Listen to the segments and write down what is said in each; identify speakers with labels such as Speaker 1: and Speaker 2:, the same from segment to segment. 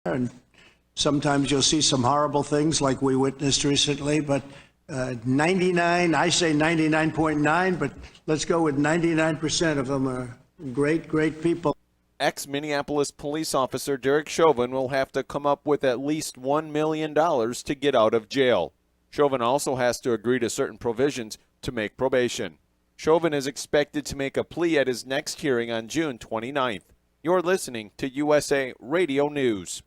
Speaker 1: And sometimes you'll see some horrible things like we witnessed recently, but 99, I say 99.9, but let's go with 99% of them are great, great people.
Speaker 2: Ex-Minneapolis police officer Derek Chauvin will have to come up with at least $1 million to get out of jail. Chauvin also has to agree to certain provisions to make probation. Chauvin is expected to make a plea at his next hearing on June 29th. You're listening to USA Radio News.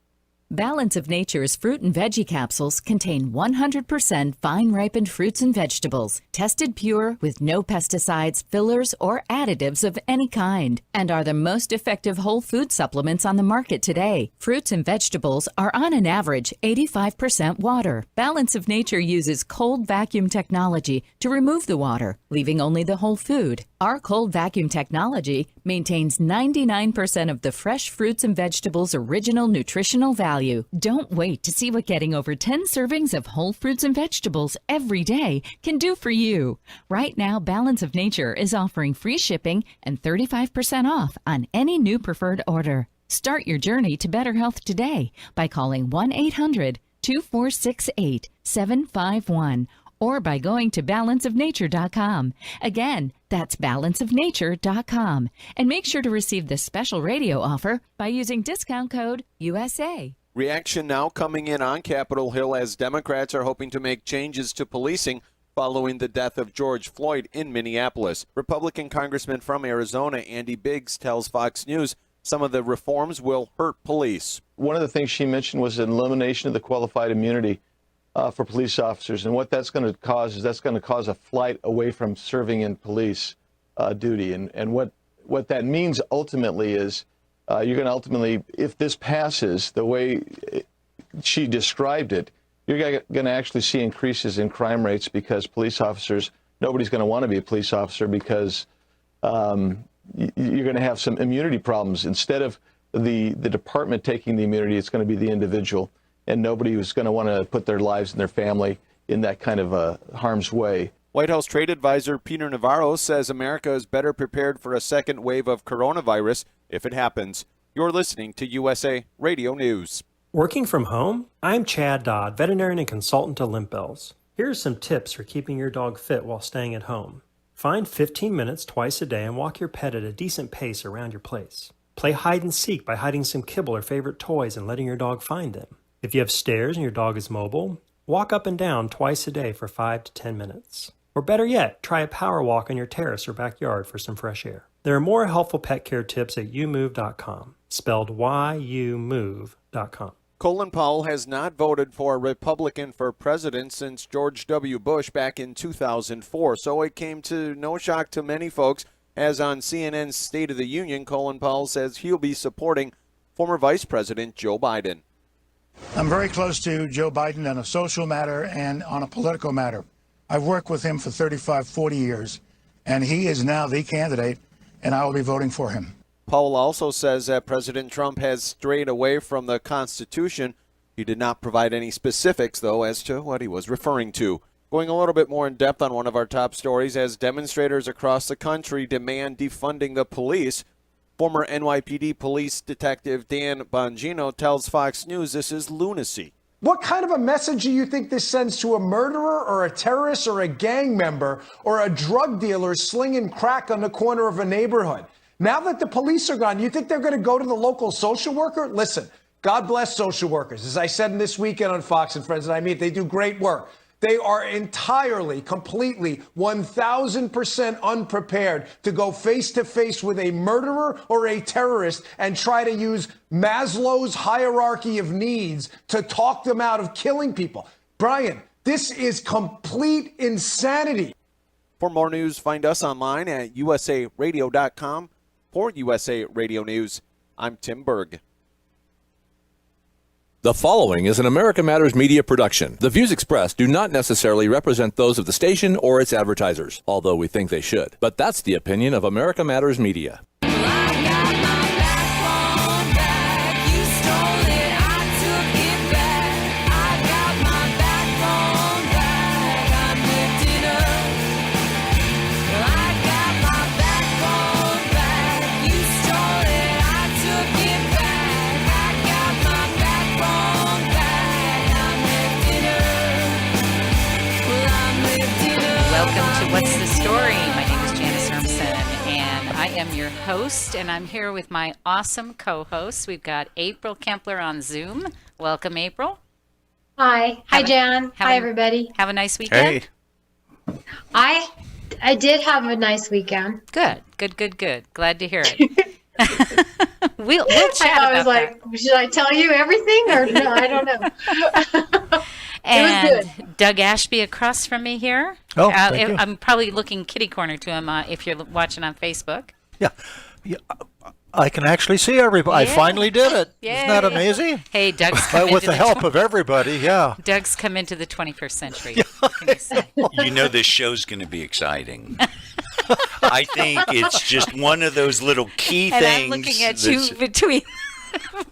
Speaker 3: Balance of Nature's fruit and veggie capsules contain 100% fine-ripened fruits and vegetables, tested pure with no pesticides, fillers, or additives of any kind, and are the most effective whole food supplements on the market today. Fruits and vegetables are on an average 85% water. Balance of Nature uses cold vacuum technology to remove the water, leaving only the whole food. Our cold vacuum technology maintains 99% of the fresh fruits and vegetables' original nutritional value. Don't wait to see what getting over 10 servings of whole fruits and vegetables every day can do for you. Right now, Balance of Nature is offering free shipping and 35% off on any new preferred order. Start your journey to better health today by calling 1-800-2468-751 or by going to balanceofnature.com. Again, that's balanceofnature.com. And make sure to receive this special radio offer by using discount code USA.
Speaker 2: Reaction now coming in on Capitol Hill as Democrats are hoping to make changes to policing following the death of George Floyd in Minneapolis. Republican Congressman from Arizona, Andy Biggs, tells Fox News some of the reforms will hurt police.
Speaker 4: One of the things she mentioned was an elimination of the qualified immunity for police officers. And what that's going to cause is that's going to cause a flight away from serving in police duty. And what that means ultimately is you're going to ultimately, if this passes the way she described it, you're going to actually see increases in crime rates because police officers, nobody's going to want to be a police officer because you're going to have some immunity problems. Instead of the department taking the immunity, it's going to be the individual. And nobody was going to want to put their lives and their family in that kind of harm's way.
Speaker 2: White House trade advisor Peter Navarro says America is better prepared for a second wave of coronavirus if it happens. You're listening to USA Radio News.
Speaker 5: Working from home? I'm Chad Dodd, veterinarian and consultant to Limp Bells. Here are some tips for keeping your dog fit while staying at home. Find 15 minutes twice a day and walk your pet at a decent pace around your place. Play hide and seek by hiding some kibble or favorite toys and letting your dog find them. If you have stairs and your dog is mobile, walk up and down twice a day for 5 to 10 minutes. Or better yet, try a power walk on your terrace or backyard for some fresh air. There are more helpful pet care tips at youmove.com, spelled YOUMove.com.
Speaker 2: Colin Powell has not voted for a Republican for president since George W. Bush back in 2004, so it came to no shock to many folks, as on CNN's State of the Union, Colin Powell says he'll be supporting former Vice President Joe Biden.
Speaker 6: I'm very close to Joe Biden on a social matter and on a political matter. I've worked with him for 35, 40 years, and he is now the candidate, and I will be voting for him.
Speaker 2: Powell also says that President Trump has strayed away from the Constitution. He did not provide any specifics, though, as to what he was referring to. Going a little bit more in depth on one of our top stories, as demonstrators across the country demand defunding the police, former NYPD police detective Dan Bongino tells Fox News this is lunacy.
Speaker 7: What kind of a message do you think this sends to a murderer or a terrorist or a gang member or a drug dealer slinging crack on the corner of a neighborhood? Now that the police are gone, you think they're going to go to the local social worker? Listen, God bless social workers. As I said this weekend on Fox and Friends, and I mean, they do great work. They are entirely, completely, 1,000% unprepared to go face to face with a murderer or a terrorist and try to use Maslow's hierarchy of needs to talk them out of killing people. Brian, this is complete insanity.
Speaker 2: For more news, find us online at usaradio.com. For USA Radio News, I'm Tim Berg.
Speaker 8: The following is an America Matters media production. The views expressed do not necessarily represent those of the station or its advertisers, although we think they should. But that's the opinion of America Matters Media.
Speaker 9: am your host, and I'm here with my awesome co-hosts. We've got April Kempler on Zoom. Welcome, April.
Speaker 10: Hi. Hi, Jan. Hi, everybody.
Speaker 9: Have a nice weekend.
Speaker 2: Hey.
Speaker 10: I did have a nice weekend.
Speaker 9: Good. Glad to hear it. we'll chat
Speaker 10: I was
Speaker 9: about
Speaker 10: like, should I tell you everything or no? I don't know.
Speaker 9: And
Speaker 10: It was good.
Speaker 9: Doug Ashby across from me here.
Speaker 11: Oh, thank you.
Speaker 9: I'm probably looking kitty corner to him if you're watching on Facebook.
Speaker 11: Yeah. I can actually see everybody.
Speaker 9: Yeah.
Speaker 11: I finally did it. Isn't that
Speaker 9: Yay.
Speaker 11: amazing?
Speaker 9: Hey, Doug's come
Speaker 11: With
Speaker 9: into
Speaker 11: the help of everybody, yeah.
Speaker 9: Doug's come into the 21st century. What can you say?
Speaker 12: You know this show's going to be exciting. I think it's just one of those little key
Speaker 9: And
Speaker 12: things.
Speaker 9: I'm looking at you between.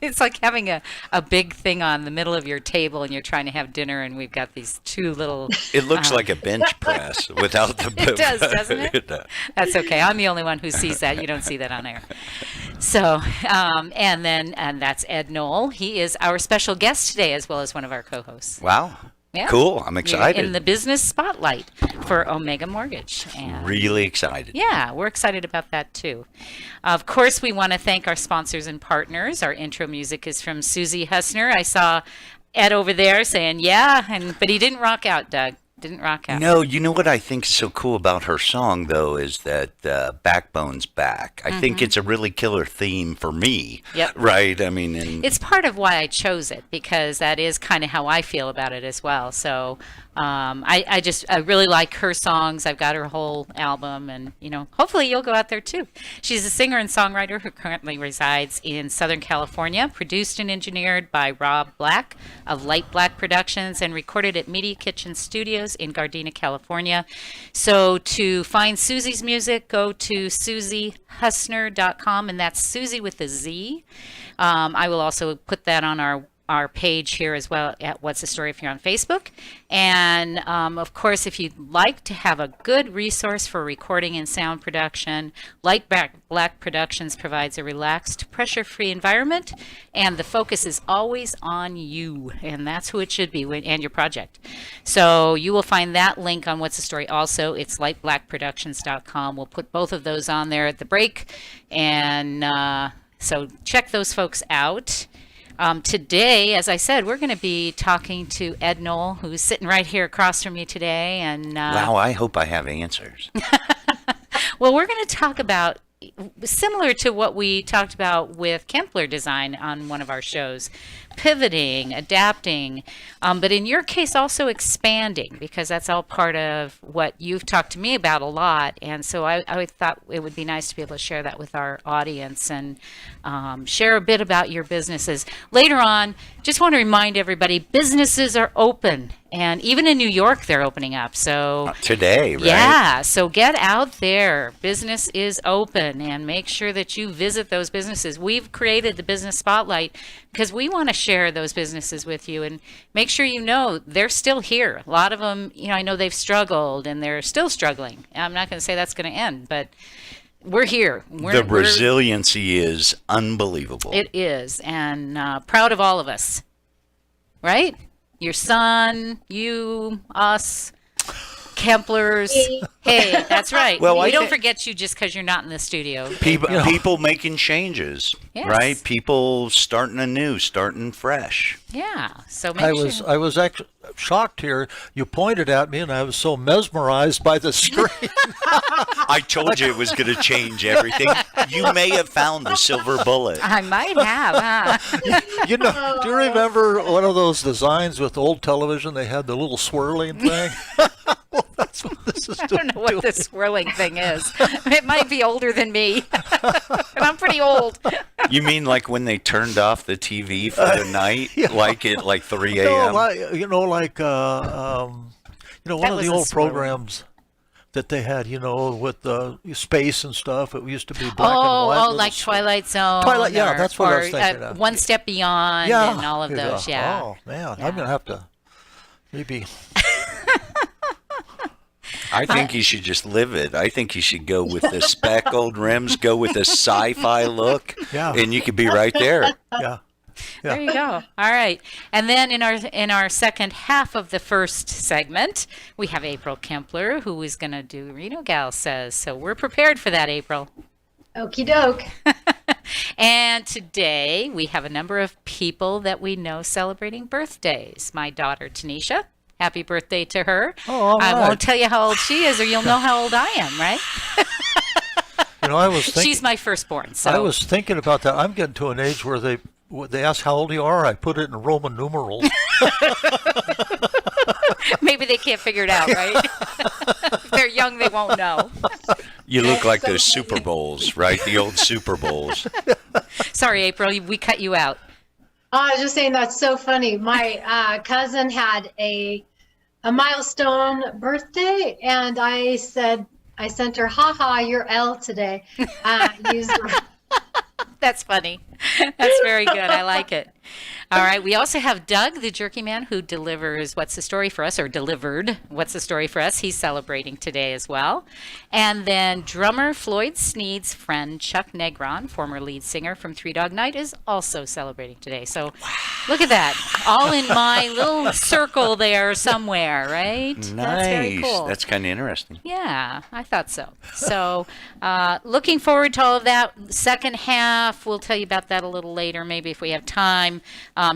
Speaker 9: It's like having a big thing on the middle of your table and you're trying to have dinner and we've got these two little...
Speaker 12: It looks like a bench press without the...
Speaker 9: It does, doesn't it? That's okay. I'm the only one who sees that. You don't see that on air. So, and that's Ed Knoll. He is our special guest today as well as one of our co-hosts.
Speaker 12: Wow.
Speaker 9: Yeah.
Speaker 12: Cool. I'm excited.
Speaker 9: In the business spotlight for Omega Mortgage. And
Speaker 12: really excited.
Speaker 9: yeah, we're excited about that too. Of course, we want to thank our sponsors and partners. Our intro music is from Susie Hussner. I saw Ed over there saying, yeah, but he didn't rock out, Doug. Didn't rock out.
Speaker 12: No, you know what I think is so cool about her song, though, is that Backbone's back. I think it's a really killer theme for me.
Speaker 9: Yep.
Speaker 12: Right? I mean, and
Speaker 9: It's part of why I chose it because that is kind of how I feel about it as well. So I really like her songs. I've got her whole album and, hopefully you'll go out there too. She's a singer and songwriter who currently resides in Southern California, produced and engineered by Rob Black of Light Black Productions and recorded at Media Kitchen Studios in Gardena, California. So to find Susie's music, go to susiehussner.com and that's Susie with a Z. I will also put that on our page here as well at What's the Story if you're on Facebook. And of course, if you'd like to have a good resource for recording and sound production, Light Black Productions provides a relaxed, pressure-free environment, and the focus is always on you, and that's who it should be and your project. So you will find that link on What's the Story also. It's lightblackproductions.com. We'll put both of those on there at the break, and so check those folks out. Today, as I said, we're going to be talking to Ed Knoll, who's sitting right here across from me today. And
Speaker 12: wow, I hope I have answers.
Speaker 9: Well, we're going to talk about, similar to what we talked about with Kempler Design on one of our shows, pivoting, adapting, but in your case also expanding, because that's all part of what you've talked to me about a lot. And so I thought it would be nice to be able to share that with our audience and share a bit about your businesses. Later on, just want to remind everybody, businesses are open. And even in New York, they're opening up. So
Speaker 12: today, right?
Speaker 9: Yeah. So get out there. Business is open, and make sure that you visit those businesses. We've created the Business Spotlight because we want to share those businesses with you and make sure you know they're still here. A lot of them, I know they've struggled and they're still struggling. I'm not going to say that's going to end, but we're here.
Speaker 12: The resiliency is unbelievable.
Speaker 9: It is, and proud of all of us, right? Your son, you, us, Kemplers. Hey, that's right.
Speaker 12: Well,
Speaker 9: we don't forget you just because you're not in the studio.
Speaker 12: People making changes,
Speaker 9: Yes.
Speaker 12: right? People starting anew, starting fresh.
Speaker 9: Yeah. So make
Speaker 11: I was actually shocked here. You pointed at me, and I was so mesmerized by the screen.
Speaker 12: I told you it was going to change everything. You may have found the silver bullet.
Speaker 9: I might have, huh?
Speaker 11: Do you remember one of those designs with old television? They had the little swirling thing. Well, that's what this is
Speaker 9: I don't know what this swirling thing is. It might be older than me. And I'm pretty old.
Speaker 12: You mean like when they turned off the TV for the night,
Speaker 11: Yeah.
Speaker 12: like at like 3 a.m.?
Speaker 11: No, one of
Speaker 9: was
Speaker 11: the
Speaker 9: a
Speaker 11: old
Speaker 9: swirl.
Speaker 11: programs that they had, with space and stuff. It used to be black and white.
Speaker 9: Oh,
Speaker 11: little
Speaker 9: like Twilight Zone.
Speaker 11: Twilight, yeah,
Speaker 9: or-
Speaker 11: that's what I was
Speaker 9: or,
Speaker 11: thinking of.
Speaker 9: One Step Beyond
Speaker 11: Yeah,
Speaker 9: and all of
Speaker 11: yeah.
Speaker 9: those, yeah.
Speaker 11: Oh, man,
Speaker 9: Yeah.
Speaker 11: I'm going to have to maybe...
Speaker 12: I think you should just live it. I think you should go with the speckled rims, go with the sci-fi look,
Speaker 11: Yeah.
Speaker 12: and you could be right there.
Speaker 11: Yeah.
Speaker 9: There you go. All right. And then in our second half of the first segment, we have April Kempler, who is going to do Reno Gal Says. So we're prepared for that, April.
Speaker 10: Okie doke.
Speaker 9: And today we have a number of people that we know celebrating birthdays. My daughter, Tanisha. Happy birthday to her.
Speaker 11: Oh, all
Speaker 9: I
Speaker 11: right.
Speaker 9: won't tell you how old she is or you'll know how old I am, right?
Speaker 11: You know, I was thinking,
Speaker 9: She's my firstborn. So
Speaker 11: I was thinking about that. I'm getting to an age where they ask how old you are. I put it in Roman numerals.
Speaker 9: maybe they can't figure it out, right? If they're young, they won't know.
Speaker 12: You look like those Super Bowls, right? The old Super Bowls.
Speaker 9: Sorry, April, we cut you out.
Speaker 10: Oh, I was just saying that's so funny. My cousin had a milestone birthday, and I sent her, haha, you're L today.
Speaker 9: That's funny. That's very good. I like it. All right. We also have Doug, the jerky man, who delivers What's the Story for us, or delivered What's the Story for us. He's celebrating today as well. And then drummer Floyd Sneed's friend, Chuck Negron, former lead singer from Three Dog Night, is also celebrating today. So look at that. All in my little circle there somewhere, right?
Speaker 12: Nice.
Speaker 9: That's very cool.
Speaker 12: That's kind of interesting.
Speaker 9: Yeah, I thought so. So looking forward to all of that. Second half, we'll tell you about that a little later, maybe if we have time.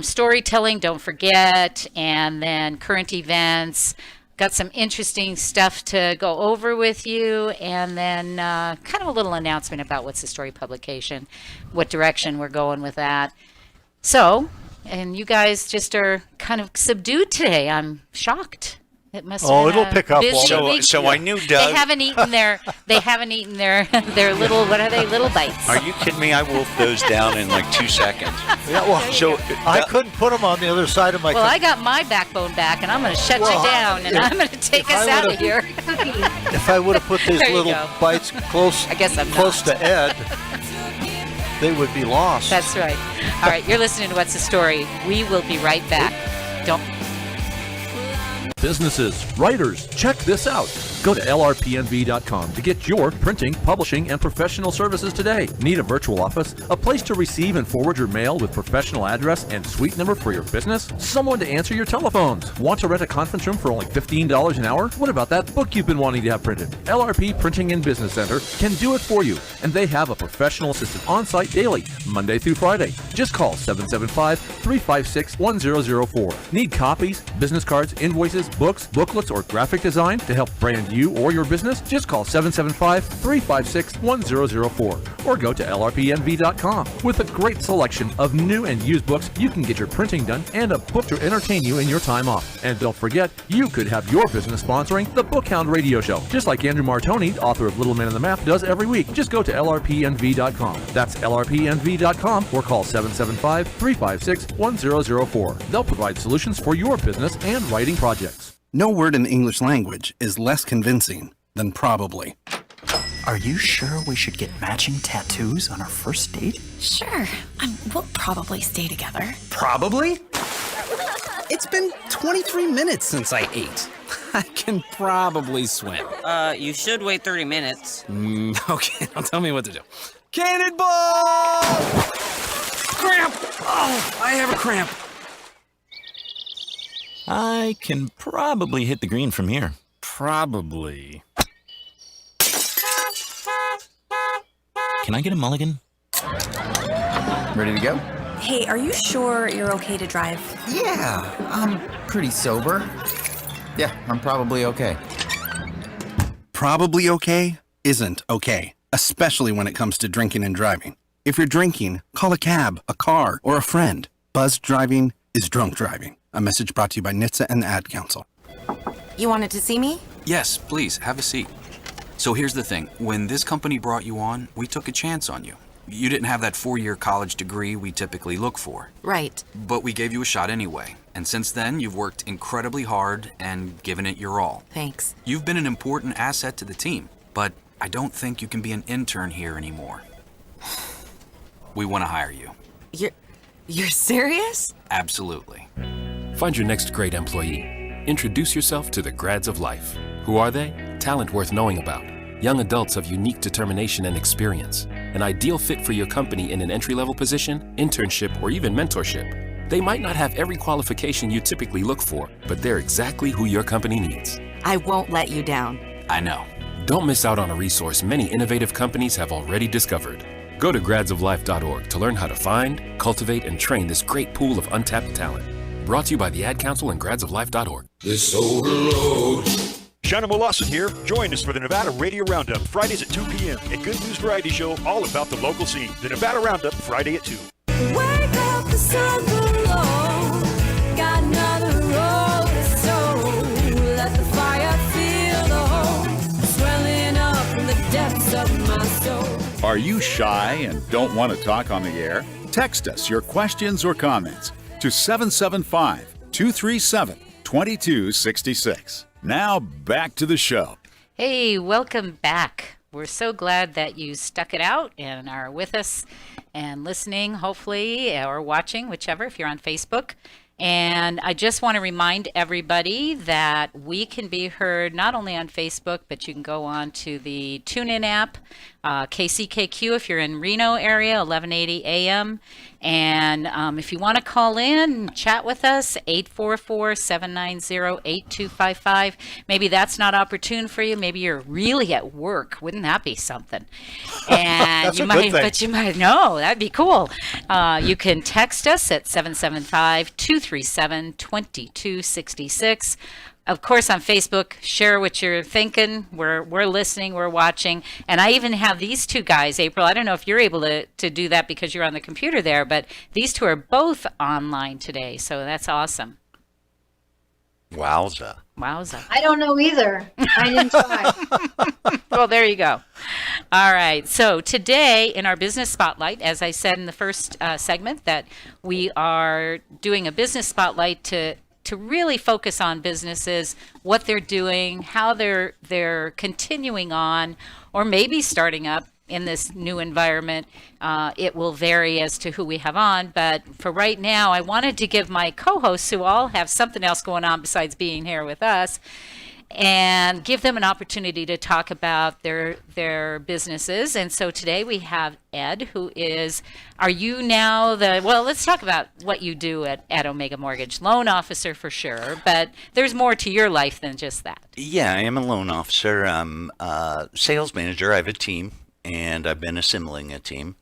Speaker 9: Storytelling, don't forget, and then current events. Got some interesting stuff to go over with you, and then kind of a little announcement about What's the Story publication, what direction we're going with that. So, and you guys just are kind of subdued today. I'm shocked. It must have been
Speaker 11: it'll pick up.
Speaker 9: busy week.
Speaker 12: So I knew Doug.
Speaker 9: They haven't eaten their their little, what are they, little bites.
Speaker 12: Are you kidding me? I wolfed those down in like 2 seconds.
Speaker 11: Yeah, well,
Speaker 12: So
Speaker 11: I couldn't put them on the other side of my.
Speaker 9: Well, I got my backbone back, and I'm going to shut you down, and I'm going to take us out of here.
Speaker 11: If I would have put these
Speaker 9: There you
Speaker 11: little
Speaker 9: go.
Speaker 11: bites close,
Speaker 9: I guess I'm
Speaker 11: close
Speaker 9: not.
Speaker 11: to Ed, they would be lost.
Speaker 9: That's right. All right, you're listening to What's the Story. We will be right back. Don't.
Speaker 8: Businesses, writers, check this out. Go to lrpnv.com to get your printing, publishing, and professional services today. Need a virtual office? A place to receive and forward your mail with professional address and suite number for your business? Someone to answer your telephones? Want to rent a conference room for only $15 an hour? What about that book you've been wanting to have printed? LRP Printing and Business Center can do it for you, and they have a professional assistant on site daily, Monday through Friday. Just call 775-356-1004. Need copies, business cards, invoices, books, booklets, or graphic design to help brand you or your business? Just call 775-356-1004 or go to lrpnv.com. With a great selection of new and used books, you can get your printing done and a book to entertain you in your time off. And don't forget, you could have your business sponsoring the Book Hound radio show, just like Andrew Martoni, author of Little Man in the Map, does every week. Just go to lrpnv.com. That's lrpnv.com or call 775-356-1004. They'll provide solutions for your business and writing projects.
Speaker 13: No word in the English language is less convincing than probably.
Speaker 14: Are you sure we should get matching tattoos on our first date?
Speaker 15: Sure. We'll probably stay together.
Speaker 13: Probably? It's been 23 minutes since I ate. I can probably swim.
Speaker 16: You should wait 30 minutes.
Speaker 13: Okay, now tell me what to do. Cannonball! Cramp! Oh, I have a cramp.
Speaker 14: I can probably hit the green from here.
Speaker 13: Probably.
Speaker 14: Can I get a mulligan?
Speaker 13: Ready to go?
Speaker 15: Hey, are you sure you're okay to drive?
Speaker 13: Yeah, I'm pretty sober. Yeah, I'm probably okay. Probably okay isn't okay, especially when it comes to drinking and driving. If you're drinking, call a cab, a car, or a friend. Buzzed driving is drunk driving. A message brought to you by NHTSA and the Ad Council.
Speaker 15: You wanted to see me?
Speaker 17: Yes, please, have a seat. So here's the thing. When this company brought you on, we took a chance on you. You didn't have that 4-year college degree we typically look for.
Speaker 15: Right.
Speaker 17: But we gave you a shot anyway. And since then, you've worked incredibly hard and given it your all.
Speaker 15: Thanks.
Speaker 17: You've been an important asset to the team, but I don't think you can be an intern here anymore. We want to hire you.
Speaker 15: You're serious?
Speaker 17: Absolutely.
Speaker 18: Find your next great employee. Introduce yourself to the grads of life. Who are they? Talent worth knowing about. Young adults of unique determination and experience. An ideal fit for your company in an entry-level position, internship, or even mentorship. They might not have every qualification you typically look for, but they're exactly who your company needs.
Speaker 15: I won't let you down.
Speaker 17: I know.
Speaker 18: Don't miss out on a resource many innovative companies have already discovered. Go to gradsoflife.org to learn how to find, cultivate, and train this great pool of untapped talent. Brought to you by the Ad Council and gradsoflife.org.
Speaker 19: This overload. Shannon Lawson here. Join us for the Nevada Radio Roundup, Fridays at 2 p.m. A good news variety show all about the local scene. The Nevada Roundup, Friday at 2.
Speaker 20: Wake up, the sun below. Got another road to sow. Let the fire feel the hope swelling up from the depths of my soul.
Speaker 21: Are you shy and don't want to talk on the air? Text us your questions or comments to 775-237-2266. Now back to the show.
Speaker 9: Hey, welcome back. We're so glad that you stuck it out and are with us and listening, hopefully, or watching, whichever, if you're on Facebook. And I just want to remind everybody that we can be heard not only on Facebook, but you can go on to the TuneIn app, KCKQ if you're in Reno area, 1180 AM. And if you want to call in, chat with us, 844-790-8255. Maybe that's not opportune for you. Maybe you're really at work. Wouldn't that be something? And
Speaker 11: That's
Speaker 9: you
Speaker 11: a good
Speaker 9: might,
Speaker 11: thing.
Speaker 9: but you might know that'd be cool. You can text us at 775-237-2266. Of course, on Facebook, share what you're thinking. We're listening, we're watching. And I even have these two guys, April. I don't know if you're able to do that because you're on the computer there, but these two are both online today. So that's awesome.
Speaker 12: Wowza.
Speaker 9: Wowza.
Speaker 10: I don't know either. I didn't try.
Speaker 9: Well, there you go. All right. So today in our business spotlight, as I said in the first segment, that we are doing a business spotlight to really focus on businesses, what they're doing, how they're continuing on, or maybe starting up in this new environment. It will vary as to who we have on, but for right now, I wanted to give my co-hosts, who all have something else going on besides being here with us, and give them an opportunity to talk about their businesses. And so today we have Ed, who is, are you now let's talk about what you do at Omega Mortgage. Loan officer for sure, but there's more to your life than just that.
Speaker 12: Yeah, I am a loan officer. I'm a sales manager. I have a team, and I've been assembling a team,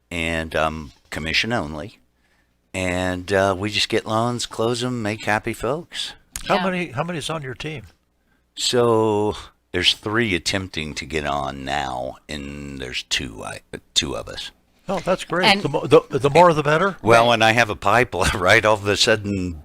Speaker 12: and commission only. And we just get loans, close them, make happy folks.
Speaker 11: How many's on your team?
Speaker 12: So there's 3 attempting to get on now, and there's two of us.
Speaker 11: Oh, that's great.
Speaker 9: And-
Speaker 11: The more the better.
Speaker 12: Well, and I have a pipeline, right? All of a sudden,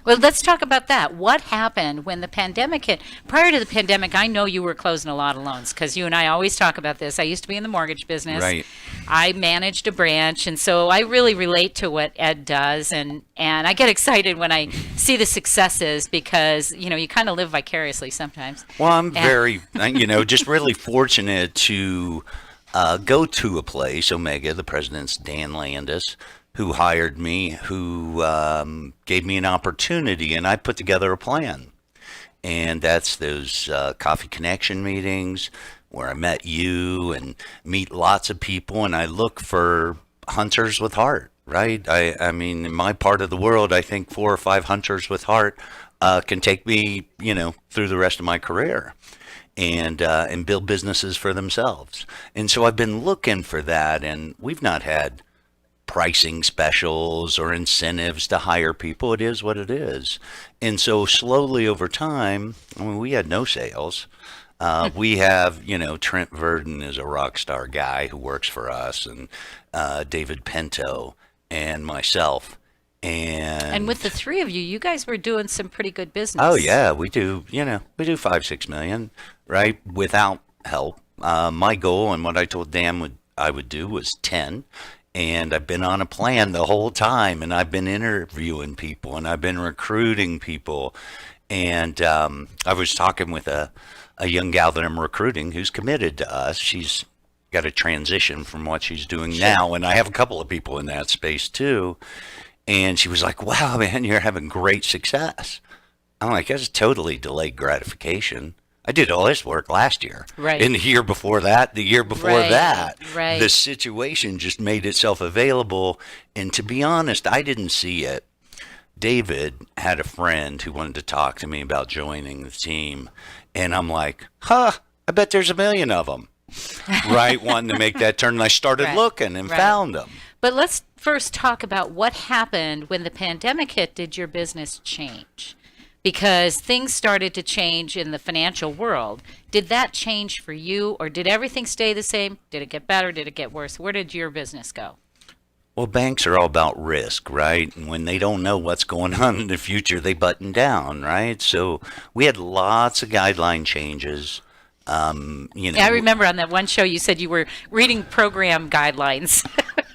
Speaker 9: Well, let's talk about that. What happened when the pandemic hit? Prior to the pandemic, I know you were closing a lot of loans because you and I always talk about this. I used to be in the mortgage business.
Speaker 12: Right.
Speaker 9: I managed a branch, and so I really relate to what Ed does, and I get excited when I see the successes because, you kind of live vicariously sometimes.
Speaker 12: well, I'm very, just really fortunate to go to a place, Omega. The president's Dan Landis, who hired me, who gave me an opportunity, and I put together a plan. And that's those Coffee Connection meetings where I met you and meet lots of people, and I look for hunters with heart, right? I mean, in my part of the world, I think 4 or 5 hunters with heart can take me, through the rest of my career and build businesses for themselves. And so I've been looking for that, and we've not had pricing specials or incentives to hire people. It is what it is. And so slowly over time, we had no sales. We have, Trent Verdon is a rock star guy who works for us, and David Pinto and myself.
Speaker 9: And with the 3 of you, you guys were doing some pretty good business.
Speaker 12: Oh yeah, we do, we do 5-6 million, right? Without help. My goal and what I told Dan I would do was 10. And I've been on a plan the whole time, and I've been interviewing people, and I've been recruiting people. And I was talking with a young gal that I'm recruiting who's committed to us. She's got to transition from what she's doing now, and I have a couple of people in that space too. And she was like, wow, man, you're having great success. I'm like, that's totally delayed gratification. I did all this work last year.
Speaker 9: Right.
Speaker 12: And the year before that, the year before
Speaker 9: Right,
Speaker 12: that.
Speaker 9: right.
Speaker 12: The situation just made itself available. And to be honest, I didn't see it. David had a friend who wanted to talk to me about joining the team. And I'm like, I bet there's a million of them, right, wanting to make that turn. And I started
Speaker 9: Right.
Speaker 12: looking and
Speaker 9: Right.
Speaker 12: found them.
Speaker 9: But let's first talk about what happened when the pandemic hit. Did your business change? Because things started to change in the financial world. Did that change for you, or did everything stay the same? Did it get better? Did it get worse? Where did your business go?
Speaker 12: Well, banks are all about risk, right? And when they don't know what's going on in the future, they button down, right? So we had lots of guideline changes.
Speaker 9: I remember on that one show you said you were reading program guidelines.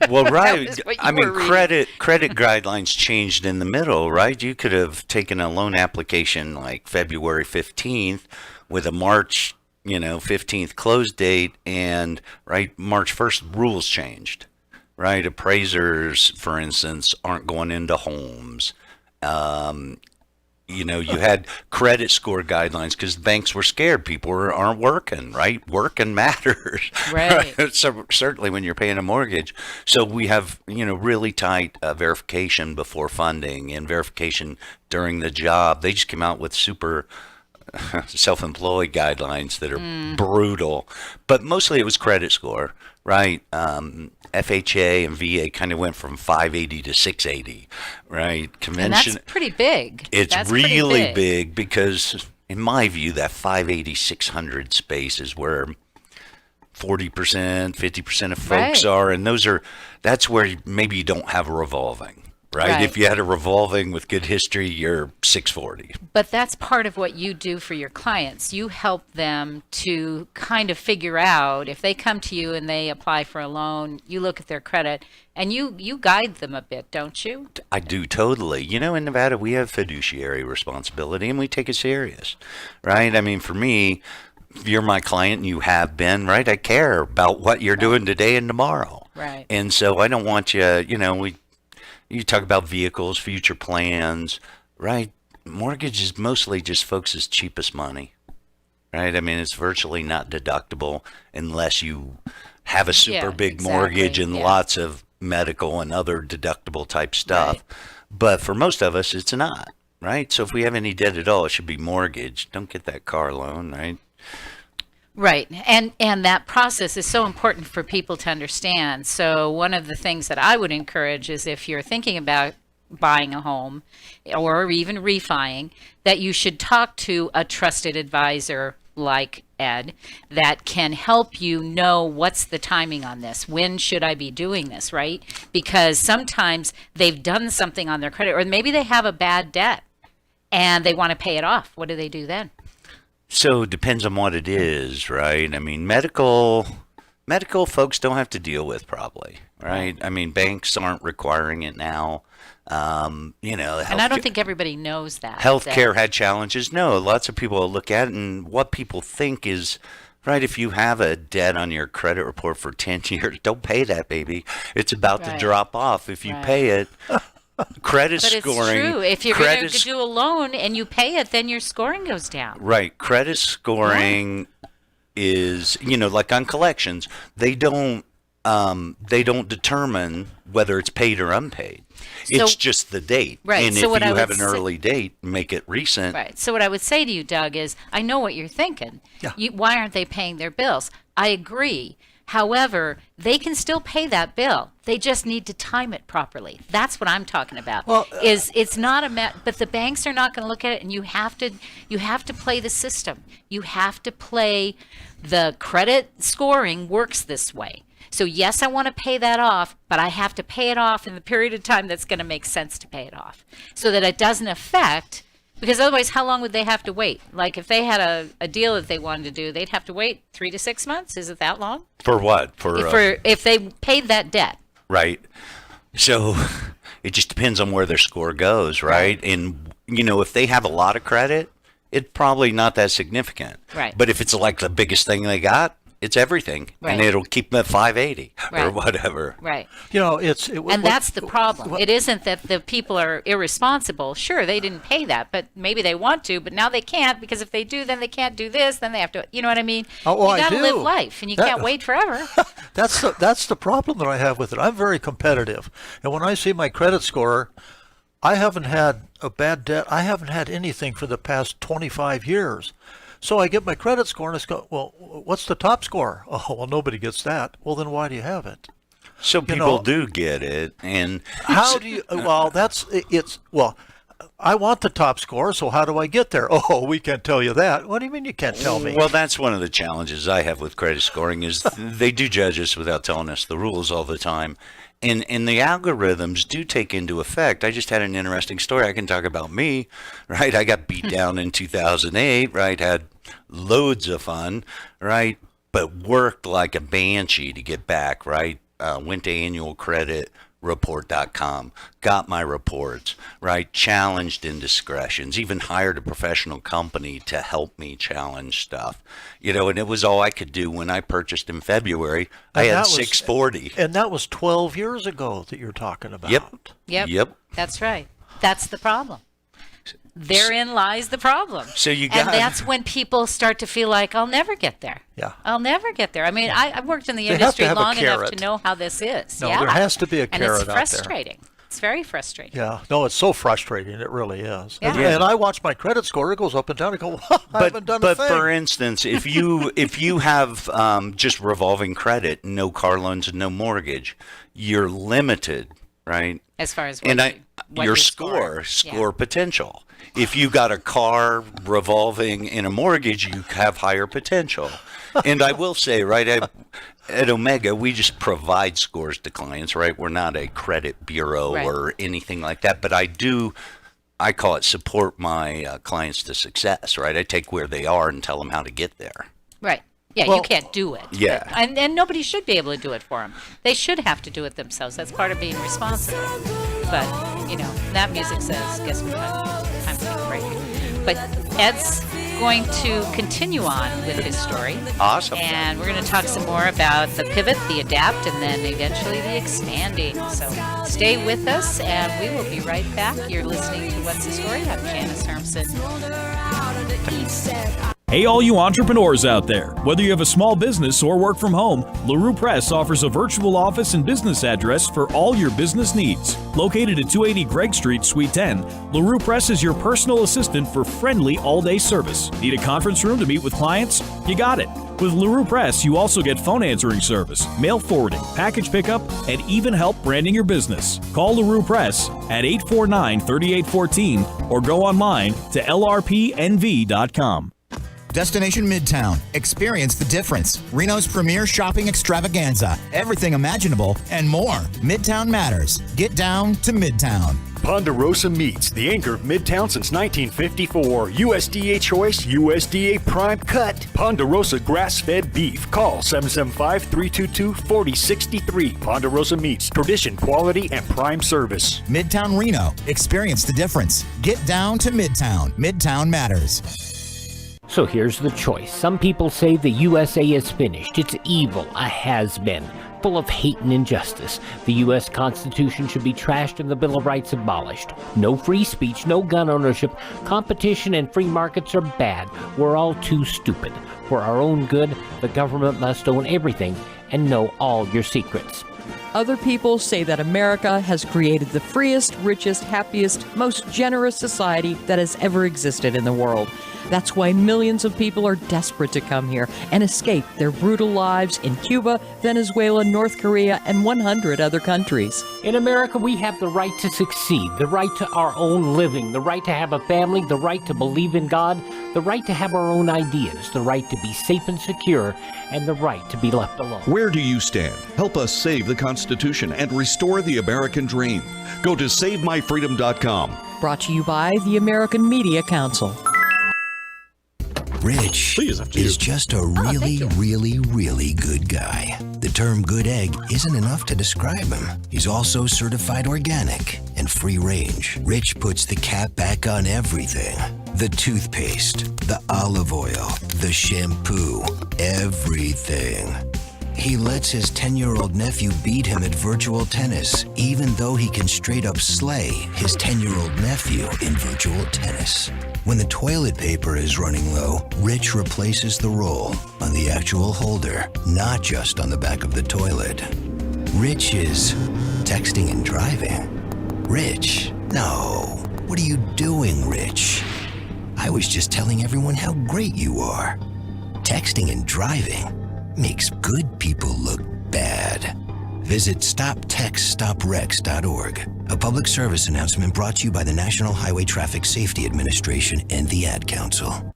Speaker 12: Well,
Speaker 9: That
Speaker 12: right.
Speaker 9: was what you
Speaker 12: I mean,
Speaker 9: were reading.
Speaker 12: credit guidelines changed in the middle, right? You could have taken a loan application like February 15th with a March, 15th close date, and right, March 1st rules changed, right? Appraisers, for instance, aren't going into homes. You had credit score guidelines because banks were scared. People aren't working, right? Working matters.
Speaker 9: Right.
Speaker 12: So certainly when you're paying a mortgage. So we have, really tight verification before funding and verification during the job. They just came out with super self-employed guidelines that are brutal. But mostly it was credit score, right? FHA and VA kind of went from 580 to 680, right?
Speaker 9: And that's pretty big.
Speaker 12: It's
Speaker 9: That's pretty
Speaker 12: really big because, in my view, that 580, 600 space is where 40%, 50% of folks
Speaker 9: Right.
Speaker 12: are, and that's where maybe you don't have a revolving, right?
Speaker 9: Right.
Speaker 12: If you had a revolving with good history, you're 640.
Speaker 9: But that's part of what you do for your clients. You help them to kind of figure out if they come to you and they apply for a loan, you look at their credit and you guide them a bit, don't you?
Speaker 12: I do totally. In Nevada, we have fiduciary responsibility and we take it serious, right? I mean, for me, if you're my client and you have been, right, I care about what you're doing today and tomorrow.
Speaker 9: Right.
Speaker 12: And so I don't want you, you talk about vehicles, future plans, right? Mortgage is mostly just folks' cheapest money, right? I mean, it's virtually not deductible unless you have a super big mortgage and lots of medical and other deductible type stuff.
Speaker 9: Right.
Speaker 12: But for most of us, it's not, right? So if we have any debt at all, it should be mortgage. Don't get that car loan, right?
Speaker 9: Right. And that process is so important for people to understand. So one of the things that I would encourage is if you're thinking about buying a home or even refining, that you should talk to a trusted advisor like Ed that can help you know what's the timing on this. When should I be doing this, right? Because sometimes they've done something on their credit, or maybe they have a bad debt and they want to pay it off. What do they do then?
Speaker 12: So it depends on what it is, right? I mean, medical folks don't have to deal with probably, right? I mean, banks aren't requiring it now.
Speaker 9: And I don't think everybody knows that.
Speaker 12: Healthcare had challenges. No, lots of people look at it, and what people think is, right, if you have a debt on your credit report for 10 years, don't pay that, baby. It's about to drop off. If you pay it, credit
Speaker 9: But
Speaker 12: scoring.
Speaker 9: it's true. If you're going to do a loan and you pay it, then your scoring goes down.
Speaker 12: Right. Credit scoring is, like on collections, they don't determine whether it's paid or unpaid. It's just the date.
Speaker 9: Right.
Speaker 12: And
Speaker 9: So
Speaker 12: if
Speaker 9: what I
Speaker 12: you have
Speaker 9: would
Speaker 12: an early date, make it recent.
Speaker 9: Right. So what I would say to you, Doug, is I know what you're thinking. Why aren't they paying their bills? I agree. However, they can still pay that bill. They just need to time it properly. That's what I'm talking about. Well, it's not but the banks are not going to look at it, and you have to play the system. You have to play the credit scoring works this way. So yes, I want to pay that off, but I have to pay it off in the period of time that's going to make sense to pay it off, so that it doesn't affect. Because otherwise, how long would they have to wait? Like if they had a deal that they wanted to do, they'd have to wait 3 to 6 months. Is it that long?
Speaker 12: For what?
Speaker 9: If they paid that debt.
Speaker 12: Right. So it just depends on where their score goes, right? And, if they have a lot of credit, it's probably not that significant.
Speaker 9: Right.
Speaker 12: But if it's like the biggest thing they got, it's everything.
Speaker 9: Right.
Speaker 12: And it'll keep them at 580 or
Speaker 9: Right.
Speaker 12: whatever.
Speaker 9: Right.
Speaker 11: And
Speaker 9: that's the problem. It isn't that the people are irresponsible. Sure, they didn't pay that, but maybe they want to, but now they can't, because if they do, then they can't do this, then they have to, you know what I mean?
Speaker 11: Oh,
Speaker 9: you got to
Speaker 11: I
Speaker 9: live
Speaker 11: do.
Speaker 9: life, and you can't wait forever.
Speaker 11: That's the problem that I have with it. I'm very competitive, and when I see my credit score, I haven't had a bad debt. I haven't had anything for the past 25 years. So I get my credit score, and I go, well, what's the top score? Oh, well, nobody gets that. Well, then why do you have it?
Speaker 12: So people do get it, and
Speaker 11: how do you? Well, I want the top score, so how do I get there? Oh, we can't tell you that. What do you mean you can't tell me?
Speaker 12: Well, that's one of the challenges I have with credit scoring is they do judge us without telling us the rules all the time. And the algorithms do take into effect. I just had an interesting story. I can talk about me, right? I got beat down in 2008, right? Had loads of fun, right? But worked like a banshee to get back, right? Went to annualcreditreport.com, got my reports, right? Challenged indiscretions, even hired a professional company to help me challenge stuff, and it was all I could do. When I purchased in February, I had 640.
Speaker 11: And that was 12 years ago that you're talking about.
Speaker 12: Yep.
Speaker 9: That's right. That's the problem. Therein lies the problem.
Speaker 12: So
Speaker 9: and that's when people start to feel like, I'll never get there.
Speaker 11: Yeah.
Speaker 9: I'll never get there. I mean, I've worked in the industry long enough to know how this is.
Speaker 11: No,
Speaker 9: yeah.
Speaker 11: there has to be a carrot out there.
Speaker 9: And it's frustrating. It's very frustrating.
Speaker 11: Yeah. No, it's so frustrating. It really is.
Speaker 9: Yeah.
Speaker 11: And I watch my credit score. It goes up and down. I go, I haven't done a thing.
Speaker 12: But for instance, if you have just revolving credit, no car loans and no mortgage, you're limited, right?
Speaker 9: As far as
Speaker 12: your score potential. If you got a car revolving in a mortgage, you have higher potential. And I will say, right, at Omega, we just provide scores to clients, right? We're not a credit bureau or anything like that. But I call it support my clients to success, right? I take where they are and tell them how to get there.
Speaker 9: Right. Yeah, you can't do it.
Speaker 12: Yeah.
Speaker 9: And nobody should be able to do it for them. They should have to do it themselves. That's part of being responsible. But, that music says, guess what time to take a break. But Ed's going to continue on with his story.
Speaker 12: Awesome.
Speaker 9: And we're going to talk some more about the pivot, the adapt, and then eventually the expanding. So stay with us, and we will be right back. You're listening to What's the Story? I'm Janice Hermson.
Speaker 1: Hey, all you entrepreneurs out there. Whether you have a small business or work from home, LeRue Press offers a virtual office and business address for all your business needs. Located at 280 Gregg Street, Suite 10, LeRue Press is your personal assistant for friendly all-day service. Need a conference room to meet with clients? You got it. With LeRue Press, you also get phone answering service, mail forwarding, package pickup, and even help branding your business. Call LeRue Press at 849-3814 or go online to lrpnv.com.
Speaker 22: Destination Midtown. Experience the difference. Reno's premier shopping extravaganza. Everything imaginable and more. Midtown matters. Get down to Midtown.
Speaker 19: Ponderosa Meats, the anchor of Midtown since 1954. USDA choice, USDA prime cut. Ponderosa grass-fed beef. Call 775-322-4063. Ponderosa Meats, tradition, quality, and prime service.
Speaker 22: Midtown Reno. Experience the difference. Get down to Midtown. Midtown matters.
Speaker 23: So here's the choice. Some people say the USA is finished. It's evil, a has-been, full of hate and injustice. The U.S. Constitution should be trashed and the Bill of Rights abolished. No free speech, no gun ownership. Competition and free markets are bad. We're all too stupid. For our own good, the government must own everything and know all your secrets.
Speaker 24: Other people say that America has created the freest, richest, happiest, most generous society that has ever existed in the world. That's why millions of people are desperate to come here and escape their brutal lives in Cuba, Venezuela, North Korea, and 100 other countries.
Speaker 23: In America, we have the right to succeed, the right to our own living, the right to have a family, the right to believe in God, the right to have our own ideas, the right to be safe and secure, and the right to be left alone.
Speaker 25: Where do you stand? Help us save the Constitution and restore the American dream. Go to SaveMyFreedom.com.
Speaker 24: Brought to you by the American Media Council.
Speaker 26: Rich is just a really, really, really good guy. The term good egg isn't enough to describe him. He's also certified organic and free range. Rich puts the cap back on everything. The toothpaste, the olive oil, the shampoo, everything. He lets his 10-year-old nephew beat him at virtual tennis, even though he can straight up slay his 10-year-old nephew in virtual tennis. When the toilet paper is running low, Rich replaces the roll on the actual holder, not just on the back of the toilet. Rich is texting and driving. Rich, no. What are you doing, Rich? I was just telling everyone how great you are. Texting and driving makes good people look bad. Visit StopTextStopWrecks.org. A public service announcement brought to you by the National Highway Traffic Safety Administration and the Ad Council.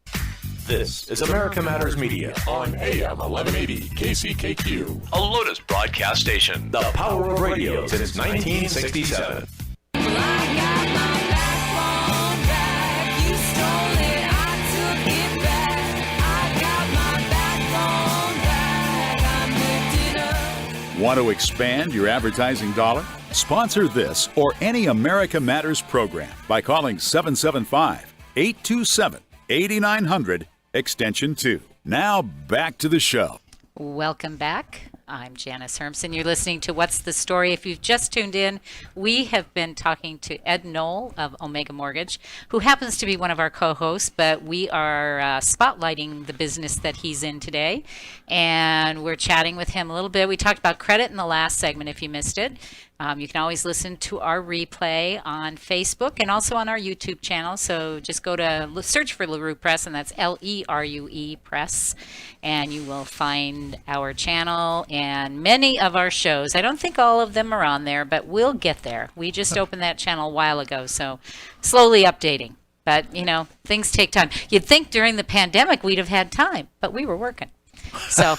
Speaker 2: This is America Matters Media on AM 1180 KCKQ, a Lotus broadcast station, the power of radio since 1967.
Speaker 21: Want to expand your advertising dollar? Sponsor this or any America Matters program by calling 775-827-8900, extension 2. Now back to the show.
Speaker 9: Welcome back. I'm Janice Hermson. You're listening to What's the Story? If you've just tuned in, we have been talking to Ed Knoll of Omega Mortgage, who happens to be one of our co-hosts, but we are spotlighting the business that he's in today, and we're chatting with him a little bit. We talked about credit in the last segment if you missed it. You can always listen to our replay on Facebook and also on our YouTube channel. So just go to search for LeRue Press, and that's LERUE Press, and you will find our channel and many of our shows. I don't think all of them are on there, but we'll get there. We just opened that channel a while ago, so slowly updating. But, you know, things take time. You'd think during the pandemic we'd have had time, but we were working. So...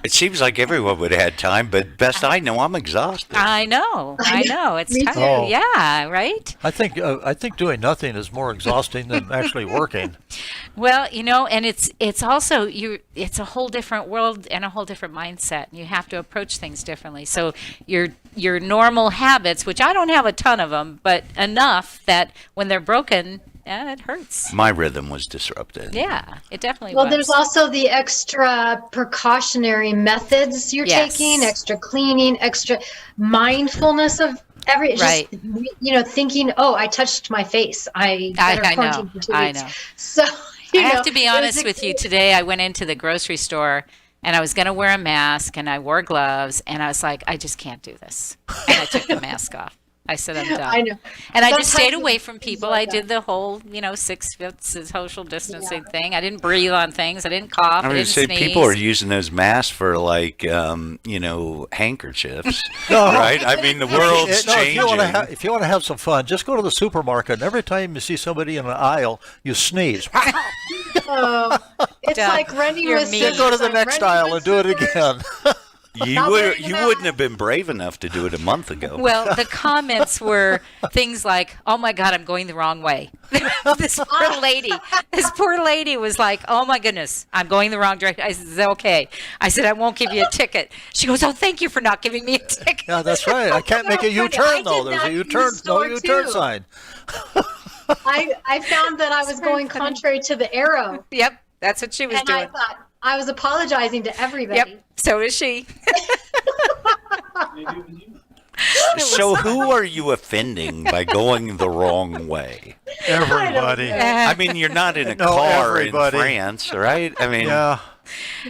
Speaker 12: It seems like everyone would have had time, but best I know, I'm exhausted.
Speaker 9: I know. It's
Speaker 10: Me
Speaker 9: tired.
Speaker 10: too.
Speaker 9: Oh. Yeah, right?
Speaker 11: I think doing nothing is more exhausting than actually working.
Speaker 9: Well, you know, and it's also it's a whole different world and a whole different mindset. You have to approach things differently. So your normal habits, which I don't have a ton of them, but enough that when they're broken, it hurts.
Speaker 12: My rhythm was disrupted.
Speaker 9: Yeah, it definitely
Speaker 10: Well,
Speaker 9: was.
Speaker 10: there's also the extra precautionary methods you're
Speaker 9: Yes.
Speaker 10: taking, extra cleaning, extra mindfulness of
Speaker 9: Right.
Speaker 10: just, you know, thinking, oh, I touched my face. I better
Speaker 9: I
Speaker 10: quarantine
Speaker 9: know.
Speaker 10: for 2
Speaker 9: I
Speaker 10: weeks.
Speaker 9: know.
Speaker 10: So,
Speaker 9: I have to be
Speaker 10: it was
Speaker 9: honest with you. Today I went into the grocery store and I was going to wear a mask and I wore gloves and I was like, I just can't do this. And I took the mask off. I said, I'm done.
Speaker 10: I know.
Speaker 9: And I just stayed
Speaker 10: Sometimes
Speaker 9: away from people.
Speaker 10: like
Speaker 9: I did the whole, 6 feet social distancing thing. I didn't breathe on things. I didn't cough.
Speaker 12: I
Speaker 9: I
Speaker 12: was going
Speaker 9: didn't
Speaker 12: to say,
Speaker 9: sneeze.
Speaker 12: people are using those masks for, like, handkerchiefs,
Speaker 11: No.
Speaker 12: right? I mean, the world's
Speaker 11: No,
Speaker 12: changing.
Speaker 11: if you want to have some fun, just go to the supermarket, and every time you see somebody in an aisle, you sneeze.
Speaker 10: Oh, it's
Speaker 9: Duh.
Speaker 10: like running
Speaker 9: You're
Speaker 10: with
Speaker 9: mean.
Speaker 11: Then go to the
Speaker 10: like
Speaker 11: next
Speaker 10: running
Speaker 11: aisle
Speaker 10: with
Speaker 11: and do it
Speaker 10: scissors.
Speaker 11: again.
Speaker 12: You wouldn't have been brave enough to do it a month ago.
Speaker 9: Well, the comments were things like, "Oh my God, I'm going the wrong way." This poor lady was like, "Oh my goodness, I'm going the wrong direction." I said, "Is that okay?" I said, "I won't give you a ticket." She goes, "Oh, thank you for not giving me a ticket."
Speaker 11: Yeah, that's right. I can't make a
Speaker 10: Funny, I
Speaker 11: U-turn, though.
Speaker 10: did
Speaker 11: There's
Speaker 10: that
Speaker 11: a
Speaker 10: in the
Speaker 11: U-turn, no
Speaker 10: store,
Speaker 11: U-turn
Speaker 10: too.
Speaker 11: sign.
Speaker 10: I found that I was going contrary to the arrow.
Speaker 9: Yep, that's what she was
Speaker 10: And
Speaker 9: doing.
Speaker 10: I thought I was apologizing to everybody.
Speaker 9: Yep, so is she.
Speaker 12: So who are you offending by going the wrong way?
Speaker 11: Everybody.
Speaker 12: I mean, you're not in a
Speaker 11: No,
Speaker 12: car
Speaker 11: everybody.
Speaker 12: in France, right? I mean,
Speaker 11: Yeah.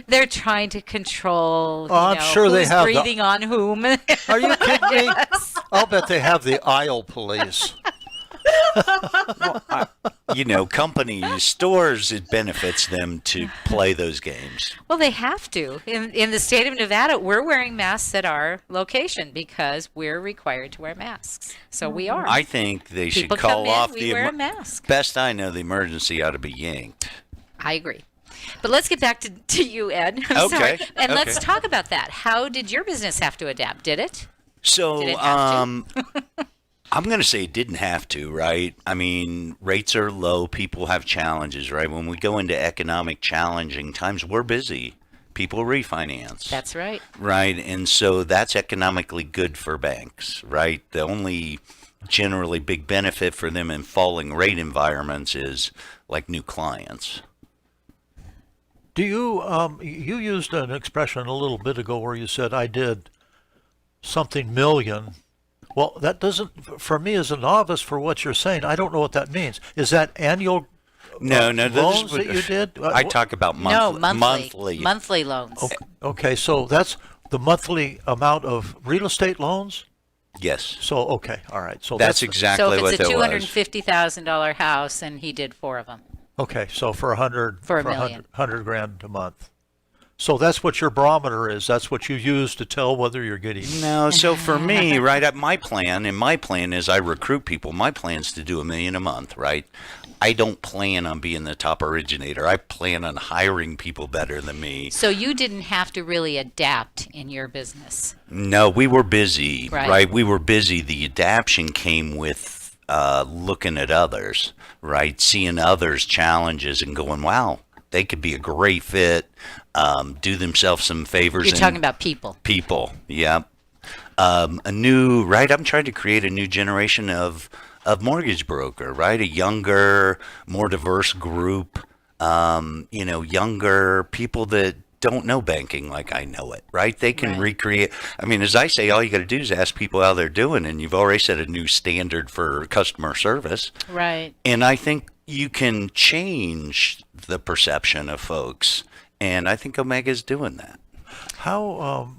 Speaker 9: They're trying to control.
Speaker 11: Oh, I'm sure they
Speaker 9: who's
Speaker 11: have the-
Speaker 9: breathing on whom.
Speaker 11: Are you kidding me?
Speaker 9: Yes.
Speaker 11: I'll bet they have the aisle police.
Speaker 12: companies, stores, it benefits them to play those games.
Speaker 9: Well, they have to. In the state of Nevada, we're wearing masks at our location because we're required to wear masks. So we are.
Speaker 12: I think they should
Speaker 9: People
Speaker 12: call
Speaker 9: come in,
Speaker 12: off
Speaker 9: we wear a mask.
Speaker 12: Best I know, the emergency ought to be yanked.
Speaker 9: I agree. But let's get back to you, Ed. I'm
Speaker 12: Okay,
Speaker 9: sorry. And let's
Speaker 12: okay.
Speaker 9: talk about that. How did your business have to adapt? Did it?
Speaker 12: So,
Speaker 9: Did it have
Speaker 12: I'm going to say it didn't have to, right? I mean, rates are low. People have challenges, right? When we go into economic challenging times, we're busy. People refinance.
Speaker 9: That's right.
Speaker 12: Right. And so that's economically good for banks, right? The only generally big benefit for them in falling rate environments is like new clients.
Speaker 11: Do you, you used an expression a little bit ago where you said, I did something million. Well, that doesn't, for me as a novice, for what you're saying, I don't know what that means. Is that annual
Speaker 12: No,
Speaker 11: loans that you did?
Speaker 12: I talk about monthly.
Speaker 9: Monthly loans.
Speaker 11: Okay, so that's the monthly amount of real estate loans?
Speaker 12: Yes.
Speaker 11: So, okay, all right. So
Speaker 12: that's exactly what that was.
Speaker 9: So if it's a $250,000 house and he did 4 of them.
Speaker 11: Okay, so for
Speaker 9: $1 million.
Speaker 11: 100 grand a month. So that's what your barometer is. That's what you use to tell whether you're getting.
Speaker 12: No, so for me, right, my plan is I recruit people. My plan is to do $1 million a month, right? I don't plan on being the top originator. I plan on hiring people better than me.
Speaker 9: So you didn't have to really adapt in your business.
Speaker 12: No, we were busy,
Speaker 9: right?
Speaker 12: right? We were busy. The adaption came with looking at others, right? Seeing others' challenges and going, wow, they could be a great fit, do themselves some favors.
Speaker 9: You're talking about people.
Speaker 12: People, yeah. I'm trying to create a new generation of mortgage broker, right? A younger, more diverse group, younger people that don't know banking like I know it, right? They can recreate. I mean, as I say, all you got to do is ask people how they're doing, and you've already set a new standard for customer service.
Speaker 9: Right.
Speaker 12: And I think you can change the perception of folks, and I think Omega's doing that.
Speaker 11: How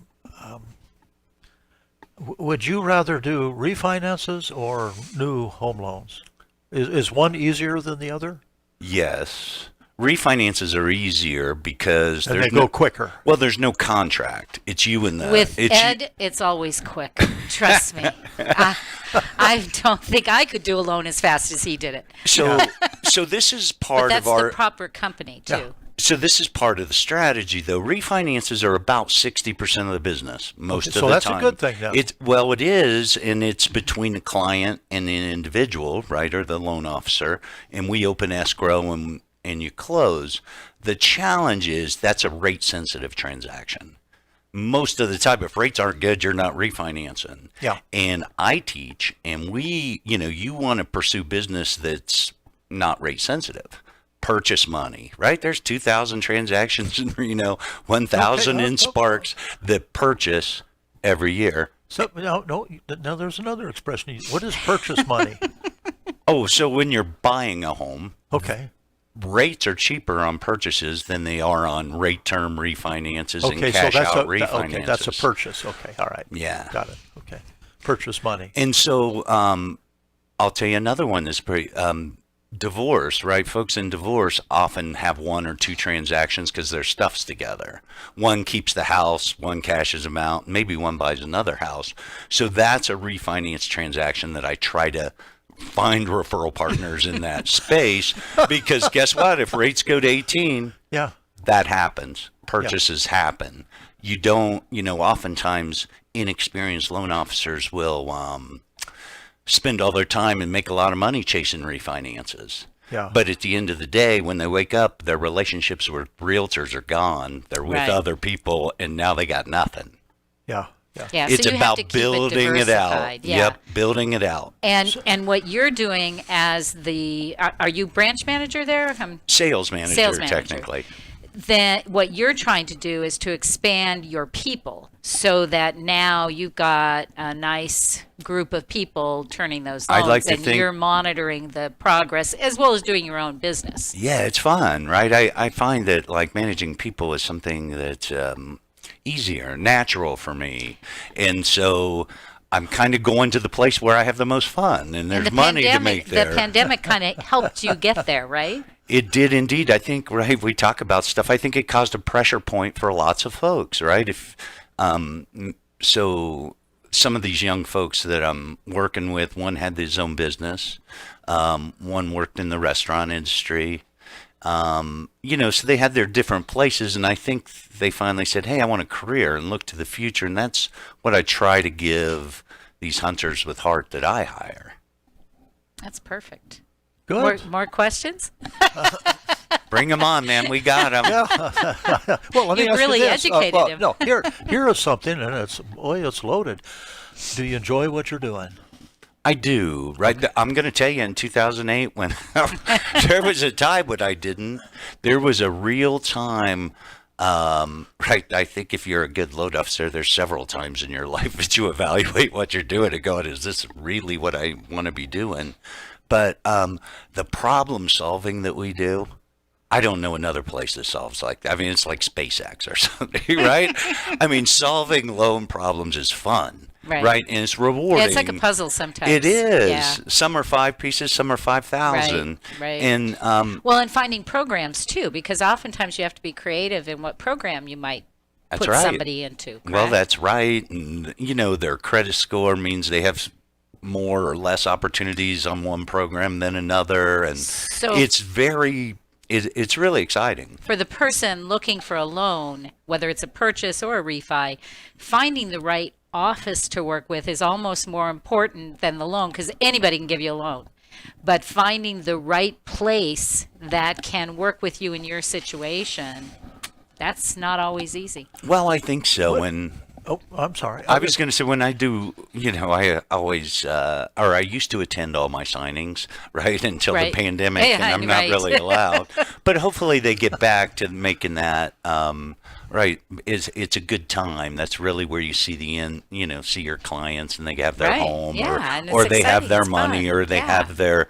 Speaker 11: would you rather do refinances or new home loans? Is one easier than the other?
Speaker 12: Yes. Refinances are easier because
Speaker 11: they go quicker.
Speaker 12: Well, there's no contract. It's you and the...
Speaker 9: With Ed, it's always quick. Trust me. I don't think I could do a loan as fast as he did it.
Speaker 12: So this is part
Speaker 9: of
Speaker 12: our...
Speaker 9: That's the proper company, too.
Speaker 12: Yeah. So this is part of the strategy, though. Refinances are about 60% of the business most of the time.
Speaker 11: So that's a good thing, now.
Speaker 12: It is, and it's between the client and the individual, right, or the loan officer, and we open escrow and you close. The challenge is that's a rate-sensitive transaction. Most of the time, if rates aren't good, you're not refinancing.
Speaker 11: Yeah.
Speaker 12: And I teach, and you want to pursue business that's not rate-sensitive. Purchase money, right? There's 2,000 transactions in Reno, 1,000 in Sparks that purchase every year.
Speaker 11: So now there's another expression. What is purchase money?
Speaker 12: So when you're buying a home,
Speaker 11: okay,
Speaker 12: rates are cheaper on purchases than they are on rate term refinances and cash out refinances.
Speaker 11: Okay, that's a purchase. Okay, all right.
Speaker 12: Yeah,
Speaker 11: got it. Okay, purchase money.
Speaker 12: And so I'll tell you another one that's pretty. Divorce, right? Folks in divorce often have 1 or 2 transactions because their stuff's together. One keeps the house, one cashes them out, maybe one buys another house. So that's a refinance transaction that I try to find referral partners in that space, because guess what? If rates go to 18, that happens. Purchases happen. You don't, oftentimes inexperienced loan officers will spend all their time and make a lot of money chasing refinances.
Speaker 11: Yeah.
Speaker 12: But at the end of the day, when they wake up, their relationships with realtors are gone. They're with other people, and now they got nothing.
Speaker 11: Yeah.
Speaker 9: Yeah,
Speaker 12: it's
Speaker 9: so you
Speaker 12: about
Speaker 9: have to
Speaker 12: building it out.
Speaker 9: Yeah.
Speaker 12: Yep, building it out.
Speaker 9: And what you're doing as are you branch manager there?
Speaker 12: Sales manager, technically.
Speaker 9: Then what you're trying to do is to expand your people so that now you've got a nice group of people turning those loans, you're monitoring the progress as well as doing your own business.
Speaker 12: Yeah, it's fun, right? I find that like managing people is something that's easier, natural for me. And so I'm kind of going to the place where I have the most fun, and there's money to make there.
Speaker 9: The pandemic kind of helped you get there, right?
Speaker 12: It did indeed. I think, right, we talk about stuff. I think it caused a pressure point for lots of folks, right? So some of these young folks that I'm working with, one had his own business, one worked in the restaurant industry, so they had their different places, and I think they finally said, hey, I want a career and look to the future, and that's what I try to give these hunters with heart that I hire.
Speaker 9: That's perfect.
Speaker 11: Good.
Speaker 9: More questions?
Speaker 12: Bring them on, man. We got them.
Speaker 11: Yeah. Well, let me ask
Speaker 9: really
Speaker 11: you this.
Speaker 9: educated him.
Speaker 11: No, here is something, and it's loaded. Do you enjoy what you're doing?
Speaker 12: I do, right? Okay. I'm going to tell you, in 2008, when there was a time when I didn't, there was a real time, right? I think if you're a good load officer, there's several times in your life that you evaluate what you're doing and go, is this really what I want to be doing? But the problem solving that we do, I don't know another place that solves like that. I mean, it's like SpaceX or something, right? I mean, solving loan problems is fun, right? And it's rewarding.
Speaker 9: Yeah, it's like a puzzle sometimes.
Speaker 12: It is.
Speaker 9: Yeah.
Speaker 12: Some are 5 pieces, some are 5,000.
Speaker 9: Right.
Speaker 12: And
Speaker 9: well, and finding programs too, because oftentimes you have to be creative in what program you might
Speaker 12: that's
Speaker 9: put
Speaker 12: right.
Speaker 9: somebody into. Correct?
Speaker 12: Well, that's right. And their credit score means they have more or less opportunities on one program than another, and
Speaker 9: so
Speaker 12: it's it's really exciting.
Speaker 9: For the person looking for a loan, whether it's a purchase or a refi, finding the right office to work with is almost more important than the loan, because anybody can give you a loan. But finding the right place that can work with you in your situation, that's not always easy.
Speaker 12: Well, I think so.
Speaker 11: Oh, I'm sorry.
Speaker 12: I was going to say, when I do, I always, or I used to attend all my signings, right, until the pandemic, and I'm not really allowed. But hopefully they get back to making that, right, it's a good time. That's really where you see see your clients, and they have their home, or they have their money, or they have their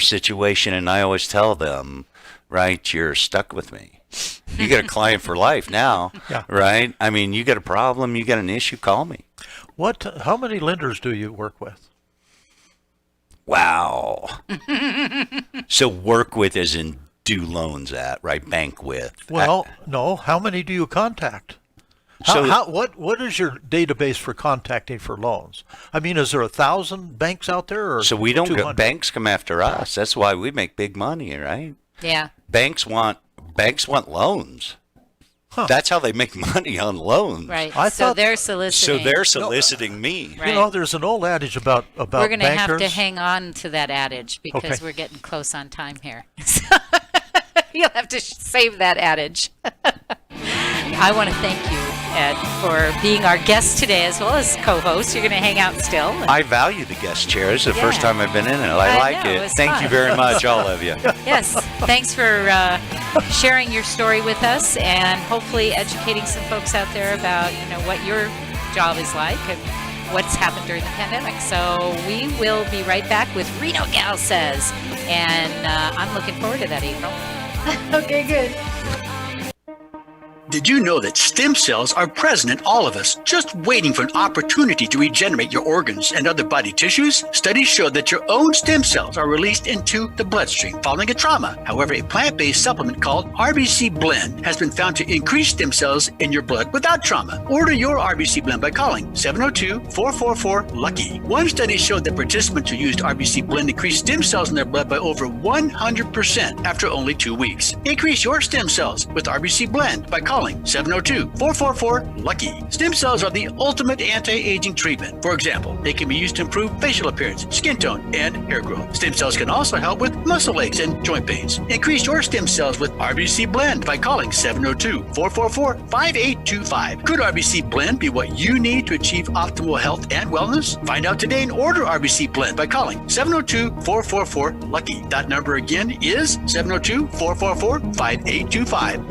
Speaker 12: situation. And I always tell them, right, you're stuck with me. You got a client for life now, right? I mean, you got a problem, you got an issue, call me.
Speaker 11: How many lenders do you work with?
Speaker 12: Wow. So work with as in do loans at, right? Bank with.
Speaker 11: Well, no. How many do you contact? What is your database for contacting for loans? I mean, is there 1,000 banks out there? Or
Speaker 12: so we don't
Speaker 11: 200?
Speaker 12: Banks come after us. That's why we make big money, right?
Speaker 9: Yeah.
Speaker 12: Banks want loans. Huh. That's how they make money on loans.
Speaker 9: Right. They're soliciting.
Speaker 12: So they're soliciting me.
Speaker 9: Right.
Speaker 11: There's an old adage about
Speaker 9: we're going to have
Speaker 11: bankers.
Speaker 9: to hang on to that adage because we're getting close on time here. You'll have to save that adage. I want to thank you, Ed, for being our guest today as well as co-host. You're going to hang out still.
Speaker 12: I value the guest chair. It's the first time I've been in it. I like it. Thank you very much, all of you.
Speaker 9: Yes. Thanks for sharing your story with us and hopefully educating some folks out there about, what your job is like and what's happened during the pandemic. So we will be right back with Reno Gal Says. And I'm looking forward to that, April.
Speaker 10: Okay, good.
Speaker 3: Did you know that stem cells are present in all of us, just waiting for an opportunity to regenerate your organs and other body tissues? Studies show that your own stem cells are released into the bloodstream following a trauma. However, a plant-based supplement called RBC Blend has been found to increase stem cells in your blood without trauma. Order your RBC Blend by calling 702-444-LUCKY. One study showed that participants who used RBC Blend increased stem cells in their blood by over 100% after only 2 weeks. Increase your stem cells with RBC Blend by calling 702-444-LUCKY. Stem cells are the ultimate anti-aging treatment. For example, they can be used to improve facial appearance, skin tone, and hair growth. Stem cells can also help with muscle aches and joint pains. Increase your stem cells with RBC Blend by calling 702-444-5825. Could RBC Blend be what you need to achieve optimal health and wellness? Find out today and order RBC Blend by calling 702-444-LUCKY. That number again is 702-444-5825.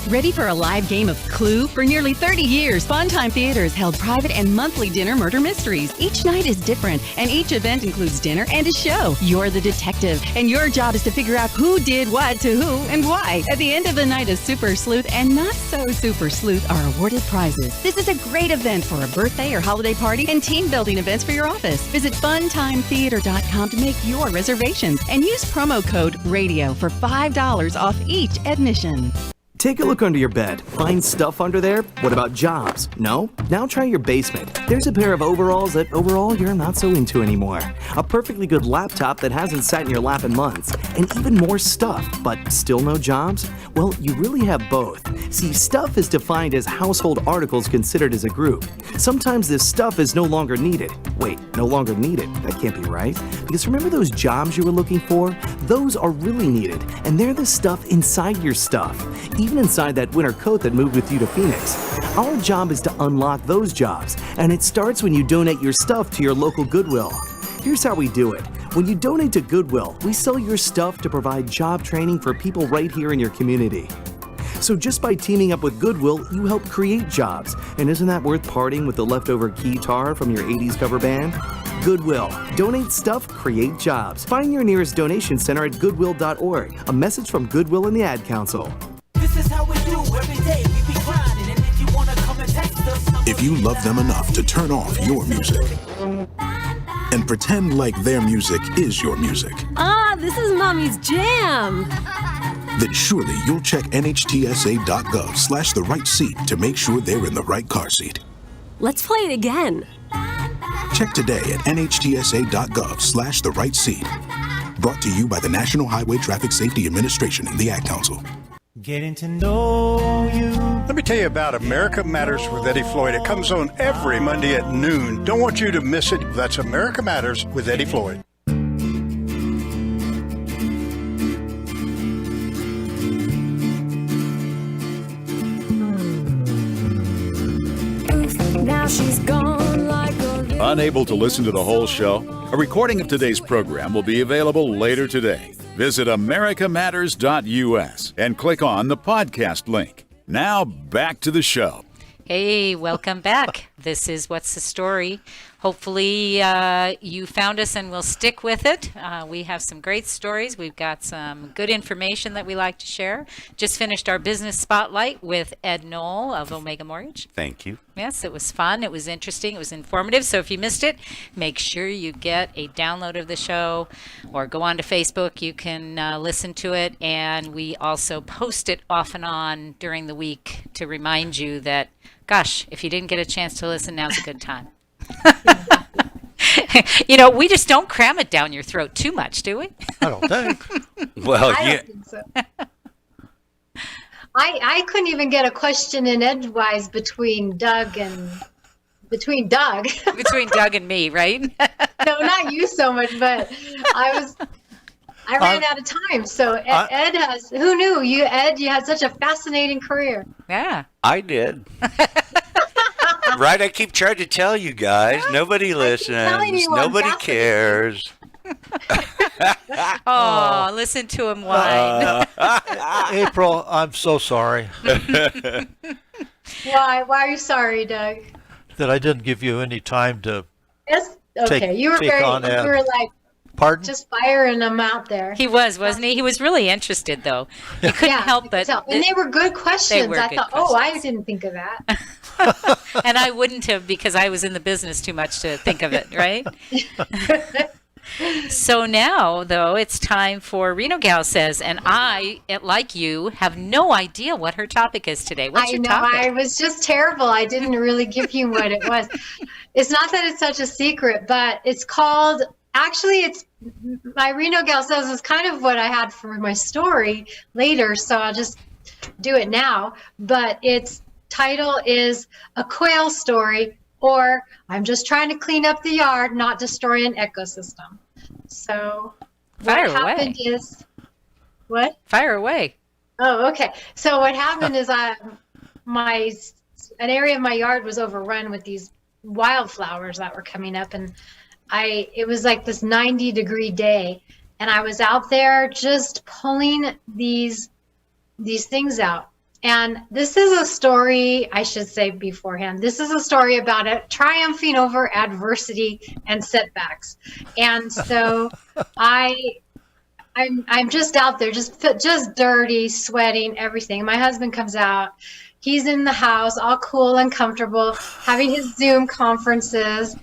Speaker 4: Ready for a live game of Clue? For nearly 30 years, Funtime Theaters held private and monthly dinner murder mysteries. Each night is different, and each event includes dinner and a show. You're the detective, and your job is to figure out who did what to who and why. At the end of the night, a super sleuth and not so super sleuth are awarded prizes. This is a great event for a birthday or holiday party and team building events for your office. Visit funtimetheater.com to make your reservations and use promo code RADIO for $5 off each admission.
Speaker 5: Take a look under your bed. Find stuff under there? What about jobs? No? Now try your basement. There's a pair of overalls that overall you're not so into anymore. A perfectly good laptop that hasn't sat in your lap in months. And even more stuff, but still no jobs? Well, you really have both. See, stuff is defined as household articles considered as a group. Sometimes this stuff is no longer needed. Wait, no longer needed? That can't be right. Because remember those jobs you were looking for? Those are really needed, and they're the stuff inside your stuff. Even inside that winter coat that moved with you to Phoenix. Our job is to unlock those jobs, and it starts when you donate your stuff to your local Goodwill. Here's how we do it. When you donate to Goodwill, we sell your stuff to provide job training for people right here in your community. So just by teaming up with Goodwill, you help create jobs. And isn't that worth parting with the leftover guitar from your 80s cover band? Goodwill. Donate stuff, create jobs. Find your nearest donation center at goodwill.org. A message from Goodwill and the Ad Council.
Speaker 6: This is how we do every day. We be grinding, and if you wanna come and test us,
Speaker 7: If you love them enough to turn off your music and pretend like their music is your music,
Speaker 20: this is Mommy's jam.
Speaker 7: then surely you'll check nhtsa.gov/the right seat to make sure they're in the right car seat.
Speaker 20: Let's play it again.
Speaker 7: Check today at nhtsa.gov/the right seat. Brought to you by the National Highway Traffic Safety Administration and the Ad Council.
Speaker 6: getting to know you.
Speaker 8: Let me tell you about America Matters with Eddie Floyd. It comes on every Monday at noon. Don't want you to miss it. That's America Matters with Eddie Floyd.
Speaker 20: Now she's gone like a...
Speaker 21: Unable to listen to the whole show? A recording of today's program will be available later today. Visit americamatters.us and click on the podcast link. Now back to the show.
Speaker 9: Hey, welcome back. This is What's the Story. Hopefully you found us and will stick with it. We have some great stories. We've got some good information that we like to share. Just finished our business spotlight with Ed Knoll of Omega Mortgage.
Speaker 12: Thank you.
Speaker 9: Yes, it was fun. It was interesting. It was informative. So if you missed it, make sure you get a download of the show or go on to Facebook. You can listen to it. And we also post it off and on during the week to remind you that, gosh, if you didn't get a chance to listen, now's a good time. You know, we just don't cram it down your throat too much, do we?
Speaker 11: I don't think.
Speaker 12: Well,
Speaker 10: I don't think so. I couldn't even get a question in edgewise between Doug and me, right? No, not you so much, but I ran out of time. So Ed has, who knew you, Ed, you had such a fascinating career.
Speaker 9: Yeah.
Speaker 12: I did. Right, I keep trying to tell you guys. Nobody listens. Nobody cares.
Speaker 9: Oh, listen to him whine.
Speaker 11: April, I'm so sorry.
Speaker 10: Why are you sorry, Doug?
Speaker 11: That I didn't give you any time to
Speaker 10: Yes. Okay, you were like,
Speaker 11: pardon?
Speaker 10: Just firing them out there.
Speaker 9: He wasn't he? He was really interested, though. He couldn't help but.
Speaker 10: And they were good questions.
Speaker 9: were
Speaker 10: I
Speaker 9: good
Speaker 10: thought, oh, I didn't think of that.
Speaker 9: And I wouldn't have, because I was in the business too much to think of it, right? So now, though, it's time for Reno Gal Says, and I, like you, have no idea what her topic is today. What's your topic?
Speaker 10: I was just terrible. I didn't really give you what it was. It's not that it's such a secret, but it's called, actually, it's my Reno Gal Says is kind of what I had for my story later, so I'll just do it now. But its title is A Quail Story, or I'm just trying to clean up the yard, not destroy an ecosystem. So
Speaker 9: Fire
Speaker 10: what happened
Speaker 9: away.
Speaker 10: is, what?
Speaker 9: Fire away.
Speaker 10: Oh, okay. So what happened is an area of my yard was overrun with these wildflowers that were coming up, and it was like this 90-degree day, and I was out there just pulling these things out. And this is a story, I should say beforehand, this is a story about it triumphing over adversity and setbacks. And so I'm just out there, just dirty, sweating, everything. My husband comes out. He's in the house, all cool and comfortable, having his Zoom conferences.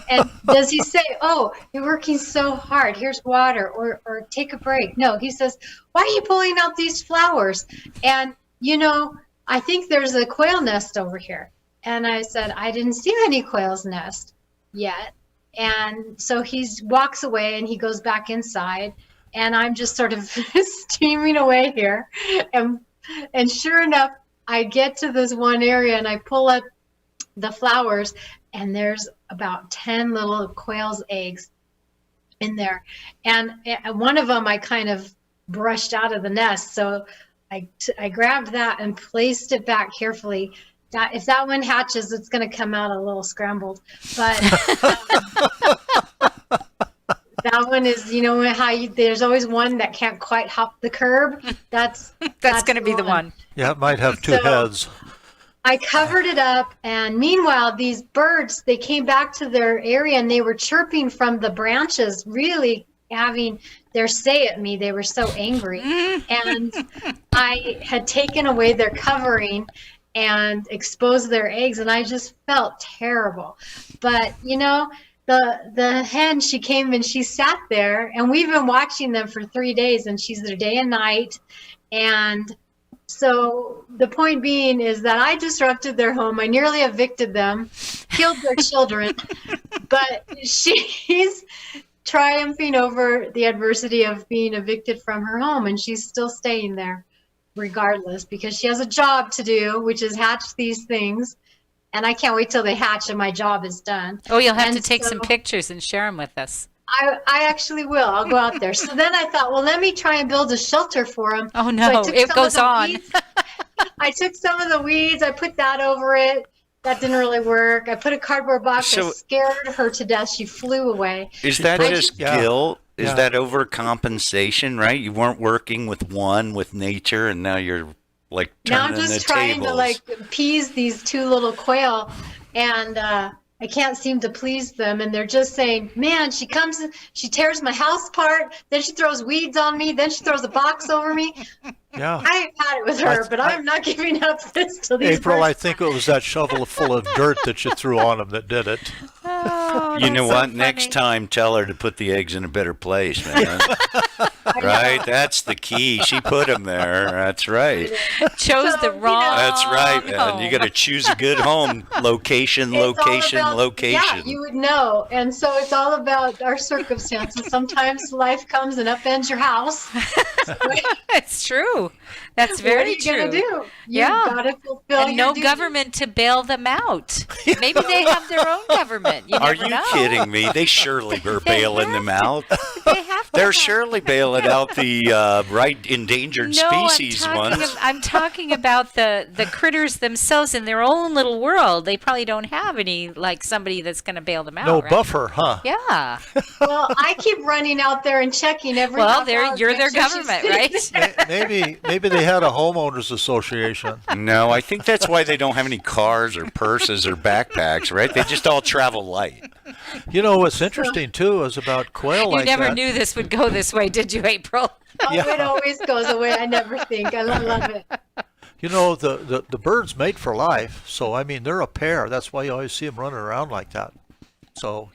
Speaker 10: And does he say, oh, you're working so hard, here's water, or take a break? No, he says, why are you pulling out these flowers? And you know, I think there's a quail nest over here. And I said, I didn't see any quail's nest yet. And so he walks away and he goes back inside. And I'm just sort of steaming away here. And sure enough, I get to this one area and I pull up the flowers. And there's about 10 little quail's eggs in there. And one of them I kind of brushed out of the nest. So I grabbed that and placed it back carefully. If that one hatches, it's going to come out a little scrambled. But that one is, you know, there's always one that can't quite hop the curb. That's
Speaker 9: going to be the one.
Speaker 11: Yeah, it might have two heads.
Speaker 10: I covered it up, and meanwhile, these birds, they came back to their area and they were chirping from the branches, really having their say at me. They were so angry. And I had taken away their covering and exposed their eggs, and I just felt terrible. But, you know, the hen, she came and she sat there, and we've been watching them for 3 days, and she's there day and night. And so the point being is that I disrupted their home. I nearly evicted them, killed their children, but she's triumphing over the adversity of being evicted from her home, and she's still staying there regardless because she has a job to do, which is hatch these things. And I can't wait till they hatch and my job is done.
Speaker 9: Oh, you'll have to take some pictures and share them with us.
Speaker 10: I actually will. I'll go out there. So then I thought, well, let me try and build a shelter for them.
Speaker 9: Oh, no,
Speaker 10: so
Speaker 9: it goes on.
Speaker 10: I took some of the weeds. I put that over it. That didn't really work. I put a cardboard box. I scared her to death. She flew away.
Speaker 12: Is that just guilt? Is that overcompensation, right? You weren't working with nature, and now you're like turning the tables.
Speaker 10: Now I'm just trying to like appease these two little quail, and I can't seem to please them, and they're just saying, man, she comes, she tears my house apart, then she throws weeds on me, then she throws a box over me.
Speaker 11: Yeah.
Speaker 10: I've had it with her, but I'm not giving up this till these
Speaker 11: April,
Speaker 10: birds.
Speaker 11: I think it was that shovel full of dirt that you threw on them that did it.
Speaker 9: Oh,
Speaker 12: you know what? Next time, tell her to put the eggs in a better place, man. Right? That's the key. She put them there. That's right.
Speaker 9: Chose the wrong.
Speaker 12: That's right, man.
Speaker 9: home.
Speaker 12: You got to choose a good home. Location.
Speaker 10: Yeah, you would know. And so it's all about our circumstances. Sometimes life comes and upends your house.
Speaker 9: It's true. That's very true.
Speaker 10: What are you going to do? You gotta fulfill
Speaker 9: and
Speaker 10: your
Speaker 9: no
Speaker 10: duty.
Speaker 9: government to bail them out. Maybe they have their own government. You
Speaker 12: Are
Speaker 9: never
Speaker 12: you
Speaker 9: know.
Speaker 12: kidding me? They surely were bailing them out. They're surely bailing out the endangered species ones.
Speaker 9: I'm talking about the critters themselves in their own little world. They probably don't have any, like somebody that's going to bail them out.
Speaker 11: No
Speaker 9: right?
Speaker 11: buffer, huh?
Speaker 9: Yeah.
Speaker 10: Well, I keep running out there and checking every.
Speaker 9: Well, you're their government, right?
Speaker 11: Maybe they had a homeowners association.
Speaker 12: No, I think that's why they don't have any cars or purses or backpacks, right? They just all travel light.
Speaker 11: You know what's interesting too is about quail
Speaker 9: You
Speaker 11: like
Speaker 9: never
Speaker 11: that.
Speaker 9: knew this would go this way, did you, April?
Speaker 10: Oh, it always goes away. I never think. I love it.
Speaker 11: You know, the birds mate for life. So, I mean, they're a pair. That's why you always see them running around like that. So,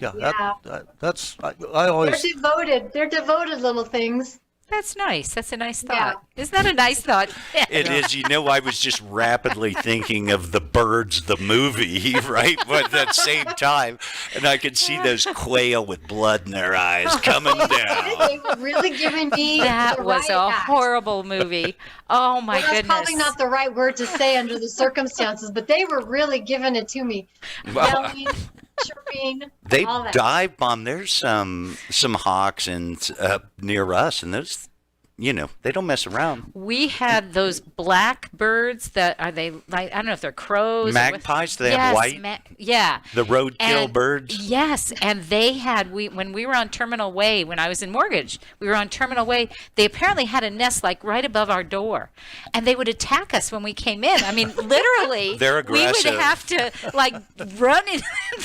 Speaker 11: that's I always...
Speaker 10: They're devoted. They're devoted little things.
Speaker 9: That's nice. That's a nice thought. Isn't that a nice thought?
Speaker 12: It is. You know, I was just rapidly thinking of The Birds, the movie, right? But at that same time, and I could see those quail with blood in their eyes coming down.
Speaker 10: They were really giving me
Speaker 9: That
Speaker 10: the
Speaker 9: was
Speaker 10: right
Speaker 9: a
Speaker 10: act.
Speaker 9: horrible movie. Oh, my
Speaker 10: That's
Speaker 9: goodness.
Speaker 10: probably not the right word to say under the circumstances, but they were really giving it to me.
Speaker 12: Well,
Speaker 10: Yelling, chirping,
Speaker 12: They
Speaker 10: all that.
Speaker 12: dive bomb. There's some hawks near us, and those, you know, they don't mess around.
Speaker 9: We had those black birds that are they like, I don't know if they're crows.
Speaker 12: Magpies, they have white?
Speaker 9: Yeah.
Speaker 12: The roadkill
Speaker 9: And-
Speaker 12: birds.
Speaker 9: Yes, and they had when we were on Terminal Way, when I was in mortgage, we were on Terminal Way. They apparently had a nest like right above our door, and they would attack us when we came in. I mean, literally,
Speaker 12: They're aggressive.
Speaker 9: we would have to like run in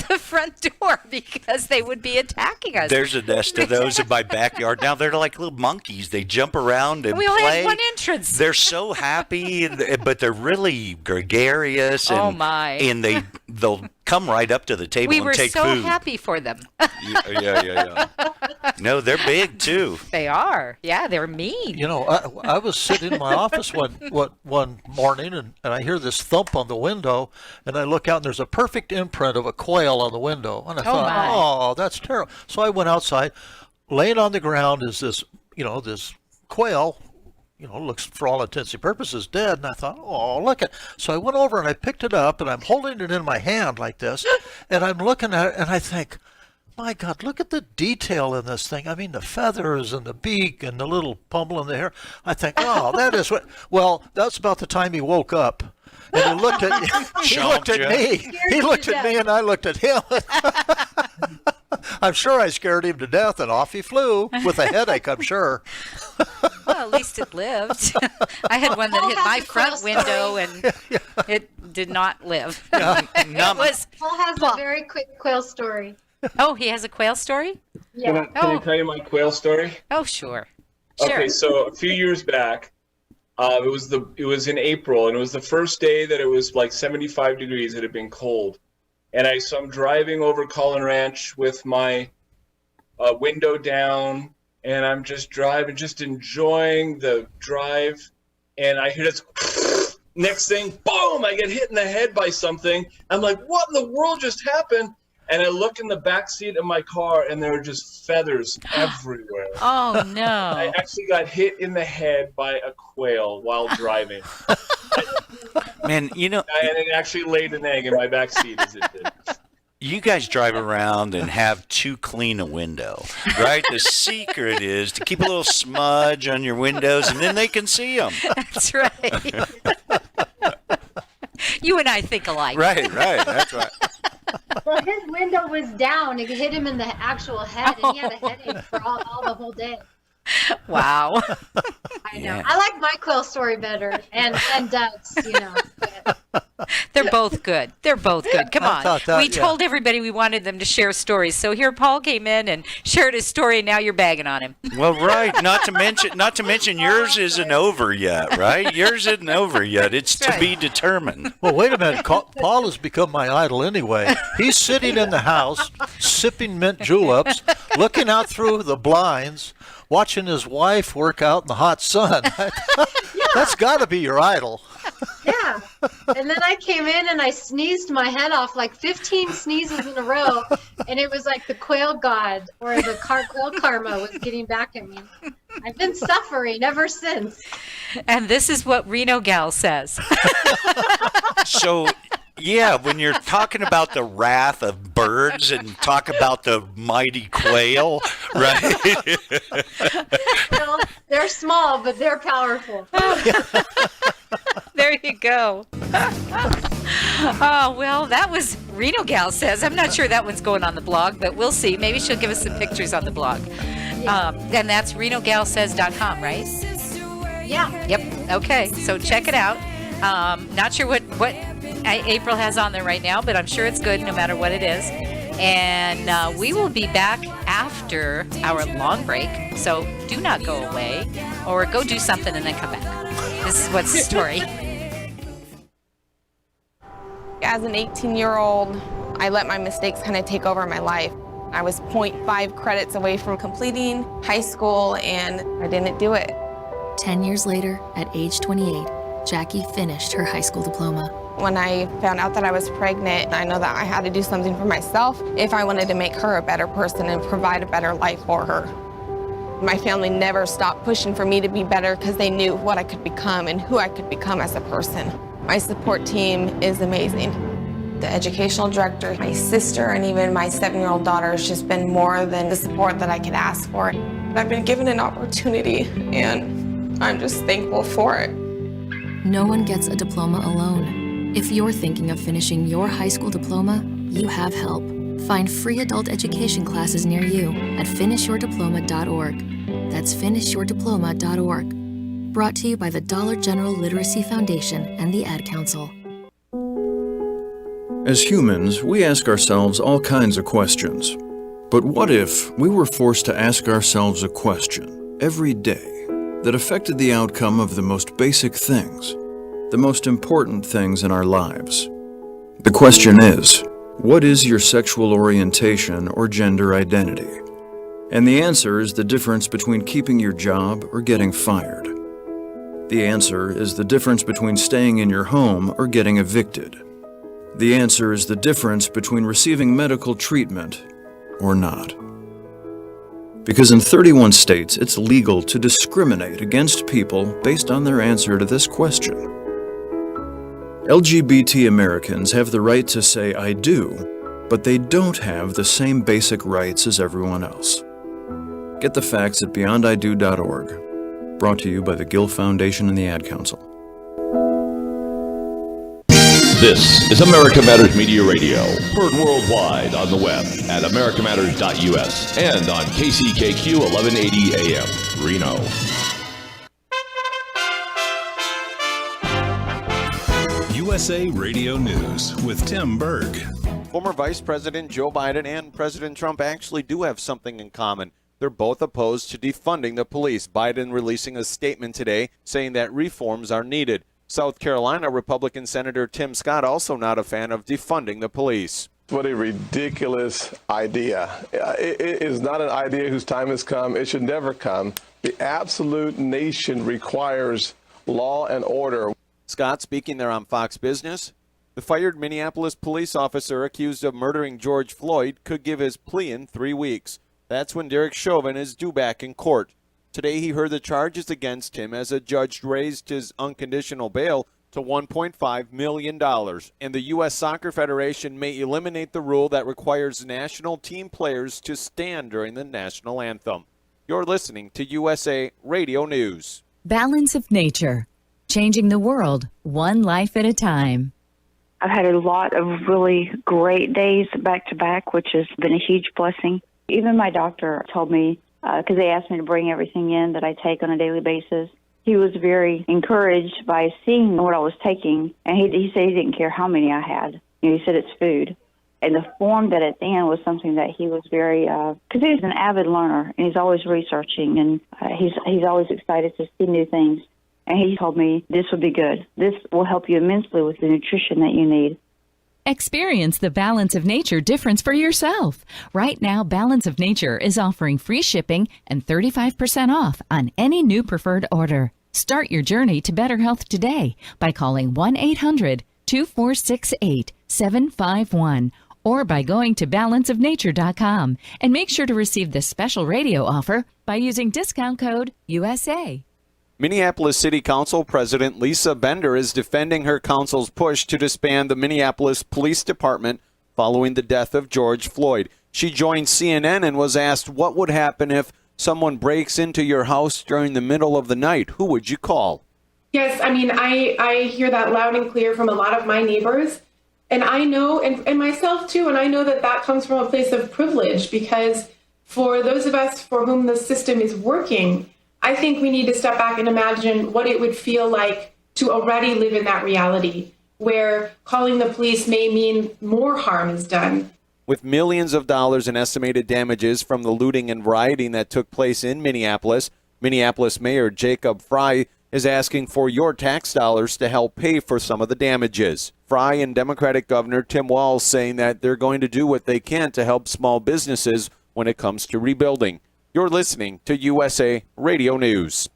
Speaker 9: the front door because they would be attacking us.
Speaker 12: There's a nest of those in my backyard. Now they're like little monkeys. They jump around and
Speaker 9: We only
Speaker 12: play.
Speaker 9: had one entrance.
Speaker 12: They're so happy, but they're really gregarious. And,
Speaker 9: Oh, my.
Speaker 12: And they'll come right up to the table
Speaker 9: We
Speaker 12: and
Speaker 9: were
Speaker 12: take
Speaker 9: so
Speaker 12: food.
Speaker 9: happy for them.
Speaker 12: Yeah. No, they're big too.
Speaker 9: They are. Yeah, they're mean.
Speaker 11: You know, I was sitting in my office one morning, and I hear this thump on the window, and I look out, and there's a perfect imprint of a quail on the window. And I thought,
Speaker 9: my.
Speaker 11: oh, that's terrible. So I went outside. Laying on the ground is this quail, looks for all intents and purposes dead. And I thought, oh, look at. So I went over and I picked it up, and I'm holding it in my hand like this, and I'm looking at it, and I think, my God, look at the detail in this thing. I mean, the feathers and the beak and the little pummel in the hair. I think, oh, that is what. Well, that's about the time he woke up. And he looked at me. He looked at me, and I looked at him. I'm sure I scared him to death, and off he flew with a headache, I'm sure.
Speaker 9: Well, at least it lived. I had one that hit my front window, and it did not live.
Speaker 10: Paul has a very quick quail story.
Speaker 9: Oh, he has a quail story?
Speaker 10: Yeah.
Speaker 13: Can I tell you my quail story?
Speaker 9: Oh, sure.
Speaker 13: Okay, so a few years back, it was in April, and it was the first day that it was like 75 degrees. It had been cold, and so I'm driving over Collin Ranch with my window down, and I'm just driving, just enjoying the drive, and I hear this. Next thing, boom! I get hit in the head by something. I'm like, what in the world just happened? And I look in the back seat of my car, and there are just feathers everywhere.
Speaker 9: Oh, no.
Speaker 13: I actually got hit in the head by a quail while driving.
Speaker 12: Man,
Speaker 13: and it actually laid an egg in my back seat as it did.
Speaker 12: You guys drive around and have too clean a window, right? The secret is to keep a little smudge on your windows, and then they can see them.
Speaker 9: That's right. You and I think alike.
Speaker 12: Right, that's right.
Speaker 10: Well, his window was down. It hit him in the actual head, and he had a headache for all the whole day.
Speaker 9: Wow.
Speaker 10: I know. Yeah. I like my quail story better, and Doug's,
Speaker 9: They're both good. They're both good. Come on. We told everybody we wanted them to share stories. So here Paul came in and shared his story, and now you're bagging on him.
Speaker 12: Well, right. Not to mention yours isn't over yet, right? Yours isn't over yet. It's to be determined.
Speaker 11: Well, wait a minute. Paul has become my idol anyway. He's sitting in the house, sipping mint juleps, looking out through the blinds, watching his wife work out in the hot sun. That's got to be your idol.
Speaker 10: Yeah. And then I came in and I sneezed my head off like 15 sneezes in a row. And it was like the quail god or the quail karma was getting back at me. I've been suffering ever since.
Speaker 9: And this is what Reno Gal says.
Speaker 12: So, yeah, when you're talking about the wrath of birds and talk about the mighty quail, right?
Speaker 10: Well, they're small, but they're powerful.
Speaker 9: There you go. Oh, well, that was Reno Gal says. I'm not sure that one's going on the blog, but we'll see. Maybe she'll give us some pictures on the blog. And that's renogalsays.com, right?
Speaker 10: Yeah.
Speaker 9: Yep. Okay. So check it out. Not sure what April has on there right now, but I'm sure it's good no matter what it is. And we will be back after our long break. So do not go away or go do something and then come back. This is what's the story.
Speaker 14: As an 18-year-old, I let my mistakes kind of take over my life. I was 0.5 credits away from completing high school, and I didn't do it.
Speaker 15: 10 years later, at age 28, Jackie finished her high school diploma.
Speaker 14: When I found out that I was pregnant, I know that I had to do something for myself if I wanted to make her a better person and provide a better life for her. My family never stopped pushing for me to be better because they knew what I could become and who I could become as a person. My support team is amazing. The educational director, my sister, and even my 7-year-old daughter has just been more than the support that I could ask for. I've been given an opportunity, and I'm just thankful for it.
Speaker 15: No one gets a diploma alone. If you're thinking of finishing your high school diploma, you have help. Find free adult education classes near you at finishyourdiploma.org. That's finishyourdiploma.org. Brought to you by the Dollar General Literacy Foundation and the Ad Council.
Speaker 16: As humans, we ask ourselves all kinds of questions. But what if we were forced to ask ourselves a question every day that affected the outcome of the most basic things, the most important things in our lives? The question is, what is your sexual orientation or gender identity? And the answer is the difference between keeping your job or getting fired. The answer is the difference between staying in your home or getting evicted. The answer is the difference between receiving medical treatment or not. Because in 31 states, it's legal to discriminate against people based on their answer to this question. LGBT Americans have the right to say I do, but they don't have the same basic rights as everyone else. Get the facts at beyondido.org. Brought to you by the Gill Foundation and the Ad Council.
Speaker 2: This is America Matters Media Radio, heard worldwide on the web at americamatters.us and on KCKQ 1180 AM, Reno.
Speaker 1: USA Radio News with Tim Berg.
Speaker 17: Former Vice President Joe Biden and President Trump actually do have something in common. They're both opposed to defunding the police. Biden releasing a statement today saying that reforms are needed. South Carolina Republican Senator Tim Scott also not a fan of defunding the police.
Speaker 18: What a ridiculous idea. It is not an idea whose time has come. It should never come. The absolute nation requires law and order.
Speaker 17: Scott speaking there on Fox Business. The fired Minneapolis police officer accused of murdering George Floyd could give his plea in 3 weeks. That's when Derek Chauvin is due back in court. Today he heard the charges against him as a judge raised his unconditional bail to $1.5 million. And the U.S. Soccer Federation may eliminate the rule that requires national team players to stand during the national anthem. You're listening to USA Radio News.
Speaker 4: Balance of Nature. Changing the world, one life at a time.
Speaker 19: I've had a lot of really great days back to back, which has been a huge blessing. Even my doctor told me, because they asked me to bring everything in that I take on a daily basis. He was very encouraged by seeing what I was taking, and he said he didn't care how many I had. You know, he said it's food. And the form that it's in was something that he was very, because he's an avid learner, and he's always researching, and he's always excited to see new things. And he told me this would be good. This will help you immensely with the nutrition that you need.
Speaker 4: Experience the Balance of Nature difference for yourself. Right now, Balance of Nature is offering free shipping and 35% off on any new preferred order. Start your journey to better health today by calling 1-800-2468-751 or by going to balanceofnature.com. And make sure to receive this special radio offer by using discount code USA.
Speaker 17: Minneapolis City Council President Lisa Bender is defending her council's push to disband the Minneapolis Police Department following the death of George Floyd. She joined CNN and was asked what would happen if someone breaks into your house during the middle of the night. Who would you call?
Speaker 22: Yes, I mean, I hear that loud and clear from a lot of my neighbors. And I know, and myself too, and I know that that comes from a place of privilege, because for those of us for whom the system is working, I think we need to step back and imagine what it would feel like to already live in that reality, where calling the police may mean more harm is done.
Speaker 17: With millions of dollars in estimated damages from the looting and rioting that took place in Minneapolis, Minneapolis Mayor Jacob Frey is asking for your tax dollars to help pay for some of the damages. Frey and Democratic Governor Tim Walz saying that they're going to do what they can to help small businesses when it comes to rebuilding. You're listening to USA Radio News.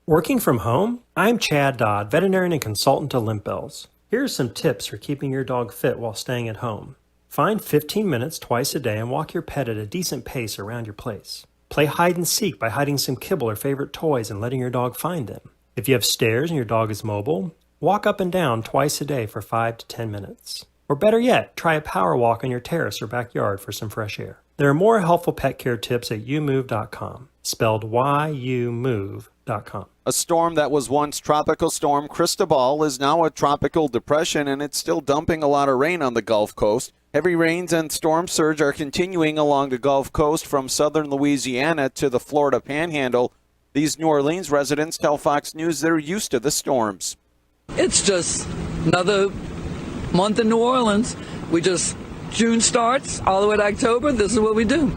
Speaker 23: Working from home? I'm Chad Dodd, veterinarian and consultant to Limp Bells. Here are some tips for keeping your dog fit while staying at home. Find 15 minutes twice a day and walk your pet at a decent pace around your place. Play hide and seek by hiding some kibble or favorite toys and letting your dog find them. If you have stairs and your dog is mobile, walk up and down twice a day for 5 to 10 minutes. Or better yet, try a power walk on your terrace or backyard for some fresh air. There are more helpful pet care tips at youmove.com, spelled YOUMove.com.
Speaker 17: A storm that was once Tropical Storm Cristobal is now a tropical depression, and it's still dumping a lot of rain on the Gulf Coast. Heavy rains and storm surge are continuing along the Gulf Coast from southern Louisiana to the Florida Panhandle. These New Orleans residents tell Fox News they're used to the storms.
Speaker 27: It's just another month in New Orleans. June starts all the way to October. This is what we do.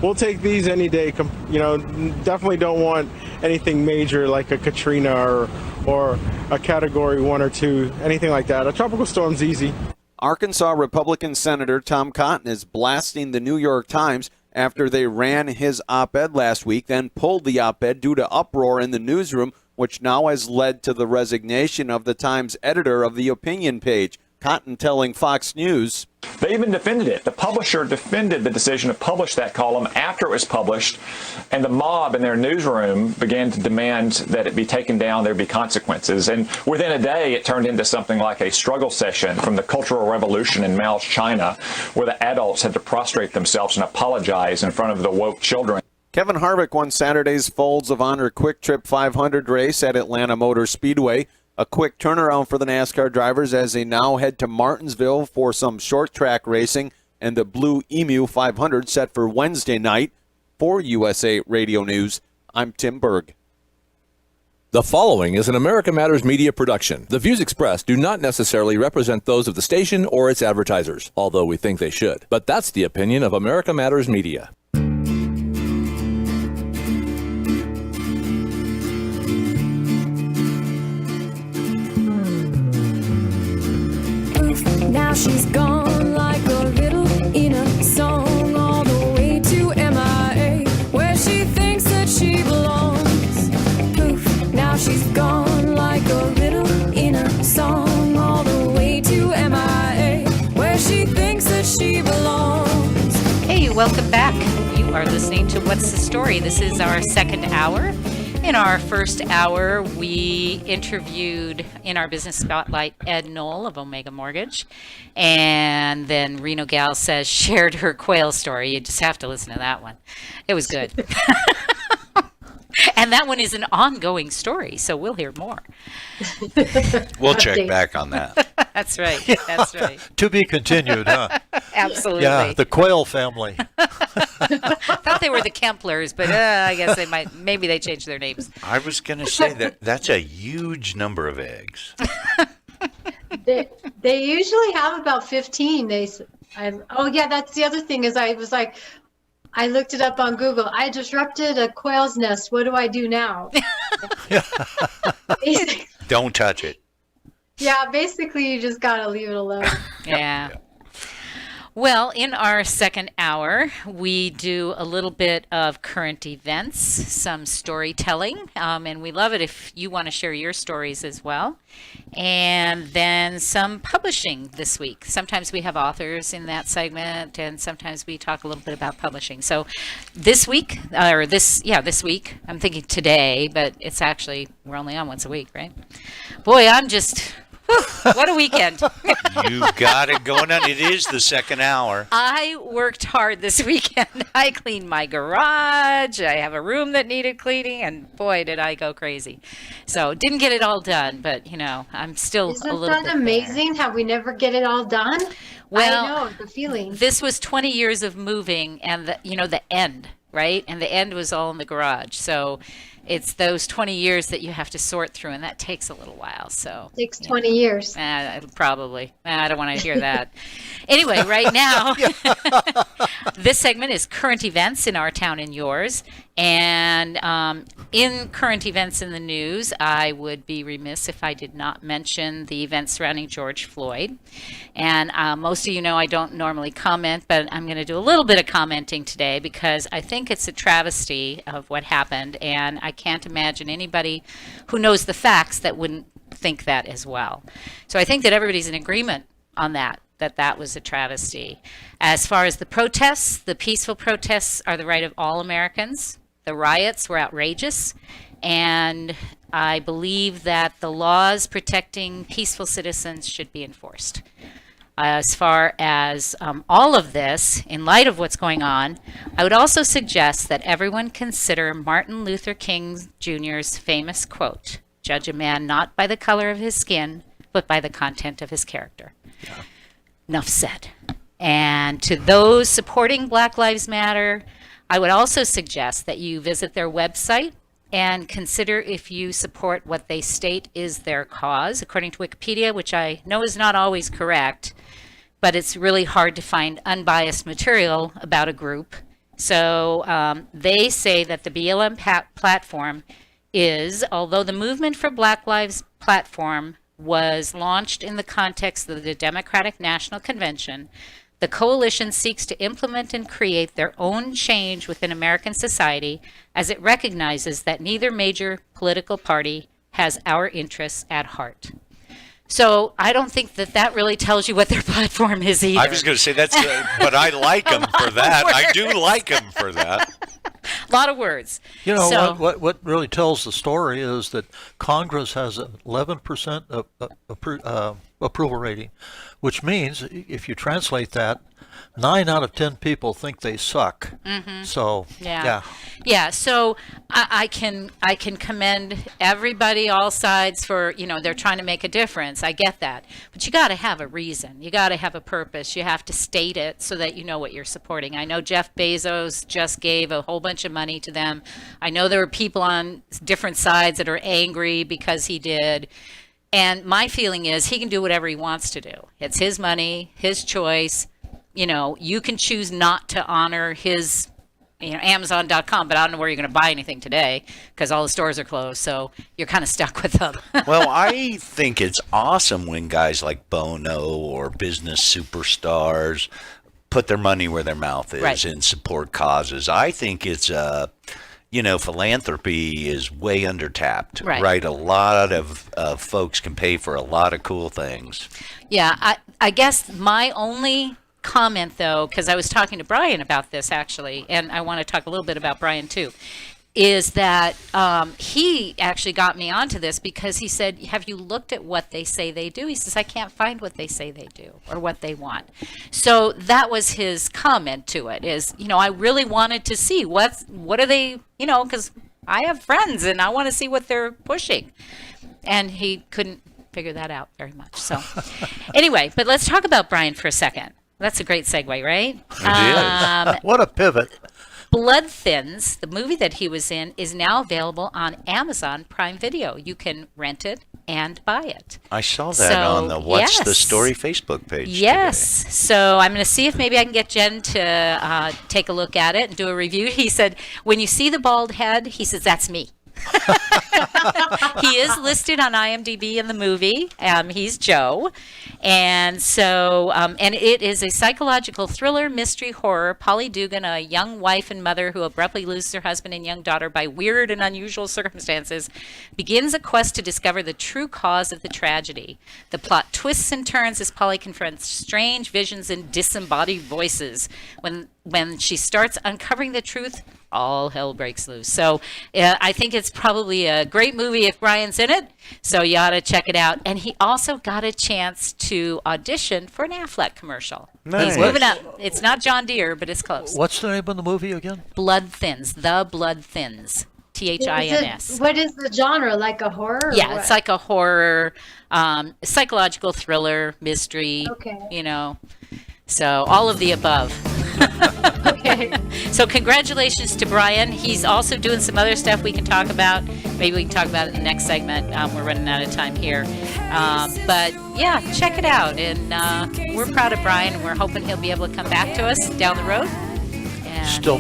Speaker 18: We'll take these any day. You know, definitely don't want anything major like a Katrina or a Category 1 or 2, anything like that. A tropical storm's easy.
Speaker 17: Arkansas Republican Senator Tom Cotton is blasting the New York Times after they ran his op-ed last week, then pulled the op-ed due to uproar in the newsroom, which now has led to the resignation of the Times editor of the opinion page. Cotton telling Fox News,
Speaker 28: they even defended it. The publisher defended the decision to publish that column after it was published, and the mob in their newsroom began to demand that it be taken down, there be consequences. And within a day, it turned into something like a struggle session from the Cultural Revolution in Mao's China, where the adults had to prostrate themselves and apologize in front of the woke children.
Speaker 17: Kevin Harvick won Saturday's Folds of Honor Quick Trip 500 race at Atlanta Motor Speedway. A quick turnaround for the NASCAR drivers as they now head to Martinsville for some short track racing and the Blue Emu 500 set for Wednesday night. For USA Radio News, I'm Tim Berg.
Speaker 2: The following is an America Matters Media production. The views expressed do not necessarily represent those of the station or its advertisers, although we think they should. But that's the opinion of America Matters Media.
Speaker 20: Now she's gone like a riddle in a song, all the way to MIA, where she thinks that she belongs. Poof, now she's gone like a riddle in a song, all the way to MIA, where she thinks that she belongs.
Speaker 9: Hey, welcome back. You are listening to What's the Story? This is our second hour. In our first hour, we interviewed in our business spotlight Ed Knoll of Omega Mortgage. And then Reno Gal Says shared her quail story. You just have to listen to that one. It was good. And that one is an ongoing story, so we'll hear more.
Speaker 12: We'll check back on that.
Speaker 9: That's right. That's right.
Speaker 11: To be continued, huh?
Speaker 9: Absolutely.
Speaker 11: Yeah, the Quail family.
Speaker 9: Thought they were the Kemplers, but I guess maybe they changed their names.
Speaker 12: I was going to say that's a huge number of eggs.
Speaker 10: They usually have about 15. Oh yeah, that's the other thing is I looked it up on Google. I disrupted a quail's nest. What do I do now?
Speaker 12: Don't touch it.
Speaker 10: Yeah, basically you just gotta leave it alone.
Speaker 9: Yeah. Well, in our second hour, we do a little bit of current events, some storytelling, and we love it if you want to share your stories as well. And then some publishing this week. Sometimes we have authors in that segment, and sometimes we talk a little bit about publishing. So this week, this week, I'm thinking today, but it's actually, we're only on once a week, right? Boy, I'm just... What a weekend.
Speaker 12: You got it going on. It is the second hour.
Speaker 9: I worked hard this weekend. I cleaned my garage. I have a room that needed cleaning, and boy, did I go crazy. So didn't get it all done, but, I'm still a little bit
Speaker 10: Isn't that amazing how we never get it all done?
Speaker 9: Well,
Speaker 10: I know, the feeling.
Speaker 9: This was 20 years of moving, and the end, right? And the end was all in the garage. So it's those 20 years that you have to sort through, and that takes a little while. So
Speaker 10: it takes 20 years.
Speaker 9: Probably. I don't want to hear that. Anyway, right now, this segment is current events in our town and yours. And in current events in the news, I would be remiss if I did not mention the events surrounding George Floyd. And most of you know I don't normally comment, but I'm going to do a little bit of commenting today because I think it's a travesty of what happened, and I can't imagine anybody who knows the facts that wouldn't think that as well. So I think that everybody's in agreement on that was a travesty. As far as the protests, the peaceful protests are the right of all Americans. The riots were outrageous, and I believe that the laws protecting peaceful citizens should be enforced. As far as all of this, in light of what's going on, I would also suggest that everyone consider Martin Luther King Jr.'s famous quote, "Judge a man not by the color of his skin, but by the content of his character." Yeah. Enough said. And to those supporting Black Lives Matter, I would also suggest that you visit their website and consider if you support what they state is their cause, according to Wikipedia, which I know is not always correct, but it's really hard to find unbiased material about a group. So they say that the BLM platform is, although the Movement for Black Lives platform was launched in the context of the Democratic National Convention, the coalition seeks to implement and create their own change within American society as it recognizes that neither major political party has our interests at heart. So I don't think that really tells you what their platform is either.
Speaker 12: I was going to say that's, but I like them for that. I do like them for that.
Speaker 9: A lot of words.
Speaker 11: You know,
Speaker 9: So,
Speaker 11: what really tells the story is that Congress has an 11% approval rating, which means if you translate that, 9 out of 10 people think they suck.
Speaker 9: Mhm.
Speaker 11: So,
Speaker 9: yeah. So I can commend everybody, all sides, for, you know, they're trying to make a difference. I get that, but you got to have a reason. You got to have a purpose. You have to state it so that you know what you're supporting. I know Jeff Bezos just gave a whole bunch of money to them. I know there were people on different sides that are angry because he did. And my feeling is he can do whatever he wants to do. It's his money, his choice. You know, you can choose not to honor his, you know, Amazon.com, but I don't know where you're going to buy anything today because all the stores are closed. So you're kind of stuck with them.
Speaker 12: Well, I think it's awesome when guys like Bono or business superstars put their money where their mouth is
Speaker 9: Right.
Speaker 12: and support causes. I think it's you know, philanthropy is way undertapped,
Speaker 9: Right.
Speaker 12: A lot of folks can pay for a lot of cool things.
Speaker 9: Yeah, I guess my only comment, though, because I was talking to Brian about this actually, and I want to talk a little bit about Brian too, is that he actually got me onto this because he said, have you looked at what they say they do? He says, I can't find what they say they do or what they want. So that was his comment to it, is, you know, I really wanted to see what are they, you know, because I have friends and I want to see what they're pushing. And he couldn't figure that out very much. So anyway, but let's talk about Brian for a second. That's a great segue, right?
Speaker 11: It is. What a pivot.
Speaker 9: Blood Thins, the movie that he was in, is now available on Amazon Prime Video. You can rent it and buy it.
Speaker 12: I saw that on the What's the Story Facebook page.
Speaker 9: Yes.
Speaker 12: Today.
Speaker 9: So I'm going to see if maybe I can get Jen to take a look at it and do a review. He said, when you see the bald head, he says, that's me. He is listed on IMDb in the movie. He's Joe. And so, and it is a psychological thriller, mystery, horror. Polly Dugan, a young wife and mother who abruptly loses her husband and young daughter by weird and unusual circumstances, begins a quest to discover the true cause of the tragedy. The plot twists and turns as Polly confronts strange visions and disembodied voices. When she starts uncovering the truth, all hell breaks loose. So I think it's probably a great movie if Brian's in it. So you ought to check it out. And he also got a chance to audition for an Affleck commercial.
Speaker 11: Nice.
Speaker 9: He's moving up. It's not John Deere, but it's close.
Speaker 11: What's the name of the movie again?
Speaker 9: Blood Thins. The Blood Thins. THINS.
Speaker 10: What is the genre? Like a horror? or
Speaker 9: Yeah,
Speaker 10: what?
Speaker 9: it's like a horror, psychological thriller, mystery.
Speaker 10: Okay.
Speaker 9: You know, so all of the above.
Speaker 10: Okay.
Speaker 9: So congratulations to Brian. He's also doing some other stuff we can talk about. Maybe we can talk about it in the next segment. We're running out of time here. But yeah, check it out. And we're proud of Brian, and we're hoping he'll be able to come back to us down the road. And
Speaker 11: Still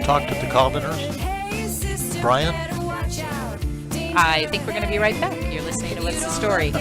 Speaker 11: talk to the commoners? Brian?
Speaker 9: I think we're going to be right back. You're listening to What's the Story?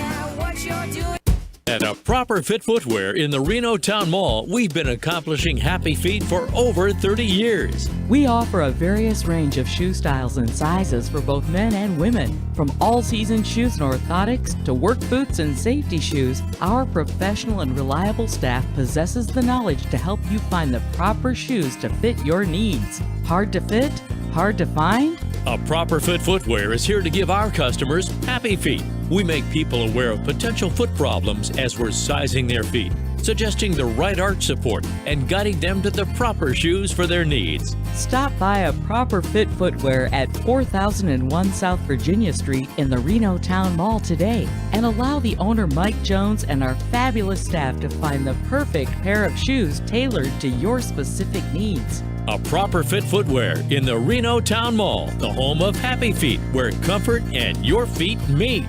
Speaker 3: At A Proper Fit Footwear in the Reno Town Mall, we've been accomplishing happy feet for over 30 years.
Speaker 5: We offer a various range of shoe styles and sizes for both men and women. From all-season shoes and orthotics to work boots and safety shoes, our professional and reliable staff possesses the knowledge to help you find the proper shoes to fit your needs. Hard to fit? Hard to find?
Speaker 3: A Proper Fit Footwear is here to give our customers happy feet. We make people aware of potential foot problems as we're sizing their feet, suggesting the right arch support, and guiding them to the proper shoes for their needs.
Speaker 5: Stop by A Proper Fit Footwear at 4001 South Virginia Street in the Reno Town Mall today, and allow the owner Mike Jones and our fabulous staff to find the perfect pair of shoes tailored to your specific needs.
Speaker 3: A Proper Fit Footwear in the Reno Town Mall, the home of happy feet, where comfort and your feet meet.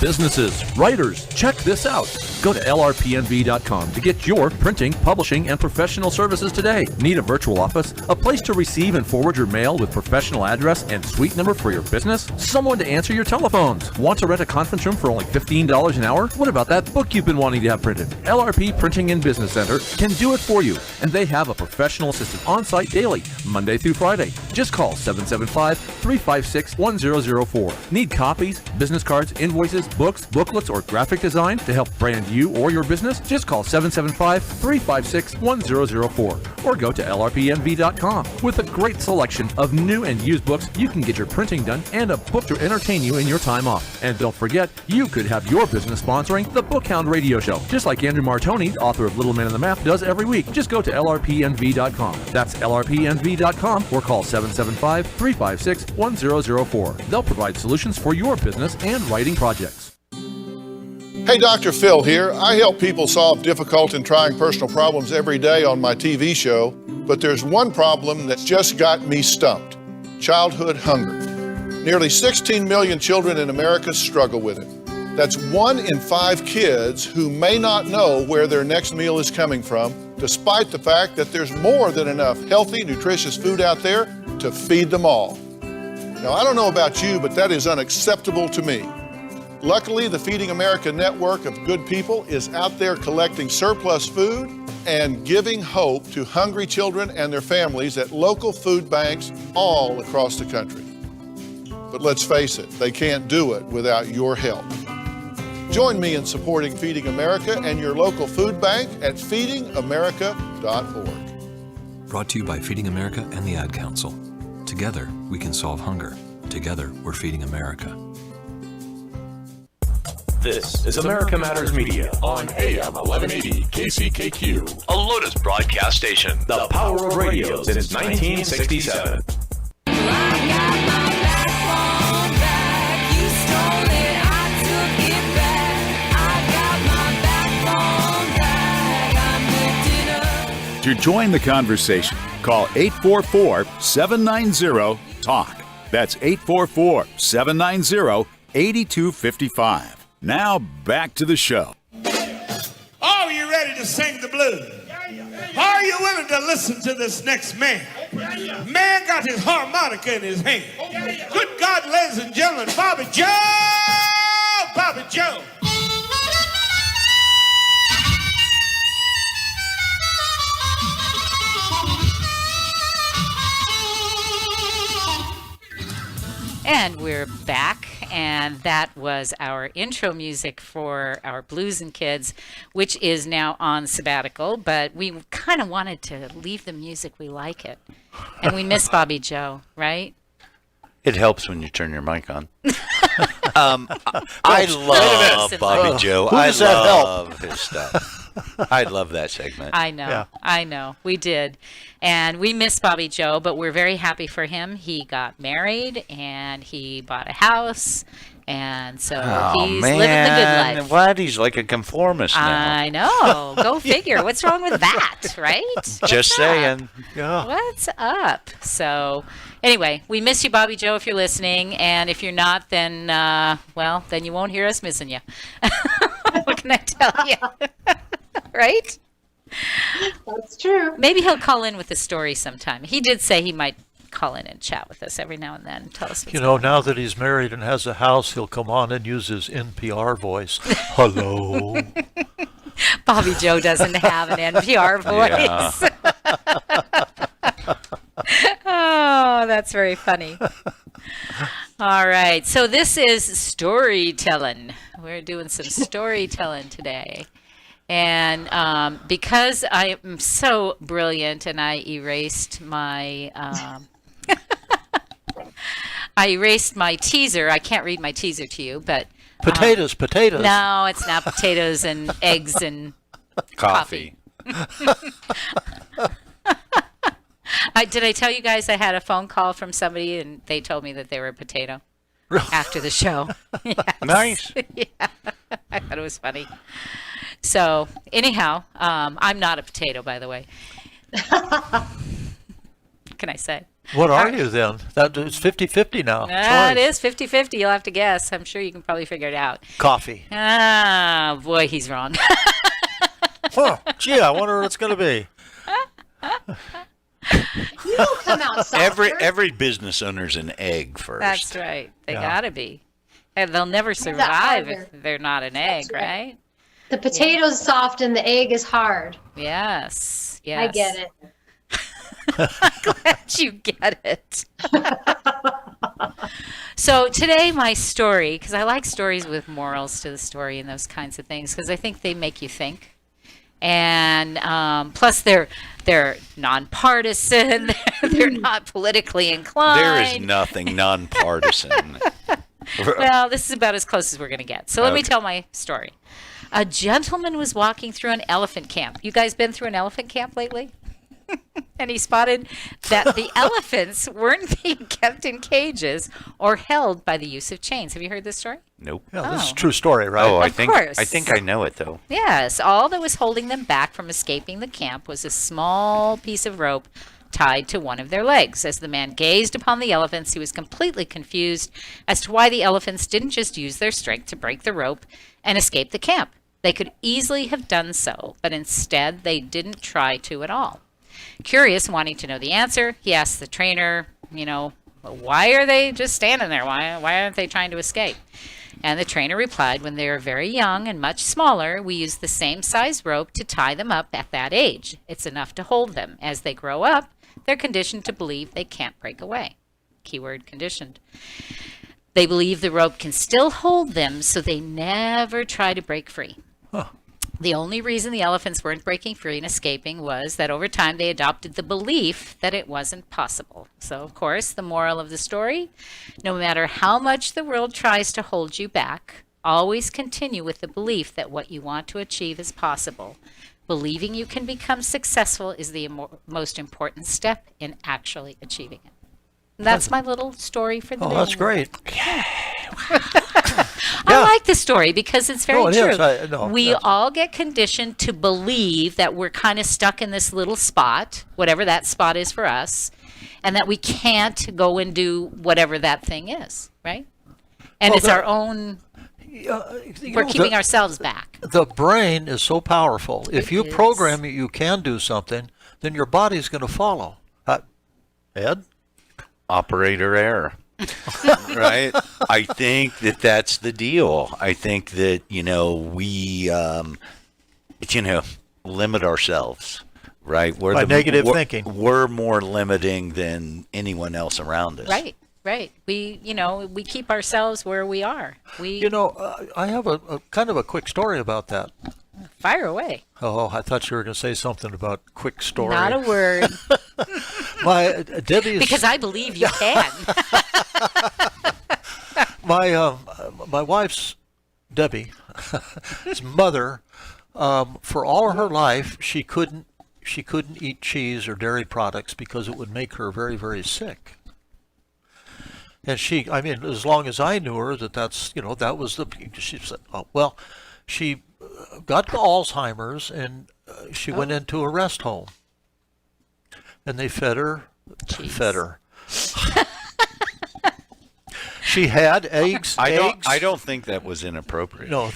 Speaker 2: Businesses, writers, check this out. Go to lrpnv.com to get your printing, publishing, and professional services today. Need a virtual office? A place to receive and forward your mail with professional address and suite number for your business? Someone to answer your telephones? Want to rent a conference room for only $15 an hour? What about that book you've been wanting to have printed? LRP Printing and Business Center can do it for you, and they have a professional assistant on site daily, Monday through Friday. Just call 775-356-1004. Need copies, business cards, invoices, books, booklets, or graphic design to help brand you or your business? Just call 775-356-1004 or go to lrpnv.com. With a great selection of new and used books, you can get your printing done and a book to entertain you in your time off. And don't forget, you could have your business sponsoring the Book Hound radio show, just like Andrew Martoni, author of Little Man in the Map, does every week. Just go to lrpnv.com. That's lrpnv.com or call 775-356-1004. They'll provide solutions for your business and writing projects.
Speaker 6: Hey, Dr. Phil here. I help people solve difficult and trying personal problems every day on my TV show, but there's one problem that's just got me stumped: childhood hunger. Nearly 16 million children in America struggle with it. That's 1 in 5 kids who may not know where their next meal is coming from, despite the fact that there's more than enough healthy, nutritious food out there to feed them all. Now, I don't know about you, but that is unacceptable to me. Luckily, the Feeding America network of good people is out there collecting surplus food and giving hope to hungry children and their families at local food banks all across the country. But let's face it, they can't do it without your help. Join me in supporting Feeding America and your local food bank at feedingamerica.org.
Speaker 7: Brought to you by Feeding America and the Ad Council. Together, we can solve hunger. Together, we're feeding America.
Speaker 1: This is America Matters Media on AM 1180 KCKQ, a Lotus broadcast station. The power of radio since 1967.
Speaker 8: To join the conversation, call 844-790-TALK. That's 844-790-8255. Now back to the show.
Speaker 13: Are you ready to sing the blues? Are you willing to listen to this next man? Man got his harmonica in his hand. Good God, ladies and gentlemen, Bobby Joe! Bobby Joe!
Speaker 9: And we're back, and that was our intro music for our Blues and Kids, which is now on sabbatical, but we kind of wanted to leave the music. We like it. And we miss Bobby Joe, right?
Speaker 12: It helps when you turn your mic on. I love Bobby Joe. I love his stuff. I love that segment.
Speaker 9: I know. Yeah. I know. We did. And we miss Bobby Joe, but we're very happy for him. He got married and he bought a house. And so he's living the good life.
Speaker 12: What? He's like a conformist now.
Speaker 9: I know. Go figure. What's wrong with that, right?
Speaker 12: Just saying.
Speaker 9: Yeah. What's up? So anyway, we miss you, Bobby Joe, if you're listening. And if you're not, then, well, then you won't hear us missing you. What can I tell you? Right?
Speaker 10: That's true.
Speaker 9: Maybe he'll call in with a story sometime. He did say he might call in and chat with us every now and then. Tell us what's
Speaker 11: You know, now that he's married and has a house, he'll come on and use his NPR voice. Hello.
Speaker 9: Bobby Joe doesn't have an NPR voice. Oh, that's very funny. All right. So this is storytelling. We're doing some storytelling today. And because I am so brilliant and I erased my teaser. I can't read my teaser to you, but
Speaker 11: potatoes.
Speaker 9: No, it's not potatoes and eggs and coffee. Did I tell you guys I had a phone call from somebody and they told me that they were a potato after the show? Yes.
Speaker 12: Nice.
Speaker 9: Yeah, I thought it was funny. So anyhow, I'm not a potato, by the way. What can I say?
Speaker 11: What are you then? It's 50-50 now.
Speaker 9: It is 50-50. You'll have to guess. I'm sure you can probably figure it out.
Speaker 11: Coffee.
Speaker 9: Ah, boy, he's wrong.
Speaker 11: Huh. Gee, I wonder what it's going to be.
Speaker 10: You don't come out softer.
Speaker 12: Every business owner's an egg first.
Speaker 9: That's right. They gotta be. And they'll never survive if they're not an egg, right?
Speaker 10: The potato's soft and the egg is hard.
Speaker 9: Yes.
Speaker 10: I get it.
Speaker 9: Glad you get it. So today my story, because I like stories with morals to the story and those kinds of things, because I think they make you think. And plus they're nonpartisan. They're not politically inclined.
Speaker 12: There is nothing nonpartisan.
Speaker 9: Well, this is about as close as we're going to get. So let me tell my story. A gentleman was walking through an elephant camp. You guys been through an elephant camp lately? And he spotted that the elephants weren't being kept in cages or held by the use of chains. Have you heard this story?
Speaker 12: Nope.
Speaker 11: Yeah, this is a true story, right?
Speaker 12: Oh, I
Speaker 9: Of course.
Speaker 12: think I know it though.
Speaker 9: Yes. All that was holding them back from escaping the camp was a small piece of rope tied to one of their legs. As the man gazed upon the elephants, he was completely confused as to why the elephants didn't just use their strength to break the rope and escape the camp. They could easily have done so, but instead they didn't try to at all. Curious, wanting to know the answer, he asked the trainer, why are they just standing there? Why aren't they trying to escape? And the trainer replied, when they are very young and much smaller, we use the same size rope to tie them up at that age. It's enough to hold them. As they grow up, they're conditioned to believe they can't break away. Keyword conditioned. They believe the rope can still hold them, so they never try to break free.
Speaker 11: Huh.
Speaker 9: The only reason the elephants weren't breaking free and escaping was that over time they adopted the belief that it wasn't possible. So, of course, the moral of the story, no matter how much the world tries to hold you back, always continue with the belief that what you want to achieve is possible. Believing you can become successful is the most important step in actually achieving it. And that's my little story for the day.
Speaker 11: Oh, that's great.
Speaker 9: I like the story because it's very true.
Speaker 11: Is.
Speaker 9: We all get conditioned to believe that we're kind of stuck in this little spot, whatever that spot is for us, and that we can't go and do whatever that thing is, right? And it's our own... we're keeping ourselves back.
Speaker 11: The brain is so powerful. If you program you can do something, then your body's going to follow. Ed?
Speaker 12: Operator error. Right? I think that's the deal. I think that, we, limit ourselves, right?
Speaker 11: By negative thinking.
Speaker 12: We're more limiting than anyone else around us.
Speaker 9: Right. We keep ourselves where we are.
Speaker 11: I have a kind of a quick story about that.
Speaker 9: Fire away.
Speaker 11: Oh, I thought you were going to say something about quick story.
Speaker 9: Not a word.
Speaker 11: Debbie's...
Speaker 9: Because I believe you can.
Speaker 11: My wife's, Debbie's mother, for all her life, she couldn't eat cheese or dairy products because it would make her very, very sick. And as long as I knew her, that was she said, she got Alzheimer's and she went into a rest home. And they fed her. She had eggs.
Speaker 12: I don't think that was inappropriate.
Speaker 11: No,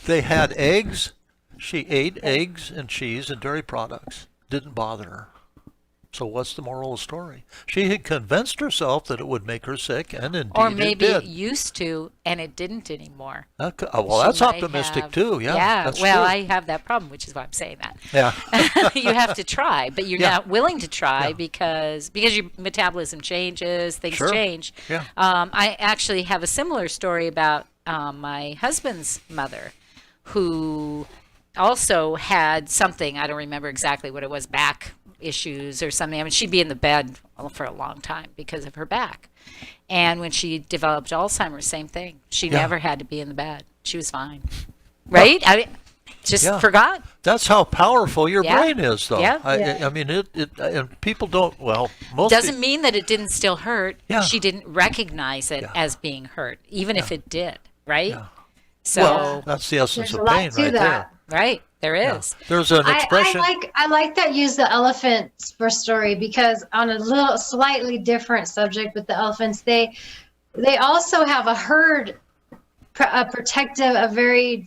Speaker 11: they had eggs. She ate eggs and cheese and dairy products. Didn't bother her. So what's the moral of the story? She had convinced herself that it would make her sick, and indeed
Speaker 9: or maybe
Speaker 11: it did.
Speaker 9: It used to, and it didn't anymore.
Speaker 11: That's optimistic too. Yeah. That's
Speaker 9: well,
Speaker 11: true.
Speaker 9: I have that problem, which is why I'm saying that.
Speaker 11: Yeah.
Speaker 9: You have to try, but you're not willing to try because your metabolism changes, things change.
Speaker 11: Yeah.
Speaker 9: I actually have a similar story about my husband's mother, who also had something, I don't remember exactly what it was, back issues or something. I mean, she'd be in the bed for a long time because of her back. And when she developed Alzheimer's, same thing. She never had to be in the bed. She was fine. Right? I mean, just forgot.
Speaker 11: That's how powerful your brain is, though.
Speaker 9: Yeah.
Speaker 11: I mean, and people don't, most
Speaker 9: doesn't mean that it didn't still hurt.
Speaker 11: Yeah.
Speaker 9: She didn't recognize it as being hurt, even if it did, right? Yeah. So
Speaker 11: that's the essence of
Speaker 10: a lot
Speaker 11: pain
Speaker 10: to
Speaker 11: right
Speaker 10: that.
Speaker 11: there.
Speaker 9: Right. There is.
Speaker 11: There's an expression.
Speaker 10: I like that use the elephants for story because on a little slightly different subject with the elephants, they also have a herd, a very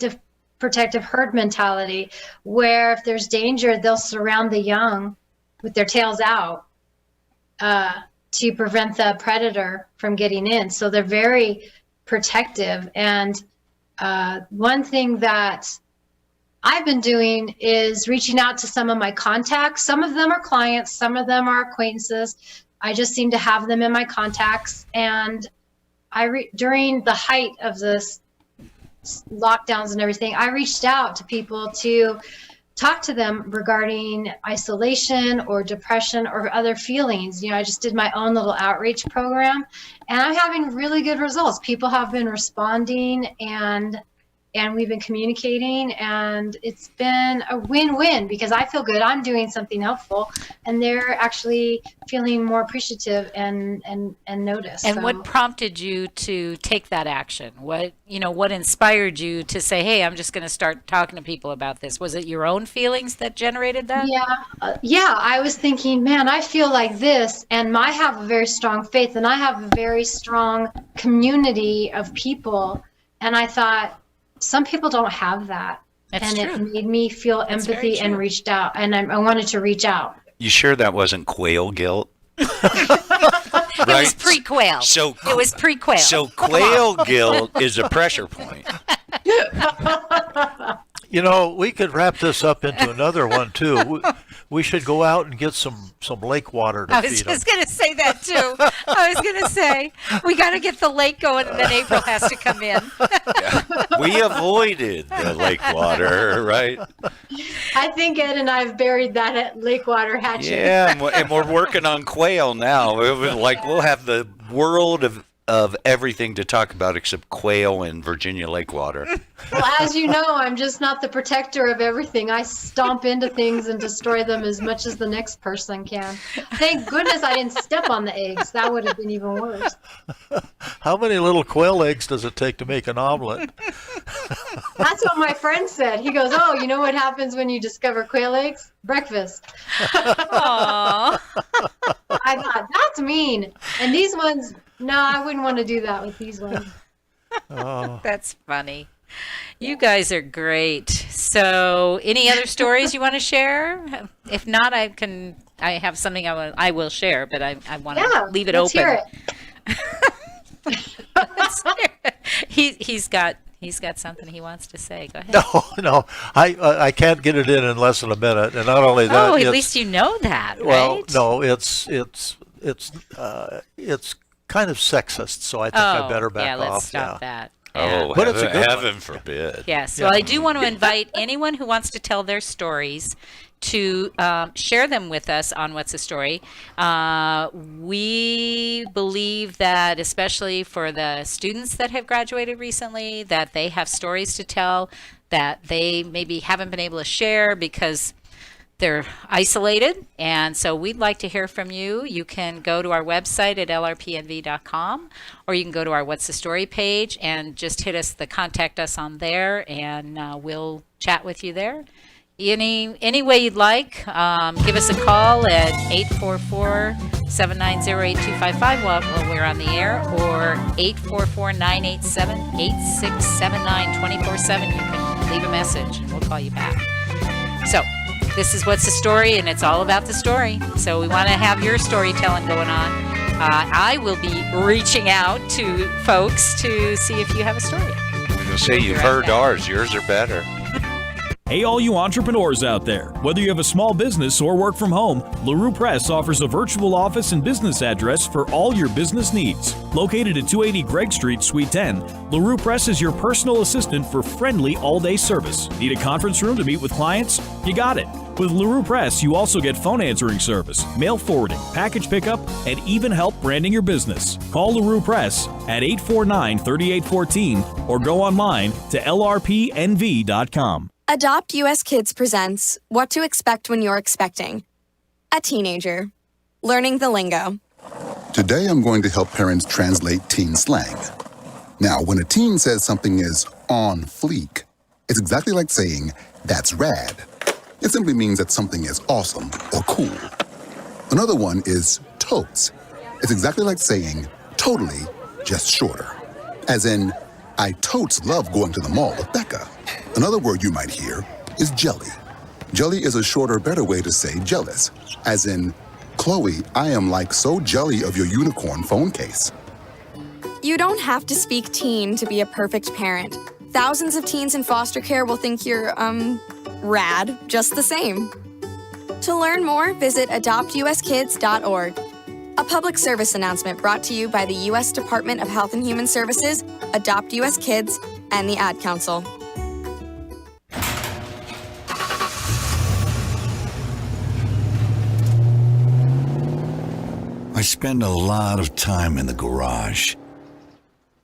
Speaker 10: protective herd mentality where if there's danger, they'll surround the young with their tails out to prevent the predator from getting in. So they're very protective. And one thing that I've been doing is reaching out to some of my contacts. Some of them are clients, some of them are acquaintances. I just seem to have them in my contacts. And during the height of this lockdowns and everything, I reached out to people to talk to them regarding isolation or depression or other feelings. I just did my own little outreach program, and I'm having really good results. People have been responding, and we've been communicating, and it's been a win-win because I feel good. I'm doing something helpful, and they're actually feeling more appreciative and notice.
Speaker 9: And
Speaker 10: so.
Speaker 9: what prompted you to take that action? What inspired you to say, hey, I'm just going to start talking to people about this? Was it your own feelings that generated that?
Speaker 10: Yeah. I was thinking, man, I feel like this, and I have a very strong faith, and I have a very strong community of people, and I thought, some people don't have that.
Speaker 9: That's
Speaker 10: and
Speaker 9: true.
Speaker 10: It made me feel empathy and reached out, and I wanted to reach out.
Speaker 12: You sure that wasn't quail guilt?
Speaker 9: It was pre-quail. It was pre-quail.
Speaker 12: So quail guilt is a pressure point.
Speaker 11: We could wrap this up into another one too. We should go out and get some lake water to feed them.
Speaker 9: I was just going to say that too. I was going to say, we got to get the lake going, and then April has to come in.
Speaker 12: We avoided the lake water, right?
Speaker 10: I think Ed and I have buried that at lake water hatching.
Speaker 12: Yeah, and we're working on quail now. It was like we'll have the world of everything to talk about except quail and Virginia lake water.
Speaker 10: Well, as you know, I'm just not the protector of everything. I stomp into things and destroy them as much as the next person can. Thank goodness I didn't step on the eggs. That would have been even worse.
Speaker 11: How many little quail eggs does it take to make an omelet?
Speaker 10: That's what my friend said. He goes, oh, you know what happens when you discover quail eggs? Breakfast.
Speaker 9: Aww.
Speaker 10: I thought, that's mean. And these ones, no, I wouldn't want to do that with these ones.
Speaker 11: Oh.
Speaker 9: That's funny. You guys are great. So, any other stories you want to share? If not, I have something I will share, but I want to leave it open.
Speaker 10: Hear it.
Speaker 9: Let's hear it. He's got something he wants to say. Go ahead.
Speaker 11: No, I can't get it in less than a minute, and not only that.
Speaker 9: Oh, at least you know that, right?
Speaker 11: Well, no, it's kind of sexist, so I think I better back off.
Speaker 9: Let's stop that.
Speaker 12: Oh,
Speaker 11: but it's a good
Speaker 12: heaven forbid.
Speaker 9: Yes. Well, I do want to invite anyone who wants to tell their stories to share them with us on What's the Story. We believe that, especially for the students that have graduated recently, that they have stories to tell that they maybe haven't been able to share because they're isolated. And so we'd like to hear from you. You can go to our website at lrpnv.com, or you can go to our What's the Story page and just hit us, contact us on there, and we'll chat with you there. Any way you'd like, give us a call at 844-790-8255 while we're on the air, or 844-987-8679 24/7. You can leave a message and we'll call you back. So this is What's the Story, and it's all about the story. So we want to have your storytelling going on. I will be reaching out to folks to see if you have a story.
Speaker 12: You'll say you've heard ours. Yours are better.
Speaker 14: Hey, all you entrepreneurs out there. Whether you have a small business or work from home, LeRue Press offers a virtual office and business address for all your business needs. Located at 280 Gregg Street, Suite 10, LeRue Press is your personal assistant for friendly all-day service. Need a conference room to meet with clients? You got it. With LeRue Press, you also get phone answering service, mail forwarding, package pickup, and even help branding your business. Call LeRue Press at 849-3814 or go online to lrpnv.com.
Speaker 15: Adopt US Kids presents What to Expect When You're Expecting. A teenager. Learning the lingo.
Speaker 16: Today I'm going to help parents translate teen slang. Now, when a teen says something is on fleek, it's exactly like saying, that's rad. It simply means that something is awesome or cool. Another one is totes. It's exactly like saying, totally, just shorter. As in, I totes love going to the mall with Becca. Another word you might hear is jelly. Jelly is a shorter, better way to say jealous. As in, Chloe, I am like so jelly of your unicorn phone case.
Speaker 15: You don't have to speak teen to be a perfect parent. Thousands of teens in foster care will think you're, rad just the same. To learn more, visit adoptuskids.org. A public service announcement brought to you by the U.S. Department of Health and Human Services, Adopt U.S. Kids, and the Ad Council.
Speaker 4: I spend a lot of time in the garage,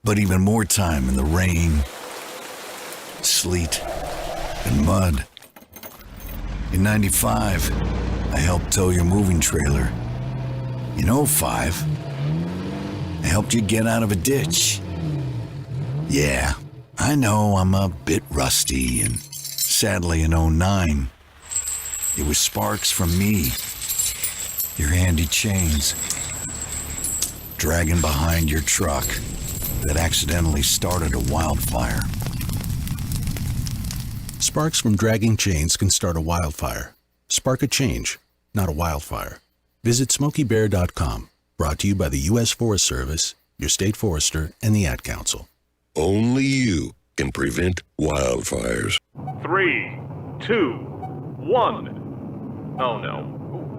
Speaker 4: but even more time in the rain, sleet, and mud. In 95, I helped tow your moving trailer. In 05, I helped you get out of a ditch. Yeah, I know I'm a bit rusty, and sadly in 09, it was sparks from me, your handy chains, dragging behind your truck that accidentally started a wildfire.
Speaker 19: Sparks from dragging chains can start a wildfire. Spark a change, not a wildfire. Visit SmokeyBear.com. Brought to you by the U.S. Forest Service, your state forester, and the Ad Council.
Speaker 21: Only you can prevent wildfires.
Speaker 1: 3, 2, 1. Oh no.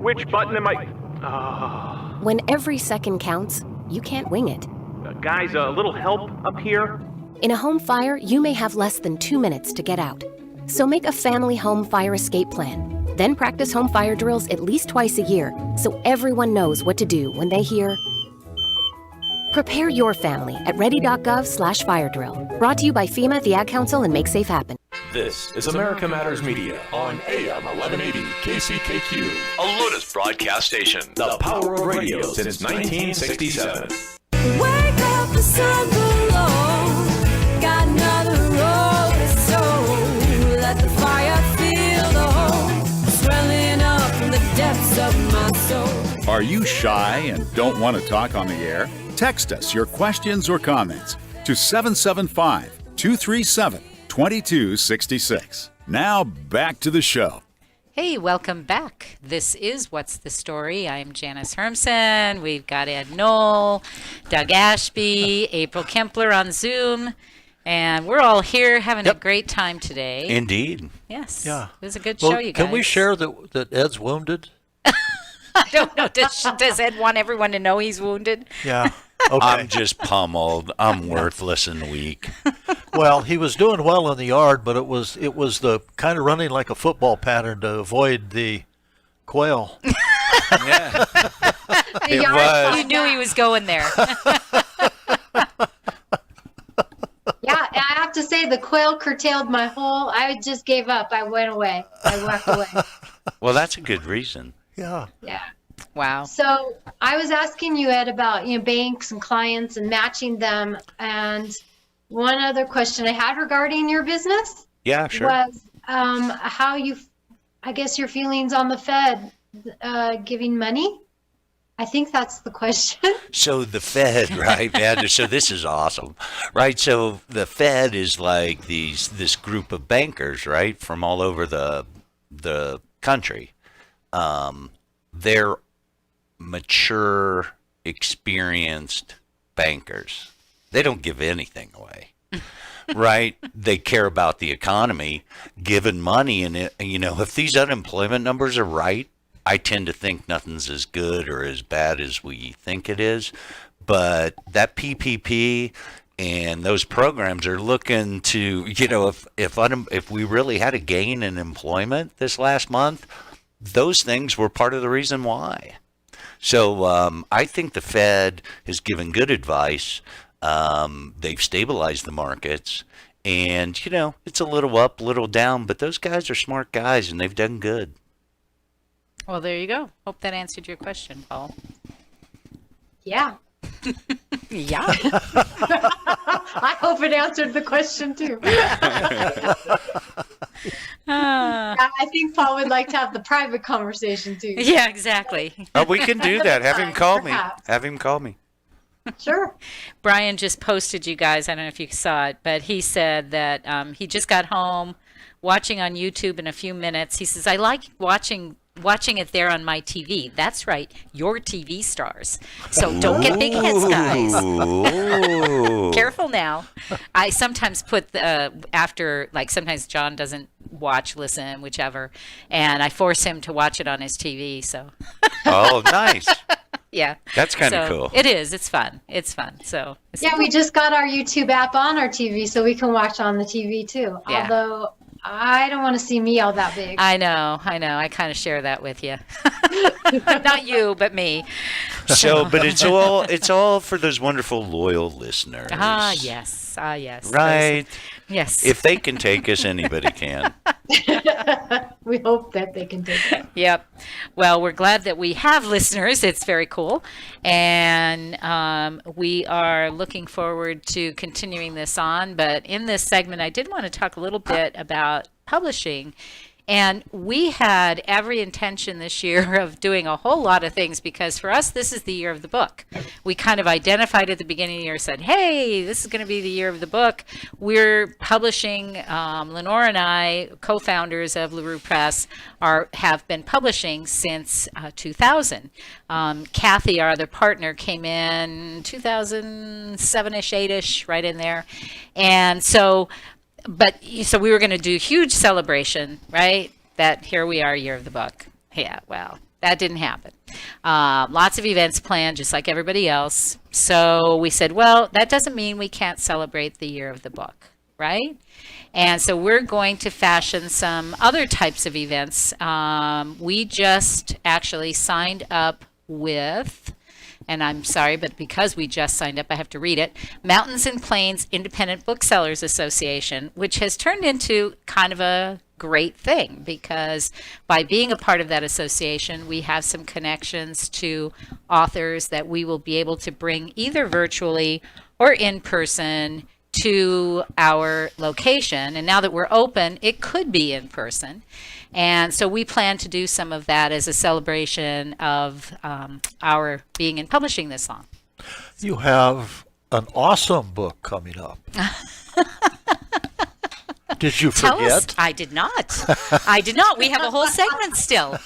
Speaker 1: Which button am I?
Speaker 22: When every second counts, you can't wing it.
Speaker 1: Guys, a little help up here?
Speaker 22: In a home fire, you may have less than 2 minutes to get out. So make a family home fire escape plan. Then practice home fire drills at least twice a year so everyone knows what to do when they hear. Prepare your family at ready.gov/fire drill. Brought to you by FEMA, the Ad Council, and Make Safe Happen.
Speaker 1: This is America Matters Media on AM 1180 KCKQ, a Lotus broadcast station. The power of radio since 1967.
Speaker 20: Wake up, the sun below. Got another road to sow. Let the fire feel the hope swelling up from the depths of my soul.
Speaker 8: Are you shy and don't want to talk on the air? Text us your questions or comments to 775-237-2266. Now back to the show.
Speaker 9: Hey, welcome back. This is What's the Story? I'm Janice Hermson. We've got Ed Knoll, Doug Ashby, April Kempler on Zoom, and we're all here having a great time today.
Speaker 12: Indeed.
Speaker 9: Yes.
Speaker 11: Yeah.
Speaker 9: It was a good show, you guys.
Speaker 11: Can we share that Ed's wounded?
Speaker 9: I don't know. Does Ed want everyone to know he's wounded?
Speaker 11: Yeah. Okay.
Speaker 12: I'm just pummeled. I'm worthless and weak.
Speaker 11: Well, he was doing well in the yard, but it was the kind of running like a football pattern to avoid the quail.
Speaker 12: Yeah.
Speaker 9: It was. You knew he was going there.
Speaker 10: Yeah, I have to say the quail curtailed my whole. I just gave up. I went away. I walked away.
Speaker 12: Well, that's a good reason.
Speaker 11: Yeah.
Speaker 10: Yeah.
Speaker 9: Wow.
Speaker 10: So I was asking you, Ed, about banks and clients and matching them. And one other question I had regarding your business was how I guess your feelings on the Fed giving money. I think that's the question.
Speaker 12: So the Fed, right, man? So this is awesome, right? So the Fed is like this group of bankers, right, from all over the country. They're mature, experienced bankers. They don't give anything away, right? They care about the economy, giving money, and if these unemployment numbers are right, I tend to think nothing's as good or as bad as we think it is. But that PPP and those programs are looking to, if we really had a gain in employment this last month, those things were part of the reason why. So I think the Fed has given good advice. They've stabilized the markets. And, it's a little up, a little down, but those guys are smart guys and they've done good.
Speaker 9: Well, there you go. Hope that answered your question, Paul.
Speaker 10: Yeah.
Speaker 9: Yeah.
Speaker 10: I hope it answered the question too. I think Paul would like to have the private conversation too.
Speaker 9: Yeah, exactly.
Speaker 12: Oh, we can do that. Have him call me.
Speaker 10: Perhaps.
Speaker 12: Have him call me.
Speaker 10: Sure.
Speaker 9: Brian just posted, you guys, I don't know if you saw it, but he said that he just got home watching on YouTube in a few minutes. He says, I like watching it there on my TV. That's right, your TV stars. So don't get big heads, guys. Careful now. I sometimes put after, like sometimes John doesn't watch, listen, whichever. And I force him to watch it on his TV. So.
Speaker 12: Oh, nice.
Speaker 9: Yeah.
Speaker 12: That's kind of
Speaker 9: So
Speaker 12: cool.
Speaker 9: It is. It's fun. It's fun. So.
Speaker 10: Yeah, we just got our YouTube app on our TV, so we can watch on the TV too.
Speaker 9: Yeah.
Speaker 10: Although I don't want to see me all that big.
Speaker 9: I know. I kind of share that with you. Not you, but me.
Speaker 12: So, but it's all for those wonderful loyal listeners.
Speaker 9: Yes. Yes.
Speaker 12: Right.
Speaker 9: Yes.
Speaker 12: If they can take us, anybody can.
Speaker 10: We hope that they can take it.
Speaker 9: Yep. Well, we're glad that we have listeners. It's very cool. And we are looking forward to continuing this on. But in this segment, I did want to talk a little bit about publishing. And we had every intention this year of doing a whole lot of things because for us, this is the year of the book. We kind of identified at the beginning of the year, said, hey, this is going to be the year of the book. We're publishing, Lenore and I, co-founders of LeRue Press, have been publishing since 2000. Kathy, our other partner, came in 2007-ish, 8-ish, right in there. And so we were going to do a huge celebration, right? That here we are, year of the book. Yeah, well, that didn't happen. Lots of events planned, just like everybody else. So we said, well, that doesn't mean we can't celebrate the year of the book, right? And so we're going to fashion some other types of events. We just actually signed up with, and I'm sorry, but because we just signed up, I have to read it, Mountains and Plains Independent Booksellers Association, which has turned into kind of a great thing because by being a part of that association, we have some connections to authors that we will be able to bring either virtually or in person to our location. And now that we're open, it could be in person. And so we plan to do some of that as a celebration of our being in publishing this long.
Speaker 11: You have an awesome book coming up. Did you forget?
Speaker 9: Tell us. I did not. I did not. We have a whole segment still.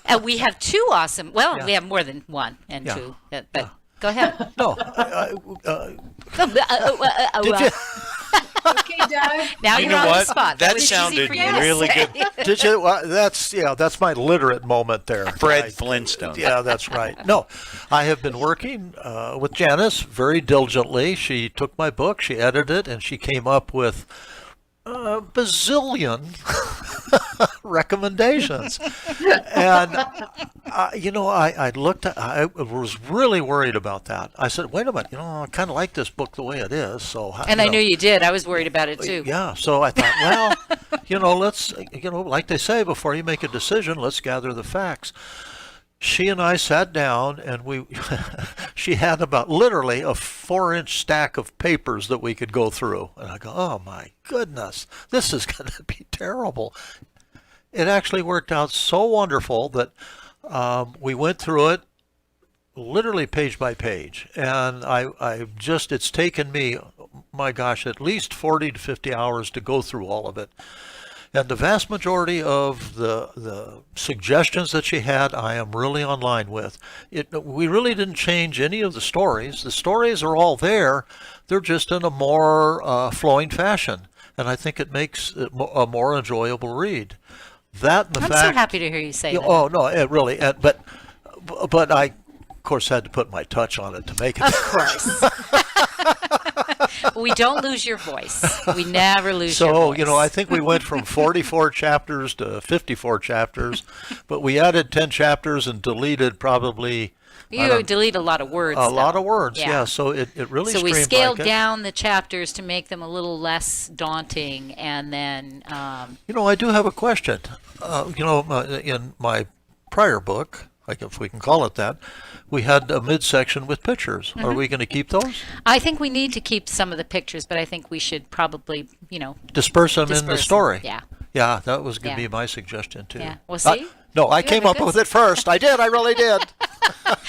Speaker 9: And we have two awesome, we have more than one and two. But go ahead.
Speaker 11: No.
Speaker 9: Did you?
Speaker 10: Okay, Doug.
Speaker 9: Now
Speaker 12: You
Speaker 9: you're
Speaker 12: know
Speaker 9: on
Speaker 12: what?
Speaker 9: the spot.
Speaker 12: That
Speaker 9: was easy
Speaker 12: sounded
Speaker 9: for you to
Speaker 12: really
Speaker 9: say.
Speaker 12: good.
Speaker 11: Did you? Well, that's my literate moment there.
Speaker 12: Fred Flintstone.
Speaker 11: Yeah, that's right. No, I have been working with Janice very diligently. She took my book, she edited it, and she came up with a bazillion recommendations. And I looked at, I was really worried about that. I said, wait a minute, I kind of like this book the way it is. So,
Speaker 9: And I knew you did. I was worried about it too.
Speaker 11: Yeah. So I thought, well, let's, like they say, before you make a decision, let's gather the facts. She and I sat down and she had about literally a 4-inch stack of papers that we could go through. And I go, oh my goodness, this is going to be terrible. It actually worked out so wonderful that we went through it literally page by page. And it's taken me, my gosh, at least 40 to 50 hours to go through all of it. And the vast majority of the suggestions that she had, I am really on line with. We really didn't change any of the stories. The stories are all there. They're just in a more flowing fashion. And I think it makes it a more enjoyable read. That and the
Speaker 9: I'm
Speaker 11: fact,
Speaker 9: so happy to hear you say that.
Speaker 11: Oh, no, it really. But I, of course, had to put my touch on it to make it.
Speaker 9: Of course. We don't lose your voice. We never lose your voice.
Speaker 11: So, I think we went from 44 chapters to 54 chapters, but we added 10 chapters and deleted probably...
Speaker 9: You delete a lot of words.
Speaker 11: A lot of words, yeah. So it really
Speaker 9: So we
Speaker 11: streamlined
Speaker 9: scaled
Speaker 11: it.
Speaker 9: down the chapters to make them a little less daunting, and then...
Speaker 11: I do have a question. In my prior book, if we can call it that, we had a midsection with pictures.
Speaker 9: Mm-hmm.
Speaker 11: Are we going to keep those?
Speaker 9: I think we need to keep some of the pictures, but I think we should probably,
Speaker 11: Disperse them in the story.
Speaker 9: Yeah.
Speaker 11: Yeah, that was going to be my suggestion, too.
Speaker 9: Yeah. Well, see?
Speaker 11: No, I came up with it first. I did. I really did.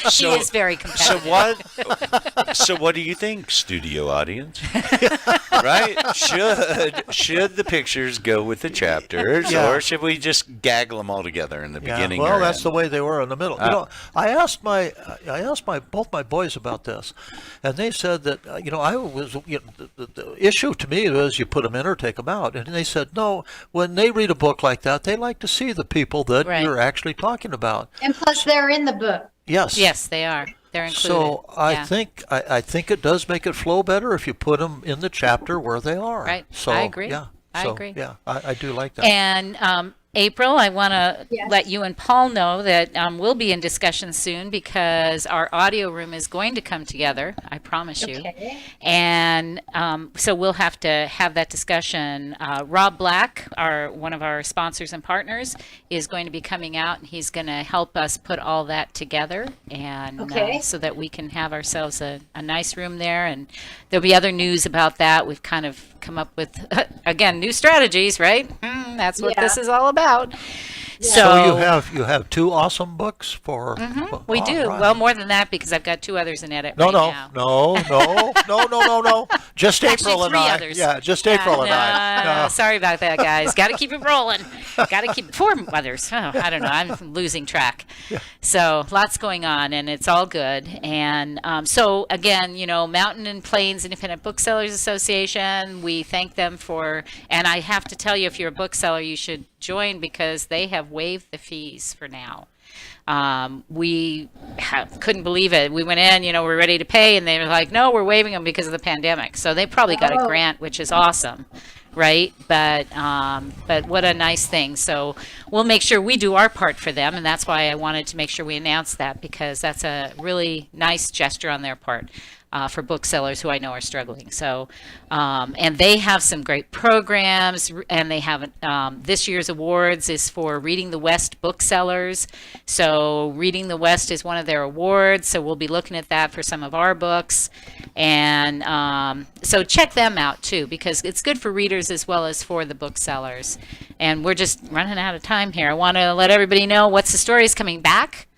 Speaker 9: She is very competitive.
Speaker 12: So what do you think, studio audience? Right? Should the pictures go with the chapters, or should we just gaggle them all together in the beginning?
Speaker 11: Well,
Speaker 12: or
Speaker 11: that's
Speaker 12: end?
Speaker 11: the way they were in the middle. I asked both my boys about this, and they said that the issue to me was you put them in or take them out, and they said no. When they read a book like that, they like to see the people that you're actually talking about.
Speaker 10: And plus, they're in the book.
Speaker 11: Yes.
Speaker 9: Yes, they are. They're included.
Speaker 11: So I think it does make it flow better if you put them in the chapter where they are.
Speaker 9: Right.
Speaker 11: So
Speaker 9: I agree.
Speaker 11: Yeah.
Speaker 9: I agree.
Speaker 11: Yeah, I do like that.
Speaker 9: And April, I want to let you and Paul know that we'll be in discussion soon because our audio room is going to come together, I promise you.
Speaker 10: Okay.
Speaker 9: And so we'll have to have that discussion. Rob Black, one of our sponsors and partners, is going to be coming out, and he's going to help us put all that together, and so that we can have ourselves a nice room there. And there'll be other news about that. We've kind of come up with, again, new strategies, right? That's what this is all about.
Speaker 11: So you have 2 awesome books for.
Speaker 9: We do.
Speaker 11: Right.
Speaker 9: Well, more than that because I've got 2 others in edit
Speaker 11: No. Just
Speaker 9: Actually,
Speaker 11: April and
Speaker 9: 3
Speaker 11: I.
Speaker 9: others.
Speaker 11: Yeah, just April and I.
Speaker 9: No. Sorry about that, guys. Got to keep it rolling. Got to keep 4 others. Oh, I don't know. I'm losing track.
Speaker 11: Yeah.
Speaker 9: So lots going on, and it's all good. And so again, Mountain and Plains Independent Booksellers Association. We thank them for. And I have to tell you, if you're a bookseller, you should join because they have waived the fees for now. We couldn't believe it. We went in, we're ready to pay, and they were like, no, we're waiving them because of the pandemic. So they probably got a grant, which is awesome, right? But what a nice thing. So we'll make sure we do our part for them, and that's why I wanted to make sure we announced that because that's a really nice gesture on their part. For booksellers who I know are struggling. So, and they have some great programs, and they have this year's awards is for Reading the West booksellers. So Reading the West is one of their awards. So we'll be looking at that for some of our books. And so check them out too, because it's good for readers as well as for the booksellers. And we're just running out of time here. I want to let everybody know What's the Story is coming back.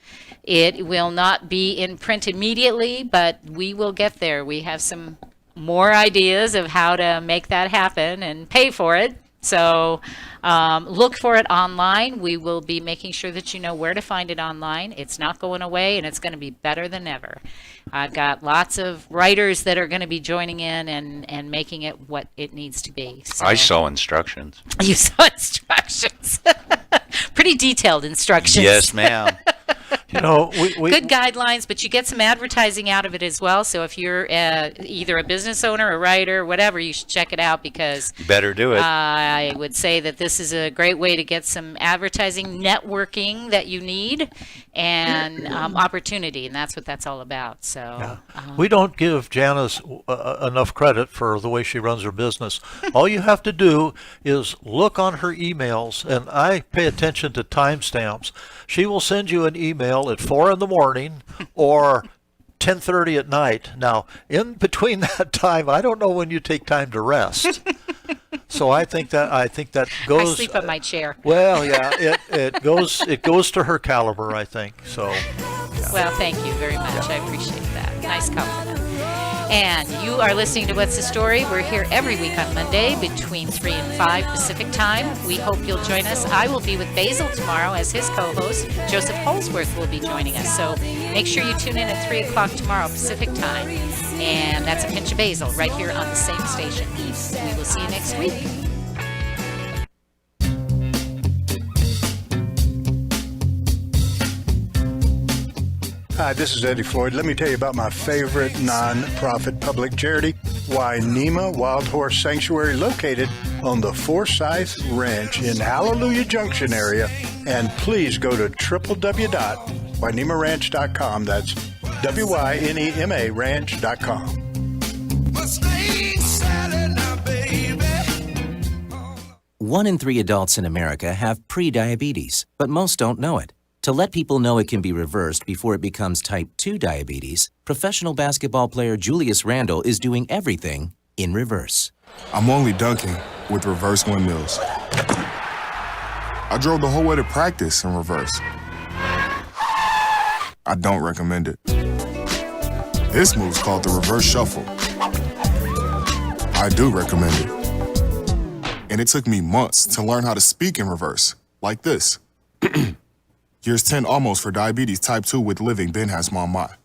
Speaker 9: It will not be in print immediately, but we will get there. We have some more ideas of how to make that happen and pay for it. So look for it online. We will be making sure that you know where to find it online. It's not going away, and it's going to be better than ever. I've got lots of writers that are going to be joining in and making it what it needs to be. So.
Speaker 12: I saw instructions.
Speaker 9: You saw instructions. Pretty detailed instructions.
Speaker 12: Yes, ma'am.
Speaker 11: We
Speaker 9: good guidelines, but you get some advertising out of it as well. So if you're either a business owner, a writer, whatever, you should check it out because
Speaker 12: better do it.
Speaker 9: I would say that this is a great way to get some advertising networking that you need and opportunity, and that's what that's all about. So
Speaker 11: we don't give Janice enough credit for the way she runs her business. All you have to do is look on her emails, and I pay attention to timestamps. She will send you an email at 4 a.m. or 10:30 at night. Now, in between that time, I don't know when you take time to rest. So I think that goes.
Speaker 9: I sleep on my chair.
Speaker 11: Well, yeah, it goes to her caliber, I think. So. Yeah.
Speaker 9: Well, thank you very much. I appreciate that. Nice compliment. And you are listening to What's the Story. We're here every week on Monday between 3 and 5 Pacific Time. We hope you'll join us. I will be with Basil tomorrow as his co-host. Joseph Holsworth will be joining us. So make sure you tune in at 3 o'clock tomorrow Pacific Time. And that's a pinch of basil right here on the same station. We will see you next week.
Speaker 17: Hi, this is Eddie Floyd. Let me tell you about my favorite non-profit public charity, Wainema Wild Horse Sanctuary, located on the Forsyth Ranch in Hallelujah Junction area. And please go to www.wainemaranch.com. That's WYNEMA ranch.com.
Speaker 18: 1 in 3 adults in America have pre-diabetes, but most don't know it. To let people know it can be reversed before it becomes type 2 diabetes, professional basketball player Julius Randle is doing everything in reverse.
Speaker 23: I'm only dunking with reverse windmills.
Speaker 3: I drove the whole way to practice in reverse. I don't recommend it. This move's called the reverse shuffle. I do recommend it. And it took me months to learn how to speak in reverse, like this. Here's 10 almost for diabetes type 2 with living Ben has mama.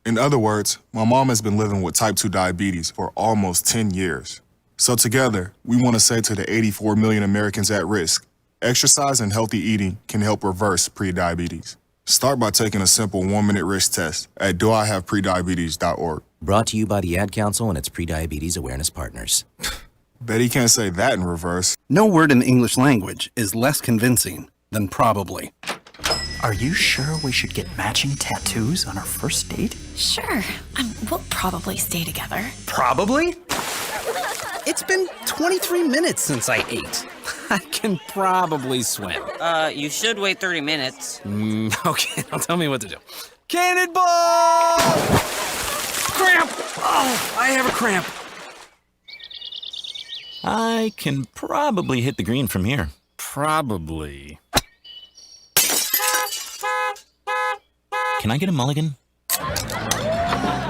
Speaker 3: In other words, my mom has been living with type 2 diabetes for almost 10 years. So together, we want to say to the 84 million Americans at risk, exercise and healthy eating can help reverse prediabetes. Start by taking a simple 1-minute risk test at doihaveprediabetes.org.
Speaker 18: Brought to you by the Ad Council and its Prediabetes Awareness Partners.
Speaker 3: Bet he can't say that in reverse.
Speaker 5: No word in the English language is less convincing than probably.
Speaker 23: Are you sure we should get matching tattoos on our first date?
Speaker 24: Sure. We'll probably stay together.
Speaker 23: Probably?
Speaker 5: It's been 23 minutes since I ate. I can probably swim.
Speaker 25: You should wait 30 minutes.
Speaker 5: Okay, now tell me what to do. Cannonball! Cramp! Oh, I have a cramp.
Speaker 26: I can probably hit the green from here.
Speaker 5: Probably.
Speaker 26: Can I get a mulligan?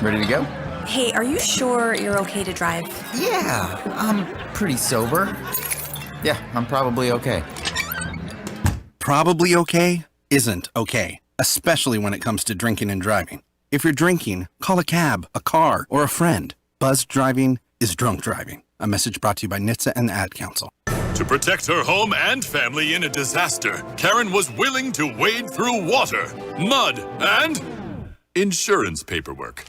Speaker 23: Ready to go?
Speaker 24: Hey, are you sure you're okay to drive?
Speaker 23: Yeah, I'm pretty sober. Yeah, I'm probably okay.
Speaker 5: Probably okay isn't okay, especially when it comes to drinking and driving. If you're drinking, call a cab, a car, or a friend. Buzzed driving is drunk driving. A message brought to you by NHTSA and the Ad Council.
Speaker 1: To protect her home and family in a disaster, Karen was willing to wade through water, mud, and insurance paperwork.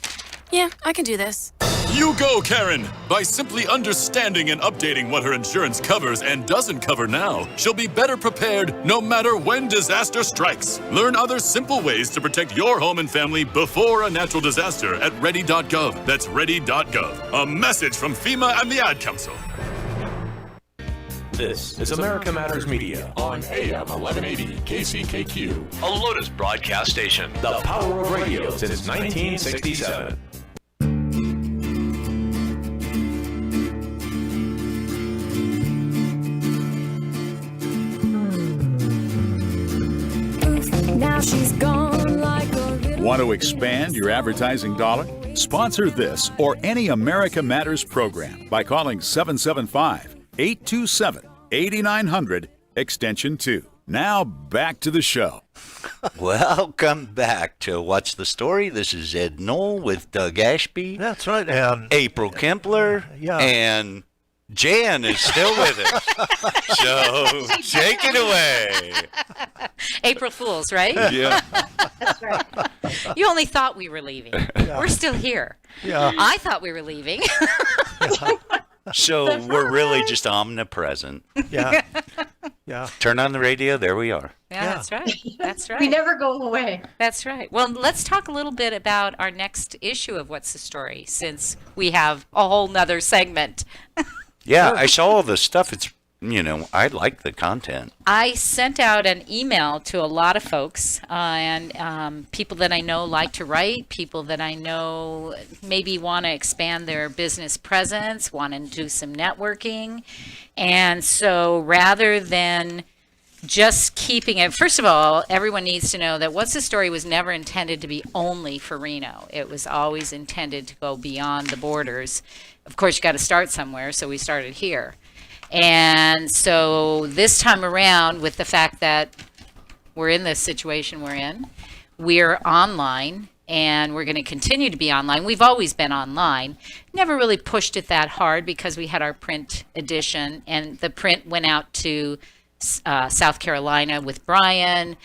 Speaker 24: Yeah, I can do this.
Speaker 1: You go, Karen! By simply understanding and updating what her insurance covers and doesn't cover now, she'll be better prepared no matter when disaster strikes. Learn other simple ways to protect your home and family before a natural disaster at ready.gov. That's ready.gov. A message from FEMA and the Ad Council.
Speaker 2: This is America Matters Media on AM 1180 KCKQ, a Lotus broadcast station. The power of radio since 1967.
Speaker 20: Now she's gone like a...
Speaker 8: Want to expand your advertising dollar? Sponsor this or any America Matters program by calling 775-827-8900, extension 2. Now back to the show.
Speaker 12: Welcome back to What's the Story? This is Ed Knoll with Doug Ashby.
Speaker 11: That's right, and
Speaker 12: April Kempler.
Speaker 11: Yeah.
Speaker 12: And Jan is still with us. So shake it away.
Speaker 9: April Fools, right?
Speaker 12: Yeah.
Speaker 9: That's right. You only thought we were leaving.
Speaker 11: Yeah.
Speaker 9: We're still here.
Speaker 11: Yeah.
Speaker 9: I thought we were leaving.
Speaker 12: So we're really just omnipresent.
Speaker 11: Yeah. Yeah.
Speaker 12: Turn on the radio, there we are.
Speaker 9: Yeah, that's right. That's right.
Speaker 10: We never go away.
Speaker 9: That's right. Well, let's talk a little bit about our next issue of What's the Story, since we have a whole nother segment.
Speaker 12: Yeah, I saw all the stuff. It's, I like the content.
Speaker 9: I sent out an email to a lot of folks, and people that I know like to write, people that I know maybe want to expand their business presence, want to do some networking. And so rather than just keeping it, first of all, everyone needs to know that What's the Story was never intended to be only for Reno. It was always intended to go beyond the borders. Of course, you got to start somewhere, so we started here. And so this time around, with the fact that we're in this situation we're in, we're online, and we're going to continue to be online. We've always been online. Never really pushed it that hard because we had our print edition, and the print went out to South Carolina with Brian,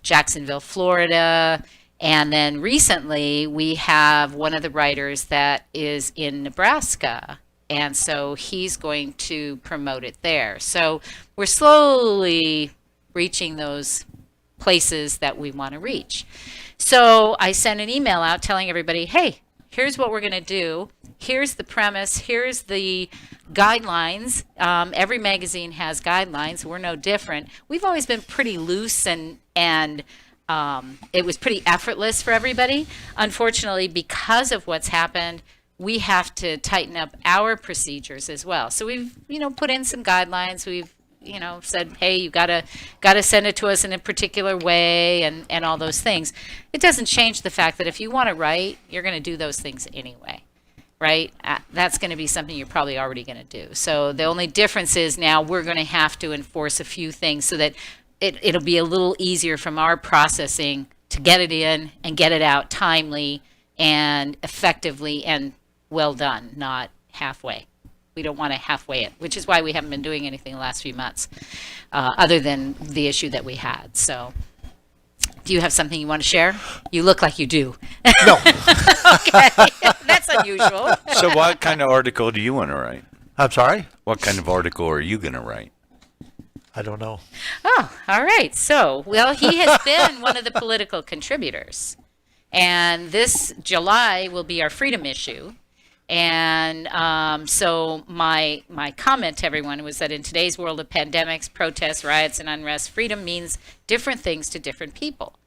Speaker 9: Jacksonville, Florida, and then recently we have one of the writers that is in Nebraska, and so he's going to promote it there. So we're slowly reaching those places that we want to reach. So I sent an email out telling everybody, hey, here's what we're going to do. Here's the premise. Here's the guidelines. Every magazine has guidelines. We're no different. We've always been pretty loose, and it was pretty effortless for everybody. Unfortunately, because of what's happened, we have to tighten up our procedures as well. So we've, put in some guidelines. We've, said, hey, you gotta send it to us in a particular way, and all those things. It doesn't change the fact that if you want to write, you're going to do those things anyway, right? That's going to be something you're probably already going to do. So the only difference is now we're going to have to enforce a few things so that it'll be a little easier from our processing to get it in and get it out timely and effectively and well done, not halfway. We don't want to halfway it, which is why we haven't been doing anything the last few months, other than the issue that we had. So, do you have something you want to share? You look like you do.
Speaker 11: No.
Speaker 9: Okay, that's unusual.
Speaker 12: So what kind of article do you want to write?
Speaker 11: I'm sorry?
Speaker 12: What kind of article are you going to write?
Speaker 11: I don't know.
Speaker 9: Oh, all right. So, well, he has been one of the political contributors. And this July will be our freedom issue. And so my comment to everyone was that in today's world of pandemics, protests, riots, and unrest, freedom means different things to different people.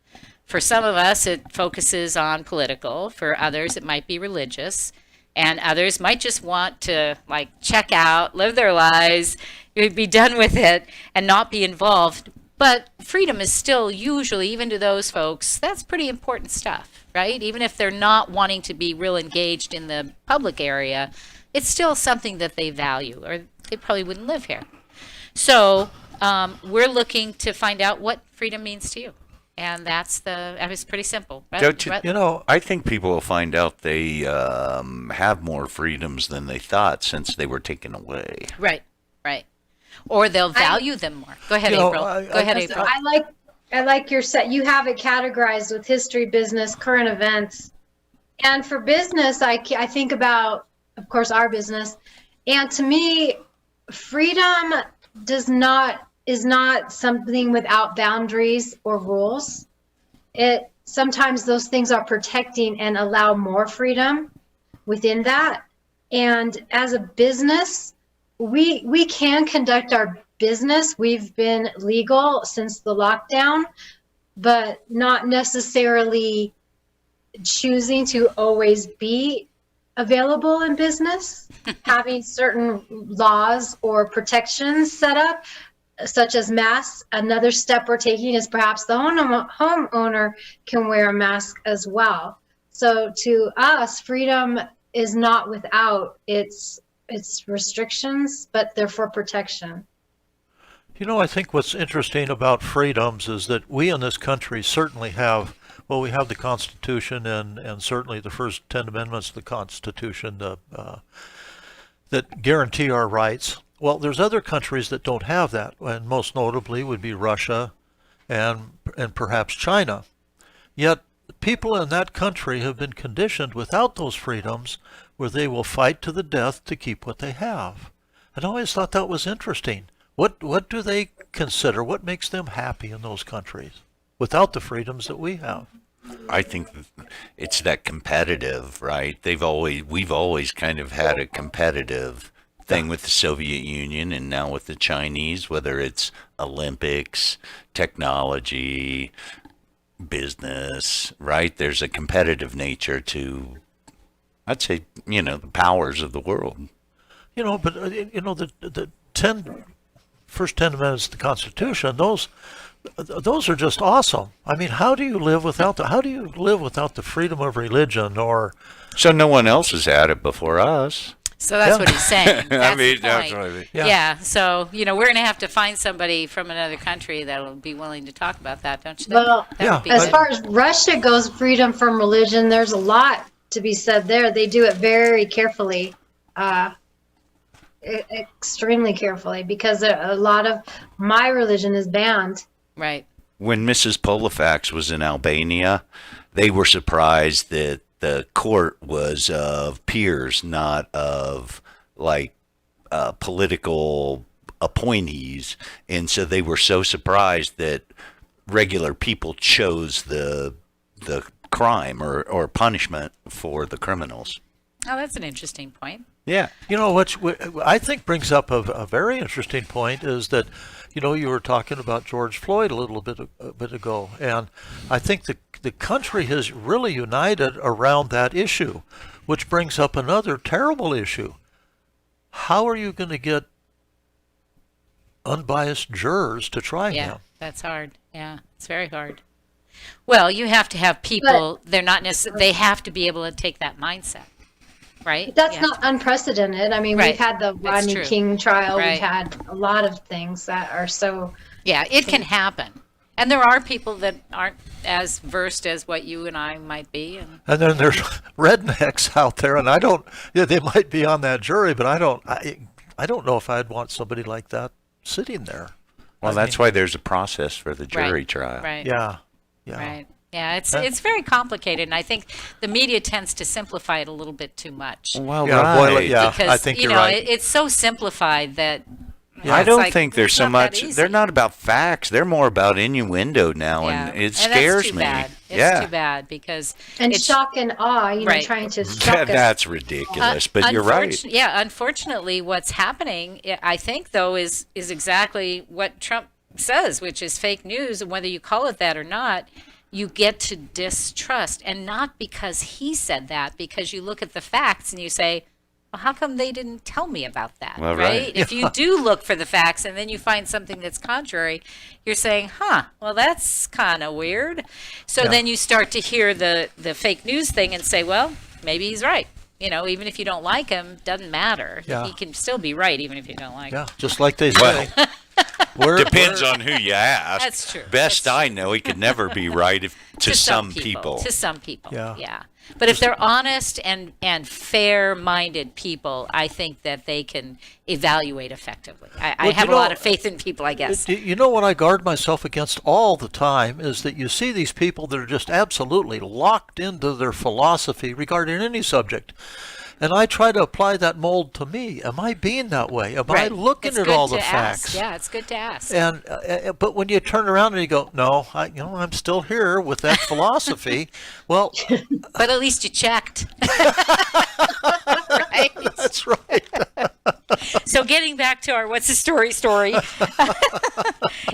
Speaker 9: For some of us, it focuses on political. For others, it might be religious. And others might just want to check out, live their lives, be done with it, and not be involved. But freedom is still usually, even to those folks, that's pretty important stuff, right? Even if they're not wanting to be real engaged in the public area, it's still something that they value, or they probably wouldn't live here. So we're looking to find out what freedom means to you. And it's pretty simple.
Speaker 12: Don't you, I think people will find out they have more freedoms than they thought since they were taken away.
Speaker 9: Right. Or they'll value them more. Go ahead, April. Go ahead, April.
Speaker 10: I like your set. You have it categorized with history, business, current events. And for business, I think about, of course, our business. And to me, freedom is not something without boundaries or rules. Sometimes those things are protecting and allow more freedom within that. And as a business, we can conduct our business. We've been legal since the lockdown, but not necessarily choosing to always be available in business, having certain laws or protections set up, such as masks. Another step we're taking is perhaps the homeowner can wear a mask as well. So to us, freedom is not without its restrictions, but they're for protection.
Speaker 11: I think what's interesting about freedoms is that we in this country certainly have, we have the Constitution and certainly the first 10 amendments of the Constitution that guarantee our rights. Well, there's other countries that don't have that, and most notably would be Russia and perhaps China. Yet people in that country have been conditioned without those freedoms where they will fight to the death to keep what they have. And I always thought that was interesting. What do they consider? What makes them happy in those countries without the freedoms that we have?
Speaker 12: I think it's that competitive, right? We've always kind of had a competitive thing with the Soviet Union and now with the Chinese, whether it's Olympics, technology, business, right? There's a competitive nature to, I'd say, the powers of the world.
Speaker 11: But the first 10 amendments of the Constitution, those are just awesome. I mean, how do you live without the freedom of religion? Or
Speaker 12: so no one else has had it before us.
Speaker 9: So that's what he's saying. That's
Speaker 12: that's what I mean.
Speaker 9: Yeah. So we're going to have to find somebody from another country that'll be willing to talk about that, don't you think?
Speaker 10: Well, as far as Russia goes, freedom from religion, there's a lot to be said there. They do it very carefully, extremely carefully, because a lot of my religion is banned.
Speaker 9: Right.
Speaker 12: When Mrs. Polofax was in Albania, they were surprised that the court was of peers, not of political appointees. And so they were so surprised that regular people chose the crime or punishment for the criminals.
Speaker 9: Oh, that's an interesting point.
Speaker 12: Yeah.
Speaker 11: What I think brings up a very interesting point is that, you were talking about George Floyd a bit ago, and I think the country has really united around that issue, which brings up another terrible issue. How are you going to get unbiased jurors to try
Speaker 9: Yeah,
Speaker 11: him.
Speaker 9: that's hard. Yeah, it's very hard. Well, you have to have people, they're not necessarily, they have to be able to take that mindset, right?
Speaker 10: That's not unprecedented. I mean,
Speaker 9: Right.
Speaker 10: we've had the
Speaker 9: That's
Speaker 10: Rodney
Speaker 9: true.
Speaker 10: King trial.
Speaker 9: Right.
Speaker 10: We've had a lot of things that are so.
Speaker 9: Yeah, it can happen. And there are people that aren't as versed as what you and I might be.
Speaker 11: And then there's rednecks out there, and they might be on that jury, but I don't know if I'd want somebody like that sitting there.
Speaker 12: Well, that's why there's a process for the jury trial.
Speaker 9: Right.
Speaker 11: Yeah.
Speaker 9: Right. Yeah, it's very complicated, and I think the media tends to simplify it a little bit too much.
Speaker 12: Well,
Speaker 11: Yeah,
Speaker 12: right.
Speaker 11: boil it, yeah,
Speaker 9: Because,
Speaker 11: I think
Speaker 9: you
Speaker 11: you're
Speaker 9: know,
Speaker 11: right.
Speaker 9: it's so simplified that
Speaker 12: I
Speaker 9: it's
Speaker 12: don't
Speaker 9: like,
Speaker 12: think there's
Speaker 9: it's
Speaker 12: so
Speaker 9: not that
Speaker 12: much.
Speaker 9: easy.
Speaker 12: They're not about facts. They're more about innuendo now,
Speaker 9: Yeah.
Speaker 12: and it
Speaker 9: that's
Speaker 12: scares
Speaker 9: too
Speaker 12: me.
Speaker 9: Bad. It's
Speaker 12: yeah,
Speaker 9: too bad because
Speaker 10: And
Speaker 9: it's
Speaker 10: shock and awe,
Speaker 9: Right.
Speaker 10: trying to shock us.
Speaker 12: that's ridiculous. But you're right.
Speaker 9: Yeah, unfortunately, what's happening, I think, though, is exactly what Trump says, which is fake news, and whether you call it that or not, you get to distrust, and not because he said that, because you look at the facts and you say, well, how come they didn't tell me about that,
Speaker 12: Well,
Speaker 9: right?
Speaker 12: right.
Speaker 9: If you do look for the facts and then you find something that's contrary, you're saying, well, that's kind of weird. So
Speaker 11: Yeah.
Speaker 9: then you start to hear the fake news thing and say, well, maybe he's right. You know, even if you don't like him, doesn't matter.
Speaker 11: Yeah.
Speaker 9: He can still be right, even if you don't like him.
Speaker 11: Yeah, just like they say.
Speaker 12: Depends on who you ask.
Speaker 9: That's true.
Speaker 12: Best I know, he could never be right to some people.
Speaker 9: To some people,
Speaker 11: Yeah.
Speaker 9: yeah. But if they're honest and fair-minded people, I think that they can evaluate effectively. I
Speaker 11: Well,
Speaker 9: have
Speaker 11: you
Speaker 9: a lot
Speaker 11: know,
Speaker 9: of faith in people, I guess.
Speaker 11: You know what I guard myself against all the time is that you see these people that are just absolutely locked into their philosophy regarding any subject. And I try to apply that mold to me. Am I being that way? Am I
Speaker 9: Right.
Speaker 11: looking
Speaker 9: It's
Speaker 11: at
Speaker 9: good
Speaker 11: all
Speaker 9: to
Speaker 11: the
Speaker 9: ask.
Speaker 11: facts?
Speaker 9: Yeah, it's good to ask.
Speaker 11: And but when you turn around and you go, no, I'm still here with that philosophy. Well,
Speaker 9: But at least you checked. Right?
Speaker 11: that's right.
Speaker 9: So getting back to our what's the story.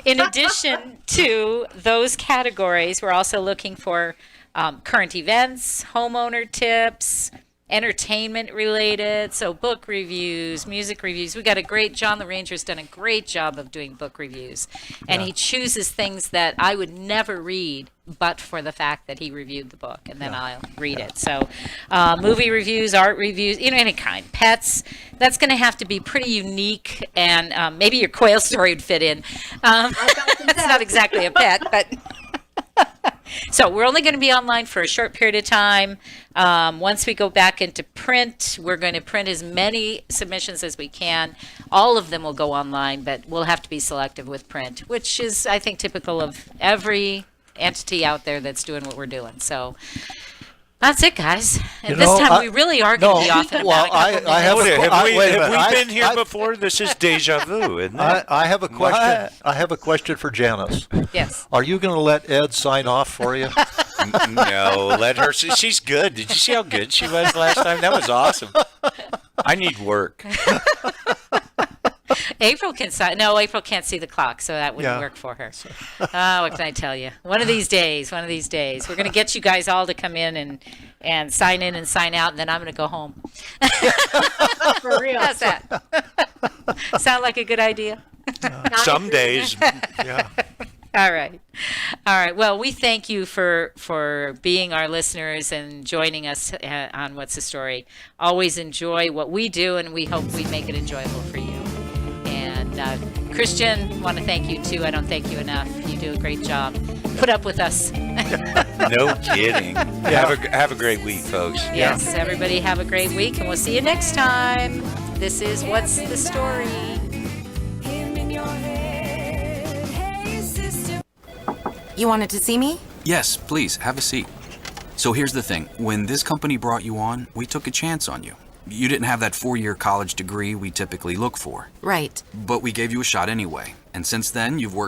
Speaker 9: In addition to those categories, we're also looking for current events, homeowner tips, entertainment related, so book reviews, music reviews. We got a great, John the Ranger's done a great job of doing book reviews, and he chooses things that I would never read but for the fact that he reviewed the book, and then I'll read it. So movie reviews, art reviews, any kind. Pets, that's going to have to be pretty unique, and maybe your quail story would fit in. That's not exactly a pet, but so we're only going to be online for a short period of time. Once we go back into print, we're going to print as many submissions as we can. All of them will go online, but we'll have to be selective with print, which is, I think, typical of every entity out there that's doing what we're doing. So that's it, guys. And this time we really are going to be off in about a couple minutes.
Speaker 12: Have we been here before? This is deja vu, isn't it?
Speaker 11: I have a question.
Speaker 12: What?
Speaker 11: I have a question for Janice.
Speaker 9: Yes.
Speaker 11: Are you going to let Ed sign off for you?
Speaker 12: No, let her. She's good. Did you see how good she was last time? That was awesome. I need work.
Speaker 9: April can sign. No, April can't see the clock, so that wouldn't work for her. What can I tell you? One of these days, we're going to get you guys all to come in and sign in and sign out, and then I'm going to go home.
Speaker 10: For real.
Speaker 9: How's that? Sound like a good idea?
Speaker 12: Some days.
Speaker 11: Yeah.
Speaker 9: All right. Well, we thank you for being our listeners and joining us on What's the Story. Always enjoy what we do, and we hope we make it enjoyable for you. And Christian, want to thank you too. I don't thank you enough. You do a great job. Put up with us.
Speaker 12: No kidding. Have a great week, folks.
Speaker 9: Yes, everybody have a great week, and we'll see you next time. This is What's the Story.
Speaker 24: You wanted to see me?
Speaker 6: Yes, please, have a seat. So here's the thing. When this company brought you on, we took a chance on you. You didn't have that 4-year college degree we typically look for.
Speaker 24: Right.
Speaker 6: But we gave you a shot anyway. And since then, you've worked